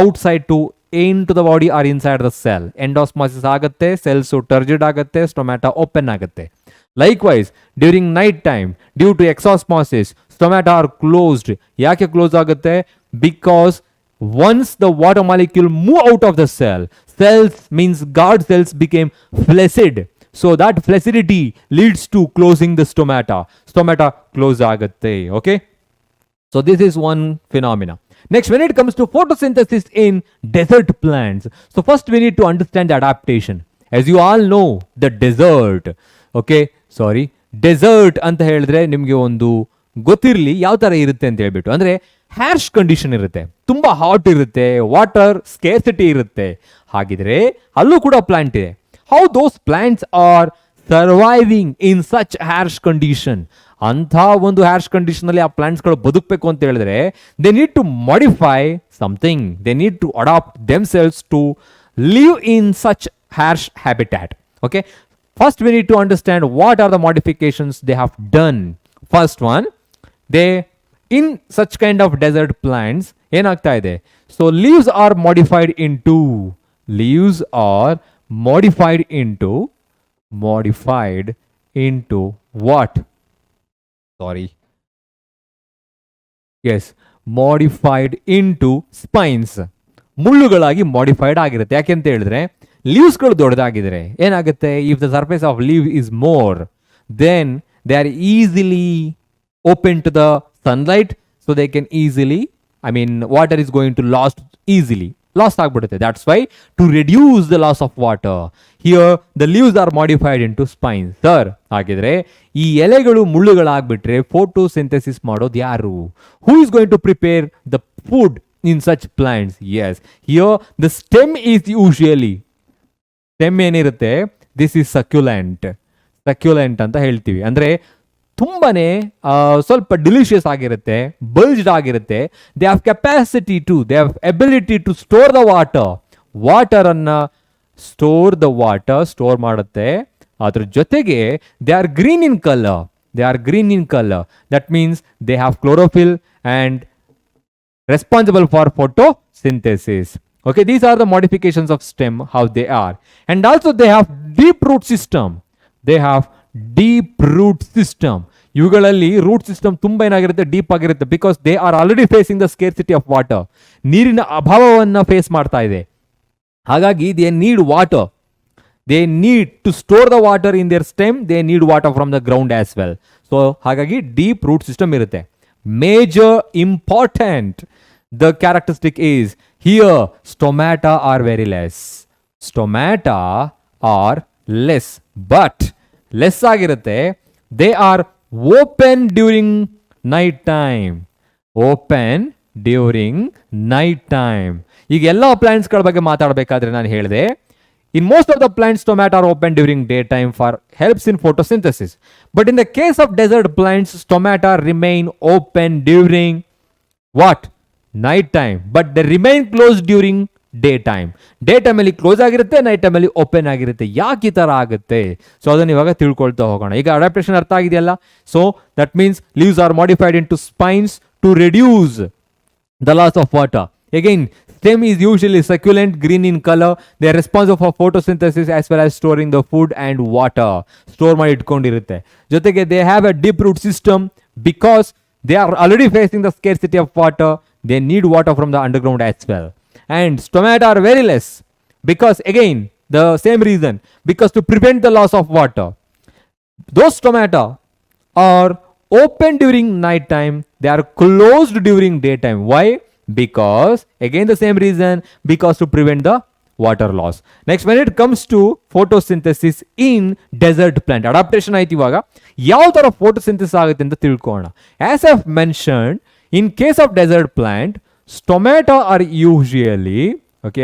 outside to into the body or inside the cell. Endosmosis ಆಗುತ್ತೆ, cells turgid ಆಗುತ್ತೆ, stomata open ಆಗುತ್ತೆ. Likewise, during night time, due to exosmosis, stomata are closed. ಯಾಕೆ close ಆಗುತ್ತೆ? Because once the water molecule move out of the cell, cells means guard cells became flaccid. So that flaccidity leads to closing the stomata. Stomata close ಆಗುತ್ತೆ. Okay? So this is one phenomena. Next, when it comes to photosynthesis in desert plants, so first we need to understand the adaptation. As you all know, the desert, okay, sorry, desert ಅಂತ ಹೇಳಿದ್ರೆ ನಿಮಗೆ ಒಂದು ಗೊತ್ತಿರಲಿ ಯಾವ ಥರ ಇರುತ್ತೆ ಅಂತ ಹೇಳ್ಬಿಟ್ಟು, ಅಂದರೆ ಹ್ಯಾರ್ಶ್ ಕಂಡೀಷನ್ ಇರುತ್ತೆ, ತುಂಬ ಹಾಟ್ ಇರುತ್ತೆ, ವಾಟರ್ ಸ್ಕೇರ್ಸಿಟಿ ಇರುತ್ತೆ. ಹಾಗಿದ್ರೆ ಅಲ್ಲೂ ಕೂಡ ಪ್ಲಾಂಟ್ ಇದೆ. How those plants are surviving in such harsh condition? ಅಂಥ ಒಂದು ಹ್ಯಾರ್ಶ್ ಕಂಡೀಷನಲ್ಲಿ ಆ ಪ್ಲಾಂಟ್ಸ್ಗಳು ಬದುಕಬೇಕು ಅಂತ ಹೇಳಿದ್ರೆ they need to modify something, they need to adapt themselves to live in such harsh habitat. Okay, first we need to understand what are the modifications they have done. First one, they in such kind of desert plants ಏನಾಗ್ತಾ ಇದೆ, so leaves are modified into what, sorry, yes, modified into spines. ಮುಳ್ಳುಗಳಾಗಿ modified ಆಗಿರುತ್ತೆ. ಯಾಕೆಂತ ಹೇಳಿದ್ರೆ ಲೀವ್ಸ್ಗಳು ದೊಡ್ಡದಾಗಿದ್ರೆ ಏನಾಗುತ್ತೆ, if the surface of leave is more, then they are easily open to the sunlight, so they can easily, I mean water is going to lost ಆಗ್ಬಿಡುತ್ತೆ. That's why to reduce the loss of water here the leaves are modified into spines. Sir, ಹಾಗಿದ್ರೆ ಈ ಎಲೆಗಳು ಮುಳ್ಳುಗಳಾಗ್ಬಿಟ್ರೆ photosynthesis ಮಾಡೋದು ಯಾರು? Who is going to prepare the food in such plants? Yes, here the stem is usually, stem ಏನಿರುತ್ತೆ, this is succulent ಅಂತ ಹೇಳ್ತೀವಿ. ಅಂದರೆ ತುಂಬಾನೇ ಸ್ವಲ್ಪ ಡಿಲಿಷಿಯಸ್ ಆಗಿರುತ್ತೆ, ಬಲ್ಜ್ಡ್ ಆಗಿರುತ್ತೆ. They have capacity to, they have ability to store the ವಾಟರನ್ನು store ಮಾಡುತ್ತೆ. ಅದ್ರ ಜೊತೆಗೆ they are green in colour. That means they have chlorophyll and responsible for photosynthesis. Okay, these are the modifications of stem, how they are. And also they have deep root system. ಇವುಗಳಲ್ಲಿ root system ತುಂಬ ಏನಾಗಿರುತ್ತೆ, deep ಆಗಿರುತ್ತೆ. Because they are already facing the scarcity of water. ನೀರಿನ ಅಭಾವವನ್ನು face ಮಾಡ್ತಾ ಇದೆ. ಹಾಗಾಗಿ they need water, they need to store the water in their stem, they need water from the ground as well. So ಹಾಗಾಗಿ deep root system ಇರುತ್ತೆ. Major important, the characteristic is here stomata are very less. But less ಆಗಿರುತ್ತೆ. They are open during night time. ಈಗ ಎಲ್ಲ ಪ್ಲಾಂಟ್ಸ್ಗಳ ಬಗ್ಗೆ ಮಾತಾಡಬೇಕಾದ್ರೆ ನಾನು ಹೇಳಿದೆ, in most of the plants, stomata are open during daytime for helps in photosynthesis. But in the case of desert plants, stomata remain open during what? Night time. But they remain closed during daytime. Daytime ಅಲ್ಲಿ close ಆಗಿರುತ್ತೆ, night time ಅಲ್ಲಿ open ಆಗಿರುತ್ತೆ. ಯಾಕೆ ಈ ತರ ಆಗುತ್ತೆ? So ಅದನ್ನ ಇವಾಗ ತಿಳ್ಕೊಳ್ತಾ ಹೋಗೋಣ. ಈಗ ಅಡಾಪ್ಟೇಷನ್ ಅರ್ಥ ಆಗಿದೆಯಲ್ಲ? So that means leaves are modified into spines to reduce the loss of water. Again, stem is usually succulent, green in color. They are responsible for photosynthesis as well as storing the food and water. Store ಮಾಡಿ ಇಟ್ಕೊಂಡಿರುತ್ತೆ. ಜೊತೆಗೆ they have a deep root system because They are already facing the scarcity of water. They need water from the underground as well. And stomata are very less because, again, the same reason, because to prevent the loss of water, those stomata are open during night time, they are closed during daytime. Why? Because, again, the same reason, because to prevent the water loss. Next, when it comes to photosynthesis in desert plant, adaptation ಆಯ್ತು. ಇವಾಗ ಯಾವ ತರ photosynthesis ಆಗುತ್ತೆ ಅಂತ ತಿಳ್ಕೊಳ್ಳೋಣ. As I've mentioned, in case of desert plant, stomata are usually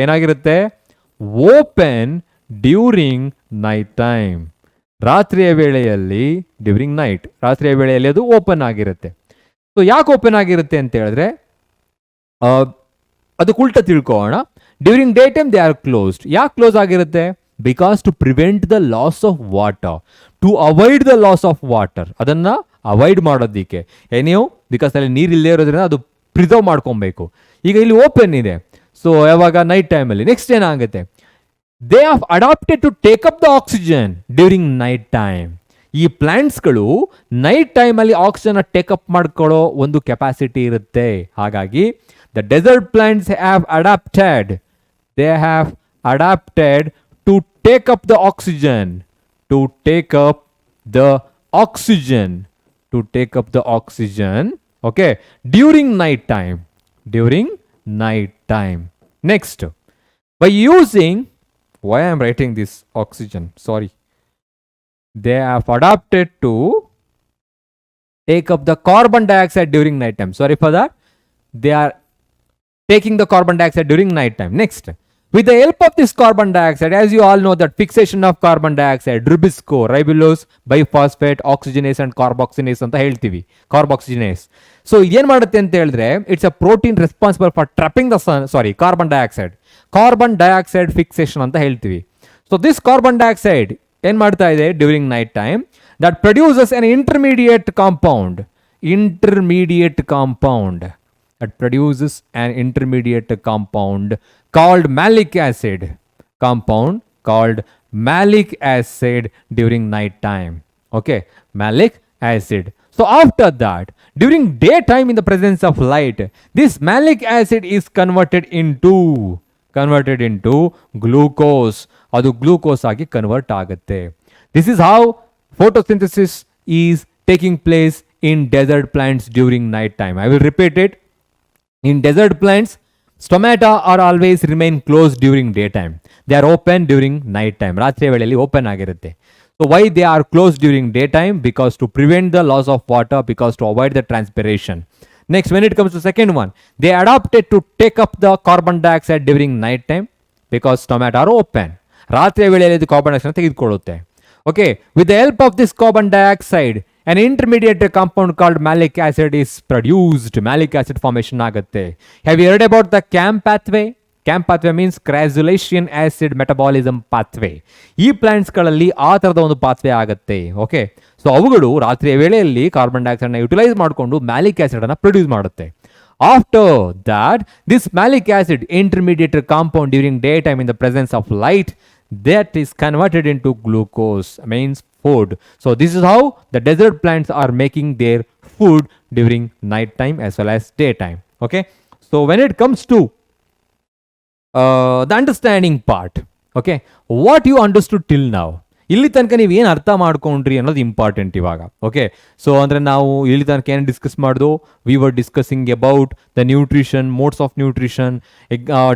ಏನಾಗಿರುತ್ತೆ, open during night time. ರಾತ್ರಿಯ ವೇಳೆಯಲ್ಲಿ, ಡ್ಯೂರಿಂಗ್ ನೈಟ್, ರಾತ್ರಿಯ ವೇಳೆಯಲ್ಲಿ ಅದು ಓಪನ್ ಆಗಿರುತ್ತೆ. ಸೊ ಯಾಕೆ ಓಪನ್ ಆಗಿರುತ್ತೆ ಅಂತ ಹೇಳಿದ್ರೆ, ಅದು ಉಲ್ಟ ತಿಳ್ಕೊಳ್ಳೋಣ. During day time they are closed. ಯಾಕೆ ಕ್ಲೋಸ್ ಆಗಿರುತ್ತೆ? Because to prevent the loss of water, to avoid the loss of water, ಅದನ್ನ ಅವಾಯ್ಡ್ ಮಾಡೋದಕ್ಕೆ. ಏನೇವು, ಬಿಕಾಸ್ ಅಲ್ಲಿ ನೀರು ಇಲ್ಲದೆ ಇರೋದ್ರಿಂದ ಅದು ಪ್ರಿಸರ್ವ್ ಮಾಡ್ಕೊಬೇಕು. ಈಗ ಇಲ್ಲಿ ಓಪನ್ ಇದೆ, ಸೊ ಯಾವಾಗ ನೈಟ್ ಟೈಮಲ್ಲಿ. ನೆಕ್ಸ್ಟ್ ಏನಾಗುತ್ತೆ, they are adapted to take up the oxygen during night time. ಈ ಪ್ಲಾಂಟ್ಸ್ಗಳು ನೈಟ್ ಟೈಮಲ್ಲಿ ಆಕ್ಸಿಜನ್ ಟೇಕಪ್ ಮಾಡ್ಕೊಳ್ಳೋ ಒಂದು ಕೆಪಾಸಿಟಿ ಇರುತ್ತೆ. ಹಾಗಾಗಿ the desert plants have adapted, they have adapted to take up the oxygen, to take up the oxygen, to take up the oxygen, okay, during night time, during night time. Next, by using, why I am writing this oxygen, sorry, they have adapted to take up the carbon dioxide during night time. Sorry for that, they are taking the carbon dioxide during night time. Next, with the help of this carbon dioxide, as you all know that fixation of carbon dioxide, ribosco, ribulose, biphosphate, oxygenase and carboxynase ಅಂತ ಹೇಳ್ತೀವಿ, carboxynase. So ಇದೇನು ಮಾಡುತ್ತೆ ಅಂತ ಹೇಳಿದ್ರೆ, it's a protein responsible for trapping the carbon dioxide, carbon dioxide fixation ಅಂತ ಹೇಳ್ತೀವಿ. So this carbon dioxide ಏನ್ ಮಾಡ್ತಾ ಇದೆ during night time, that produces an intermediate compound, intermediate compound, that produces an intermediate compound called malic acid, compound called malic acid during night time. Okay, malic acid. So after that, during daytime in the presence of light, this malic acid is converted into glucose. ಅದು glucose ಆಗಿ convert ಆಗುತ್ತೆ. This is how photosynthesis is taking place in desert plants during night time. I will repeat it. In desert plants, stomata are always remain closed during daytime. They are open during night time. ರಾತ್ರಿ ವೇಳೆಯಲ್ಲಿ open ಆಗಿರುತ್ತೆ. So why they are closed during daytime? Because to prevent the loss of water, because to avoid the transpiration. Next, when it comes to second one, they adapted to take up the carbon dioxide during night time because stomata are open. ರಾತ್ರಿ ವೇಳೆಯಲ್ಲಿ ಇದು carbon dioxide ತೆಗೆದುಕೊಳ್ಳುತ್ತೆ. Okay, with the help of this carbon dioxide, an intermediate compound called malic acid is produced. Malic acid formation ಆಗುತ್ತೆ. Have you heard about the CAM pathway? CAM pathway means crassulacean acid metabolism pathway. ಈ ಪ್ಲಾಂಟ್ಸ್ಗಳಲ್ಲಿ ಆ ಥರದ ಒಂದು pathway ಆಗುತ್ತೆ. Okay, so ಅವುಗಳು ರಾತ್ರಿಯ ವೇಳೆಯಲ್ಲಿ carbon ಡೈಆಕ್ಸೈಡ್ನ utilise ಮಾಡಿಕೊಂಡು ಮ್ಯಾಲಿಕ್ ಆಸಿಡನ್ನು ಪ್ರೊಡ್ಯೂಸ್ ಮಾಡುತ್ತೆ. After that, this malic acid intermediate compound during daytime in the presence of light, that is converted into glucose, means food. So this is how the desert plants are making their food during night time as well as daytime. Okay, so when it comes to the understanding part, okay, what you understood till now, ಇಲ್ಲಿ ತನಕ ನೀವು ಏನು ಅರ್ಥ ಮಾಡ್ಕೊಂಡ್ರಿ ಅನ್ನೋದು important ಇವಾಗ. Okay, so ಅಂದರೆ ನಾವು ಇಲ್ಲಿ ತನಕ ಏನು ಡಿಸ್ಕಸ್ ಮಾಡಿದ್ವು, we were discussing about the nutrition, modes of nutrition,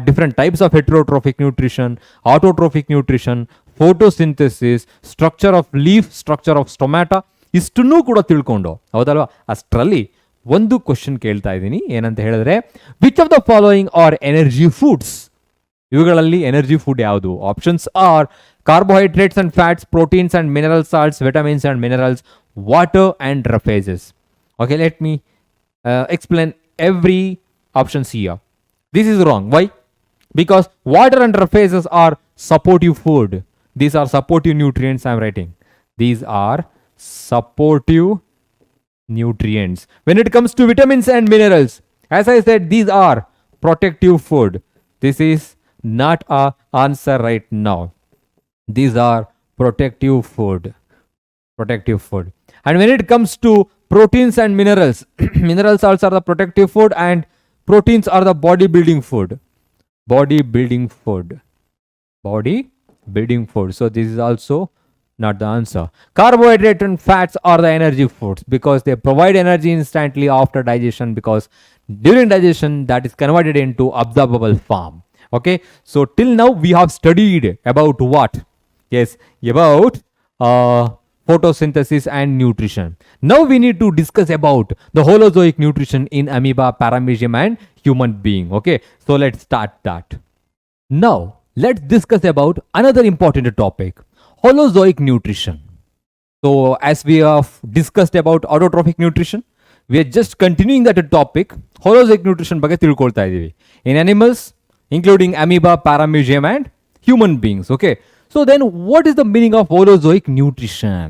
different types of heterotrophic nutrition, autotrophic nutrition, photosynthesis, structure of leaf, structure of stomata, ಇಷ್ಟನ್ನೂ ಕೂಡ ತಿಳ್ಕೊಂಡು, ಹೌದಲ್ವಾ? ಅಷ್ಟರಲ್ಲಿ ಒಂದು ಕ್ವಶನ್ ಕೇಳ್ತಾ ಇದ್ದೀನಿ, ಏನಂತ ಹೇಳಿದ್ರೆ, which of the following are energy foods? ಇವುಗಳಲ್ಲಿ ಎನರ್ಜಿ ಫುಡ್ ಯಾವುದು? Options are carbohydrates and fats, proteins and mineral salts, vitamins and minerals, water and roughages. Okay, let me explain every options here. This is wrong. Why? Because water and roughages are supportive food. These are supportive nutrients I am writing. These are supportive nutrients. When it comes to vitamins and minerals, as I said, these are protective food. This is not a answer right now. These are protective food. And when it comes to proteins and minerals. Minerals also are the protective food and proteins are the body building food. So this is also not the answer. Carbohydrate and fats are the energy foods because they provide energy instantly after digestion, because during digestion that is converted into absorbable form. Okay, so till now we have studied about what? Yes, about photosynthesis and nutrition. Now we need to discuss about the holozoic nutrition in amoeba, paramecium and human being. Okay, so let's start that. Now let's discuss about another important topic, holozoic nutrition. So as we have discussed about autotrophic nutrition, we are just continuing that topic. Holozoic nutrition ಬಗ್ಗೆ ತಿಳ್ಕೊಳ್ತಾ ಇದೀವಿ in animals including amoeba, paramecium and human beings. Okay, so then what is the meaning of holozoic nutrition?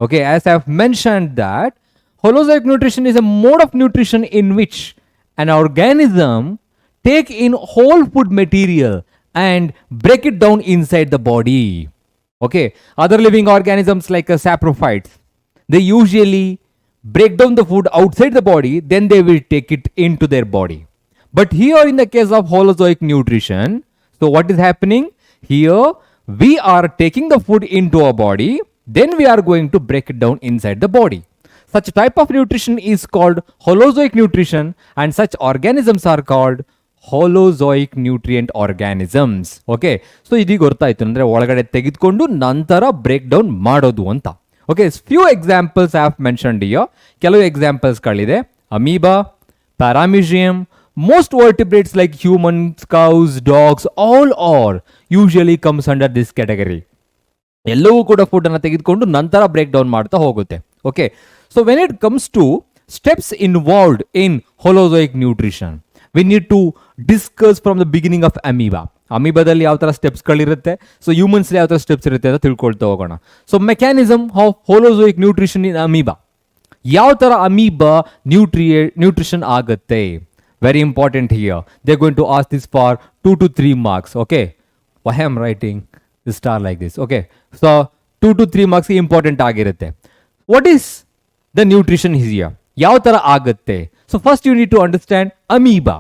Okay, as I have mentioned that holozoic nutrition is a mode of nutrition in which an organism take in whole food material and break it down inside the body. Okay, other living organisms like saprophytes, they usually break down the food outside the body, then they will take it into their body. But here in the case of holozoic nutrition, so what is happening here? We are taking the food into our body, then we are going to break it down inside the body. Such type of nutrition is called holozoic nutrition, and such organisms are called holozoic nutrient organisms. Okay, so ಇದೀಗ ಗೊತ್ತಾಯ್ತು ಅಂದ್ರೆ ಒಳಗಡೆ ತೆಗೆದುಕೊಂಡು ನಂತರ break down ಮಾಡೋದು ಅಂತ. Okay, few examples I have mentioned here. ಕೆಲವು examples ಗಳಿದೆ. Amoeba, paramecium, most vertebrates like humans, cows, dogs, all are usually comes under this category. ಎಲ್ಲವೂ ಕೂಡ ಫುಡ್ ಅನ್ನು ತೆಗೆದುಕೊಂಡು ನಂತರ ಬ್ರೇಕ್ ಡೌನ್ ಮಾಡ್ತಾ ಹೋಗುತ್ತೆ. Okay, so when it comes to steps involved in holozoic nutrition, we need to discuss from the beginning of amoeba. ಅಮೀಬಾದಲ್ಲಿ ಯಾವ ಥರ ಸ್ಟೆಪ್ಸ್ಗಳಿರುತ್ತೆ, ಸೊ ಹ್ಯೂಮನ್ಸ್ ಯಾವ ಥರ ಸ್ಟೆಪ್ಸ್ ಇರುತ್ತೆ ಅಂತ ತಿಳ್ಕೊಳ್ತಾ ಹೋಗೋಣ. So mechanism of holozoic nutrition in amoeba, ಯಾವ ಥರ ಅಮೀಬಾ ನ್ಯೂಟ್ರಿಷನ್ ಆಗುತ್ತೆ. Very important here. They're going to ask this for 2 to 3 marks. Okay. Why am I writing the star like this? Okay. So 2 to 3 marks important ಆಗಿರುತ್ತೆ. What is the nutrition here? ಯಾವ ಥರ ಆಗುತ್ತೆ? So first you need to understand amoeba.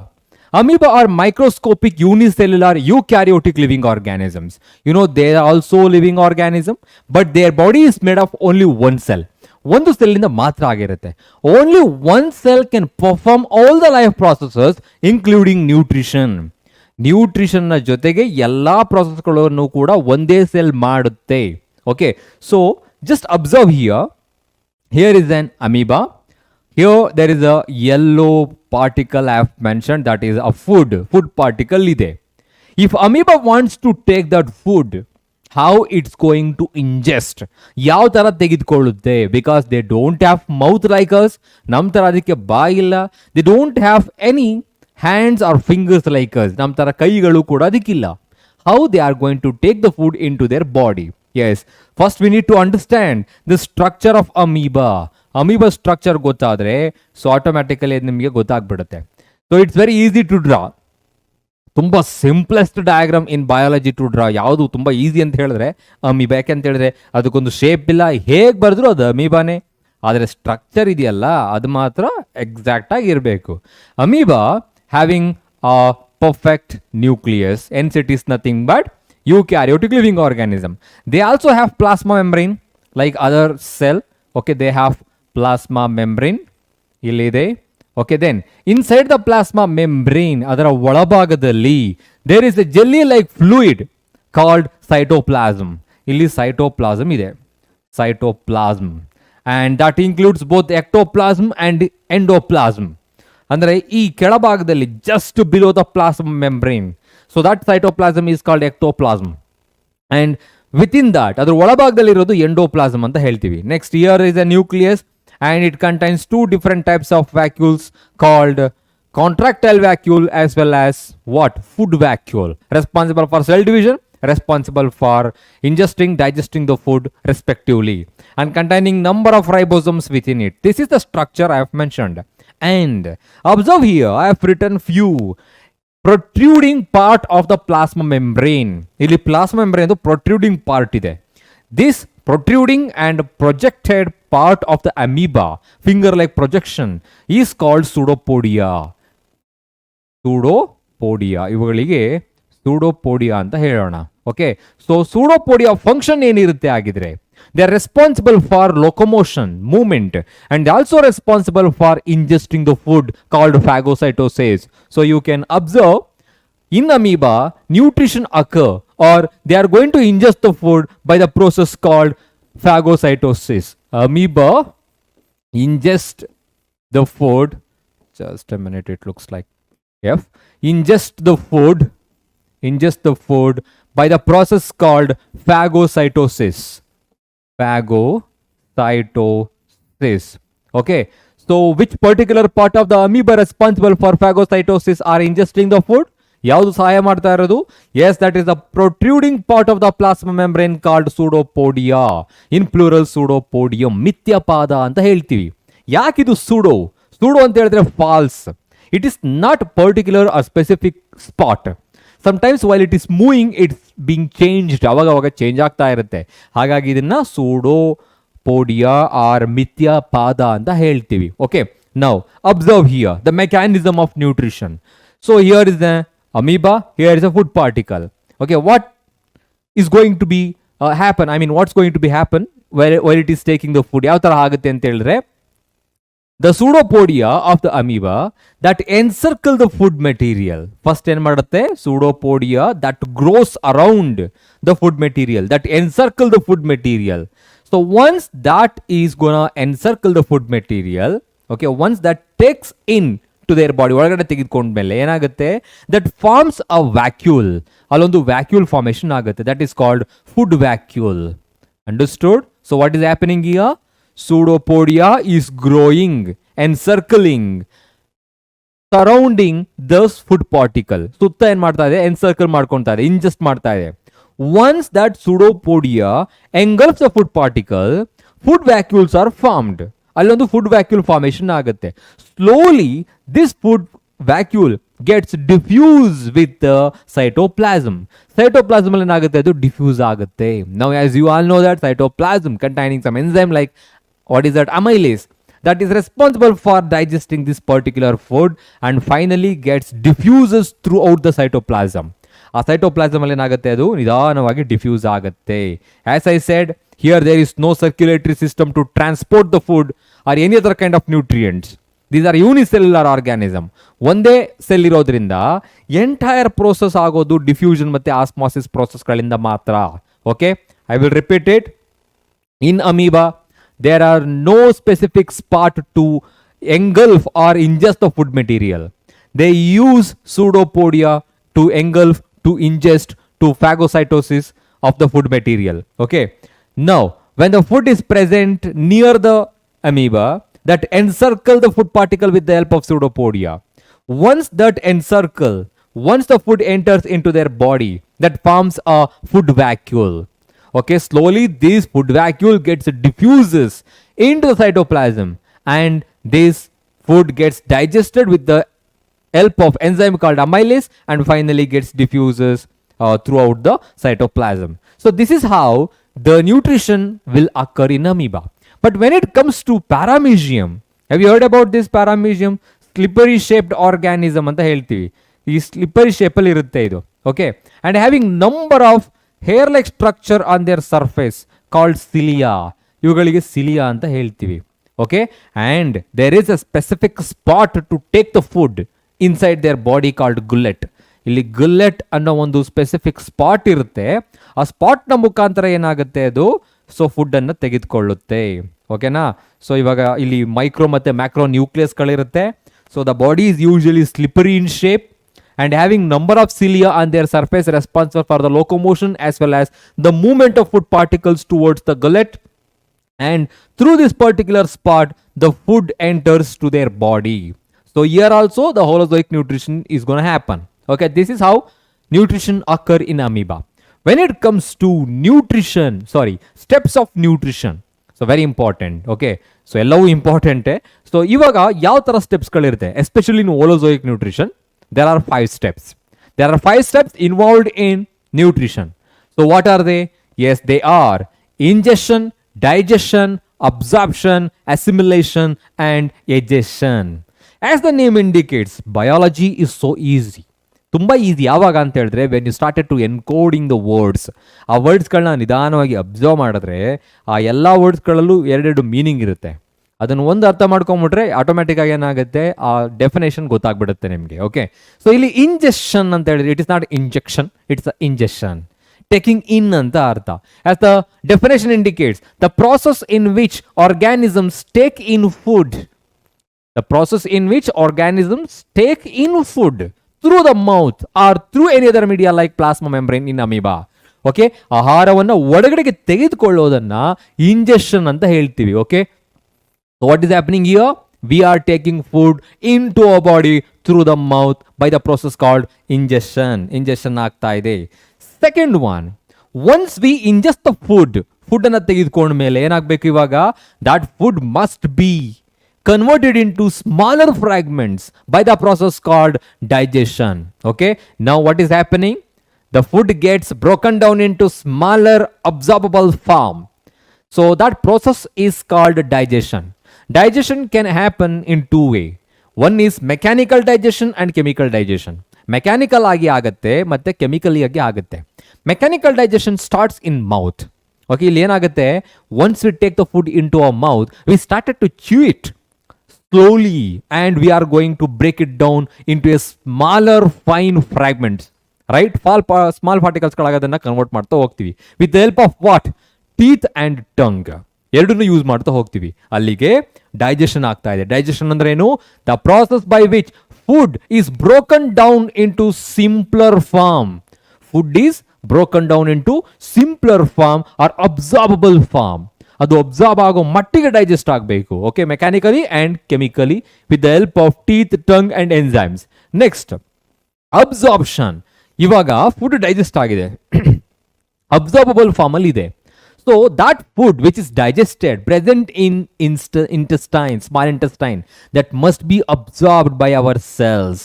Amoeba are microscopic unicellular eukaryotic living organisms. You know, they are also living organism, but their body is made of only one cell. ಒಂದು ಸೆಲ್ಲಿಂದ ಮಾತ್ರ ಆಗಿರುತ್ತೆ. Only one cell can perform all the life processes including nutrition. ನ್ಯೂಟ್ರಿಷನ್ನ ಜೊತೆಗೆ ಎಲ್ಲ ಪ್ರಾಸೆಸ್ಗಳನ್ನು ಕೂಡ ಒಂದೇ ಸೆಲ್ ಮಾಡುತ್ತೆ. Okay, so just observe here is an amoeba. Here there is a yellow particle I have mention, that is a food particle ಇದೆ. If amoeba wants to take that food, how it's going to ingest, ಯಾವ ಥರ ತೆಗೆದುಕೊಳ್ಳುತ್ತೆ, because they don't have mouth like us, ನಮ್ಮ ಥರ ಅದಕ್ಕೆ ಬಾಯಿಲ್ಲ. They don't have any hands or fingers like us, ನಮ್ಮ ಥರ ಕೈಗಳು ಕೂಡ ಅದಕ್ಕಿಲ್ಲ. How they are going to take the food into their body? Yes, first we need to understand the structure of amoeba. Amoeba structure ಗೊತ್ತಾದರೆ so automatically ಅದು ನಿಮಗೆ ಗೊತ್ತಾಗ್ಬಿಡುತ್ತೆ. So it's very easy to draw. ತುಂಬ simplest diagram in biology to draw. ಯಾವುದು ತುಂಬ easy ಅಂತ ಹೇಳಿದ್ರೆ amoeba. ಯಾಕೆಂತ ಹೇಳಿದ್ರೆ ಅದಕ್ಕೊಂದು ಶೇಪ್ ಇಲ್ಲ, ಹೇಗೆ ಬರೆದ್ರು ಅದು ಅಮೀಬಾನೇ. ಆದರೆ ಸ್ಟ್ರಕ್ಚರ್ ಇದೆಯಲ್ಲ ಅದು ಮಾತ್ರ ಎಕ್ಸಾಕ್ಟ್ ಆಗಿ ಇರಬೇಕು. Amoeba having a perfect nucleus, ಎನ್ಸ್ it is nothing but eukaryotic living organism. They also have plasma membrane like other cell. Okay, they have plasma membrane. Illide. Okay, then inside the plasma membrane, ಅದರ ಒಳಭಾಗದಲ್ಲಿ there is a jelly like fluid called cytoplasm. ಇಲ್ಲಿ cytoplasm ಇದೆ, cytoplasm, and that includes both ectoplasm and endoplasm. ಅಂದರೆ ಈ ಕೆಳಭಾಗದಲ್ಲಿ just below the plasma membrane, so that cytoplasm is called ectoplasm, and within that ಅದರ ಒಳಭಾಗದಲ್ಲಿ ಇರೋದು ಎಂಡೋಪ್ಲಾಸಮ್ ಅಂತ ಹೇಳ್ತೀವಿ. Next, here is a nucleus and it contains 2 different types of vacuoles called contractile vacuole as well as what? Food vacuole, responsible for cell division, responsible for ingesting, digesting the food respectively, and containing number of ribosomes within it. This is the structure I have mentioned. And observe here, I have written few protruding part of the plasma membrane. ಇಲ್ಲಿ plasma membrane protruding part ಇದೆ. This protruding and projected part of the amoeba, finger-like projection, is called pseudopodia. Pseudopodia. ಇವುಗಳಿಗೆ pseudopodia ಅಂತ ಹೇಳೋಣ. Okay, so pseudopodia function ಏನಿರುತ್ತೆ ಆಗಿದ್ರೆ, they are responsible for locomotion, movement, and also responsible for ingesting the food called phagocytosis. So you can observe in amoeba nutrition occur, or they are going to ingest the food by the process called phagocytosis. Amoeba ingest the food, just a minute, it looks like F, ingest the food by the process called phagocytosis. Phagocytosis. Okay, so which particular part of the amoeba responsible for phagocytosis are ingesting the food? ಯಾವುದು ಸಹಾಯ ಮಾಡ್ತಾ ಇರೋದು? Yes, that is the protruding part of the plasma membrane called pseudopodia. In plural pseudopodium. ಮಿಥ್ಯಪಾದ ಅಂತ ಹೇಳ್ತೀವಿ. ಯಾಕಿದು pseudo ಅಂತ ಹೇಳಿದ್ರೆ falls. It is not particular or specific spot. Sometimes while it is moving, it's being changed. ಅವಾಗ change ಆಗ್ತಾ ಇರುತ್ತೆ. ಹಾಗಾಗಿ ಇದನ್ನ pseudopodia or ಮಿಥ್ಯಪಾದ ಅಂತ ಹೇಳ್ತೀವಿ. Okay, now observe here the mechanism of nutrition. So here is the amoeba, here is a food particle. Okay, what is going to be happen? I mean, what's going to be happen while it is taking the food? ಯಾವ ತರ ಆಗುತ್ತೆ ಅಂತ ಹೇಳಿದ್ರೆ, the pseudopodia of the amoeba that encircle the food material. First ಏನು ಮಾಡುತ್ತೆ? Pseudopodia that grows around the food material, that encircle the food material. So once that is gonna encircle the food material, okay, once that takes in to their body, ಒಳಗಡೆ ತೆಗೆದುಕೊಂಡ್ಮೇಲೆ ಏನಾಗುತ್ತೆ? That forms a vacuole. ಅಲ್ಲೊಂದು vacuole formation ಆಗುತ್ತೆ. That is called food vacuole. Understood? So what is happening here? Pseudopodia is growing, encircling, surrounding this food particle. ಸುತ್ತ ಏನ್ ಮಾಡ್ತಾ ಇದೆ? ಎನ್ಸರ್ಕಲ್ ಮಾಡ್ಕೊಂತಾ ಇದೆ, ingest ಮಾಡ್ತಾ ಇದೆ. Once that pseudopodia engulfs the food particle, food vacuoles are formed. ಅಲ್ಲೊಂದು food vacuole formation ಆಗುತ್ತೆ. Slowly this food vacuole gets diffused with the cytoplasm. Cytoplasm ಅಲ್ಲಿ ಏನಾಗುತ್ತೆ? ಅದು diffuse ಆಗುತ್ತೆ. Now as you all know that cytoplasm containing some enzyme like, what is that? Amylase, that is responsible for digesting this particular food and finally gets diffuses throughout the cytoplasm. ಆ cytoplasm ಅಲ್ಲಿ ಏನಾಗುತ್ತೆ? ಅದು ನಿಧಾನವಾಗಿ diffuse ಆಗುತ್ತೆ. As I said, here there is no circulatory system to transport the food or any other kind of nutrients. These are unicellular organism. ಒಂದೇ cell ಇರೋದ್ರಿಂದ entire process ಆಗೋದು diffusion ಮತ್ತೆ ಆಸ್ಮಾಸಿಸ್ ಪ್ರೋಸೆಸ್ ಗಳಿಂದ ಮಾತ್ರ. Okay, I will repeat it. In amoeba there are no specific spot to engulf or ingest the food material. They use pseudopodia to engulf, to ingest, to phagocytosis of the food material. Okay, now when the food is present near the amoeba that encircle the food particle with the help of pseudopodia, once the food enters into their body, that forms a food vacuole. Okay, slowly this food vacuole gets diffuses into the cytoplasm and this food gets digested with the help of enzyme called amylase and finally gets diffuses throughout the cytoplasm. So this is how the nutrition will occur in amoeba. But when it comes to paramecium, have you heard about this paramecium? Slippery shaped organism ಅಂತ ಹೇಳ್ತೀವಿ. ಈ slippery shape ಅಲ್ಲಿ ಇರುತ್ತೆ ಇದು. Okay, and having number of hair like structure on their surface called cilia. ಇವುಗಳಿಗೆ cilia ಅಂತ ಹೇಳ್ತೀವಿ. Okay, and there is a specific spot to take the food inside their body called gullet. ಇಲ್ಲಿ ಗುಲ್ಲೆಟ್ ಅನ್ನೋ ಒಂದು specific spot ಇರುತ್ತೆ. ಆ spot ನ ಮುಖಾಂತರ ಏನಾಗುತ್ತೆ? ಅದು ಸೊ ಫುಡ್ ಅನ್ನು ತೆಗೆದುಕೊಳ್ಳುತ್ತೆ. ಓಕೆನಾ? ಸೊ ಇವಾಗ ಇಲ್ಲಿ ಮೈಕ್ರೋ ಮತ್ತೆ ಮ್ಯಾಕ್ರೋ ನ್ಯೂಕ್ಲಿಯಸ್ಗಳಿರುತ್ತೆ. So the body is usually slippery in shape and having number of cilia on their surface responsible for the locomotion as well as the movement of food particles towards the gullet. And through this particular spot, the food enters to their body. So here also the holozoic nutrition is going to happen. Okay, this is how nutrition occur in amoeba. When it comes to steps of nutrition. So very important. Okay, so ಎಲ್ಲವೂ ಇಂಪಾರ್ಟೆಂಟೇ. So ಇವಾಗ ಯಾವ ಥರ ಸ್ಟೆಪ್ಸ್ಗಳಿರುತ್ತೆ especially in holozoic nutrition? There are 5 steps. There are 5 steps involved in nutrition. So what are they? Yes, they are ingestion, digestion, absorption, assimilation, and digestion. As the name indicates, biology is so easy. ತುಂಬ easy. ಯಾವಾಗ ಅಂತ ಹೇಳಿದ್ರೆ when you started to encoding the words, ಆ ವರ್ಡ್ಸ್ಗಳನ್ನ ನಿಧಾನವಾಗಿ observe ಮಾಡಿದ್ರೆ ಆ ಎಲ್ಲ ವರ್ಡ್ಸ್ಗಳಲ್ಲೂ ಎರಡೆರಡು ಮೀನಿಂಗ್ ಇರುತ್ತೆ. ಅದನ್ನು ಒಂದು ಅರ್ಥ ಮಾಡ್ಕೊಂಬಿಟ್ರೆ ಆಟೋಮೆಟಿಕ್ ಆಗಿ ಏನಾಗುತ್ತೆ, ಆ ಡೆಫಿನೇಷನ್ ಗೊತ್ತಾಗ್ಬಿಡುತ್ತೆ ನಿಮಗೆ. ಓಕೆ, ಸೊ ಇಲ್ಲಿ ಇಂಜೆಕ್ಷನ್ ಅಂತ ಹೇಳಿದ್ರೆ it is not injection, it's a injection, taking ಇನ್ ಅಂತ ಅರ್ಥ. As the definition indicates, the process in which organisms take in food, the process in which organisms take in food through the mouth or through any other media like plasma membrane in amoeba. Okay, ಆಹಾರವನ್ನು ಒಳಗಡೆಗೆ ತೆಗೆದುಕೊಳ್ಳೋದನ್ನ injection ಅಂತ ಹೇಳ್ತೀವಿ. Okay, so what is happening here? We are taking food into our body through the mouth by the process called ingestion. Ingestion ಆಗ್ತಾ ಇದೆ. Second one, once we ingest the food ಅನ್ನ ತೆಗೆದುಕೊಂಡ ಮೇಲೆ ಏನಾಗಬೇಕು ಇವಾಗ, that food must be converted into smaller fragments by the process called digestion. Okay, now what is happening? The food gets broken down into smaller absorbable form. So that process is called digestion. Digestion can happen in two ways. One is mechanical digestion and chemical digestion. Mechanical ಆಗಿ ಆಗುತ್ತೆ ಮತ್ತೆ chemically ಆಗಿ ಆಗುತ್ತೆ. Mechanical digestion starts in mouth. Okay, ಇಲ್ಲಿ ಏನಾಗುತ್ತೆ, once we take the food into our mouth, we started to chew it slowly and we are going to break it down into a smaller fine fragments, right? Small particles ಗಳಾಗೋದನ್ನ convert ಮಾಡ್ತಾ ಹೋಗ್ತೀವಿ with the help of what? Teeth and tongue. ಎರಡನ್ನೂ use ಮಾಡ್ತಾ ಹೋಗ್ತೀವಿ. ಅಲ್ಲಿಗೆ digestion ಆಗ್ತಾ ಇದೆ. Digestion ಅಂದ್ರೆ ಏನು? The process by which food is broken down into simpler form. Food is broken down into simpler form or absorbable form. ಅದು absorb ಆಗೋ ಮಟ್ಟಿಗೆ ಡೈಜೆಸ್ಟ್ ಆಗಬೇಕು. Okay, mechanically and chemically with the help of teeth, tongue and enzymes. Next absorption. ಇವಾಗ food digest ಆಗಿದೆ, absorbable ಫಾರ್ಮಲ್ಲಿ ಇದೆ. So that food which is digested present in intestine, small intestine, that must B absorbed by our selves.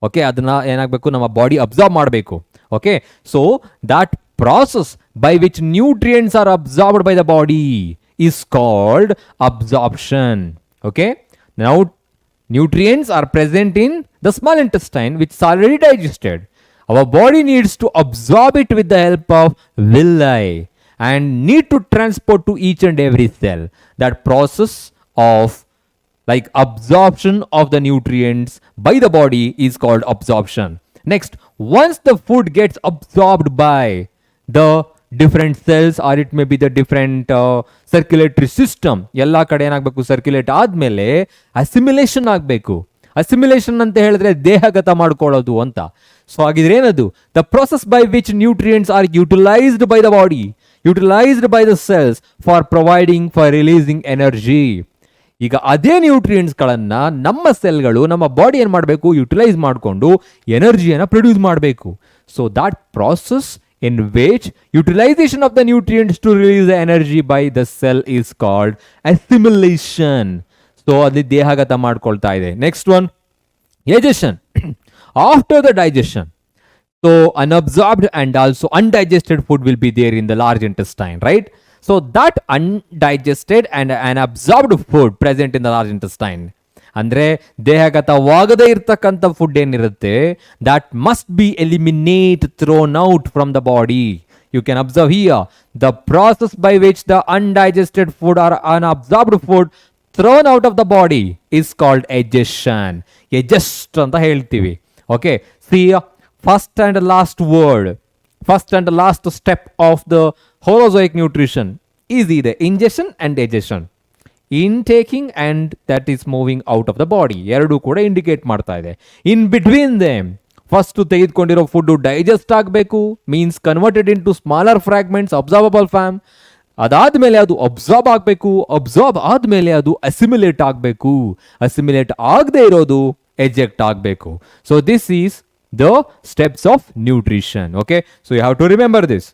Okay, ಅದನ್ನ ಏನಾಗಬೇಕು, ನಮ್ಮ body absorb ಮಾಡಬೇಕು. Okay, so that process by which nutrients are absorbed by the body is called absorption. Okay, now nutrients are present in the small intestine which is already digested. Our body needs to absorb it with the help of villi and need to transport to each and every cell. That process of like absorption of the nutrients by the body is called absorption. Next, once the food gets absorbed by the different cells or it may be the different circulatory system, ಎಲ್ಲ ಕಡೆ ಏನಾಗಬೇಕು, circulate ಆದಮೇಲೆ assimilation ಆಗಬೇಕು. Assimilation ಅಂತ ಹೇಳಿದ್ರೆ ದೇಹಗತ ಮಾಡ್ಕೊಳ್ಳೋದು ಅಂತ. ಸೊ ಹಾಗಿದ್ರೆ ಏನದು? The process by which nutrients are utilized by the body, utilized by the cells for providing, for releasing energy. ಈಗ ಅದೇ ನ್ಯೂಟ್ರಿಯೆಂಟ್ಸ್ಗಳನ್ನು ನಮ್ಮ ಸೆಲ್ಗಳು, ನಮ್ಮ ಬಾಡಿ ಏನು ಮಾಡಬೇಕು, ಯುಟಿಲೈಸ್ ಮಾಡಿಕೊಂಡು ಎನರ್ಜಿಯನ್ನು ಪ್ರೊಡ್ಯೂಸ್ ಮಾಡಬೇಕು. So that process in which utilization of the nutrients to release the energy by the cell is called assimilation. So adi dehagata ಮಾಡ್ಕೊಳ್ತಾ ಇದೆ. Next one, digestion. After the digestion, so unabsorbed and also undigested food will be there in the large intestine, right? So that undigested and unabsorbed food present in the large intestine, ಅಂದ್ರೆ ದೇಹಗತವಾಗದೇ ಇರ್ತಕ್ಕಂಥ food ಏನಿರುತ್ತೆ, that must be eliminated, thrown out from the body. You can observe here the process by which the undigested food or unabsorbed food thrown out of the body is called digestion. Digest ಅಂತ ಹೇಳ್ತೀವಿ. Okay, see first and last word, first and last step of the holozoic nutrition is either ingestion and digestion. Intaking and that is moving out of the body, ಎರಡು ಕೂಡ indicate ಮಾಡ್ತಾ ಇದೆ. In between them first ತೆಗೆದುಕೊಂಡಿರೋ food digest ಆಗಬೇಕು, means converted into smaller fragments, absorbable form. ಅದಾದ್ಮೇಲೆ ಅದು absorb ಆಗಬೇಕು, absorb ಆದ್ಮೇಲೆ ಅದು ಅಸಿಮಿಲೇಟ್ ಆಗಬೇಕು, ಅಸಿಮಿಲೇಟ್ ಆಗದೆ ಇರೋದು ಎಜೆಕ್ಟ್ ಆಗಬೇಕು. So this is the steps of nutrition. Okay, so you have to remember this.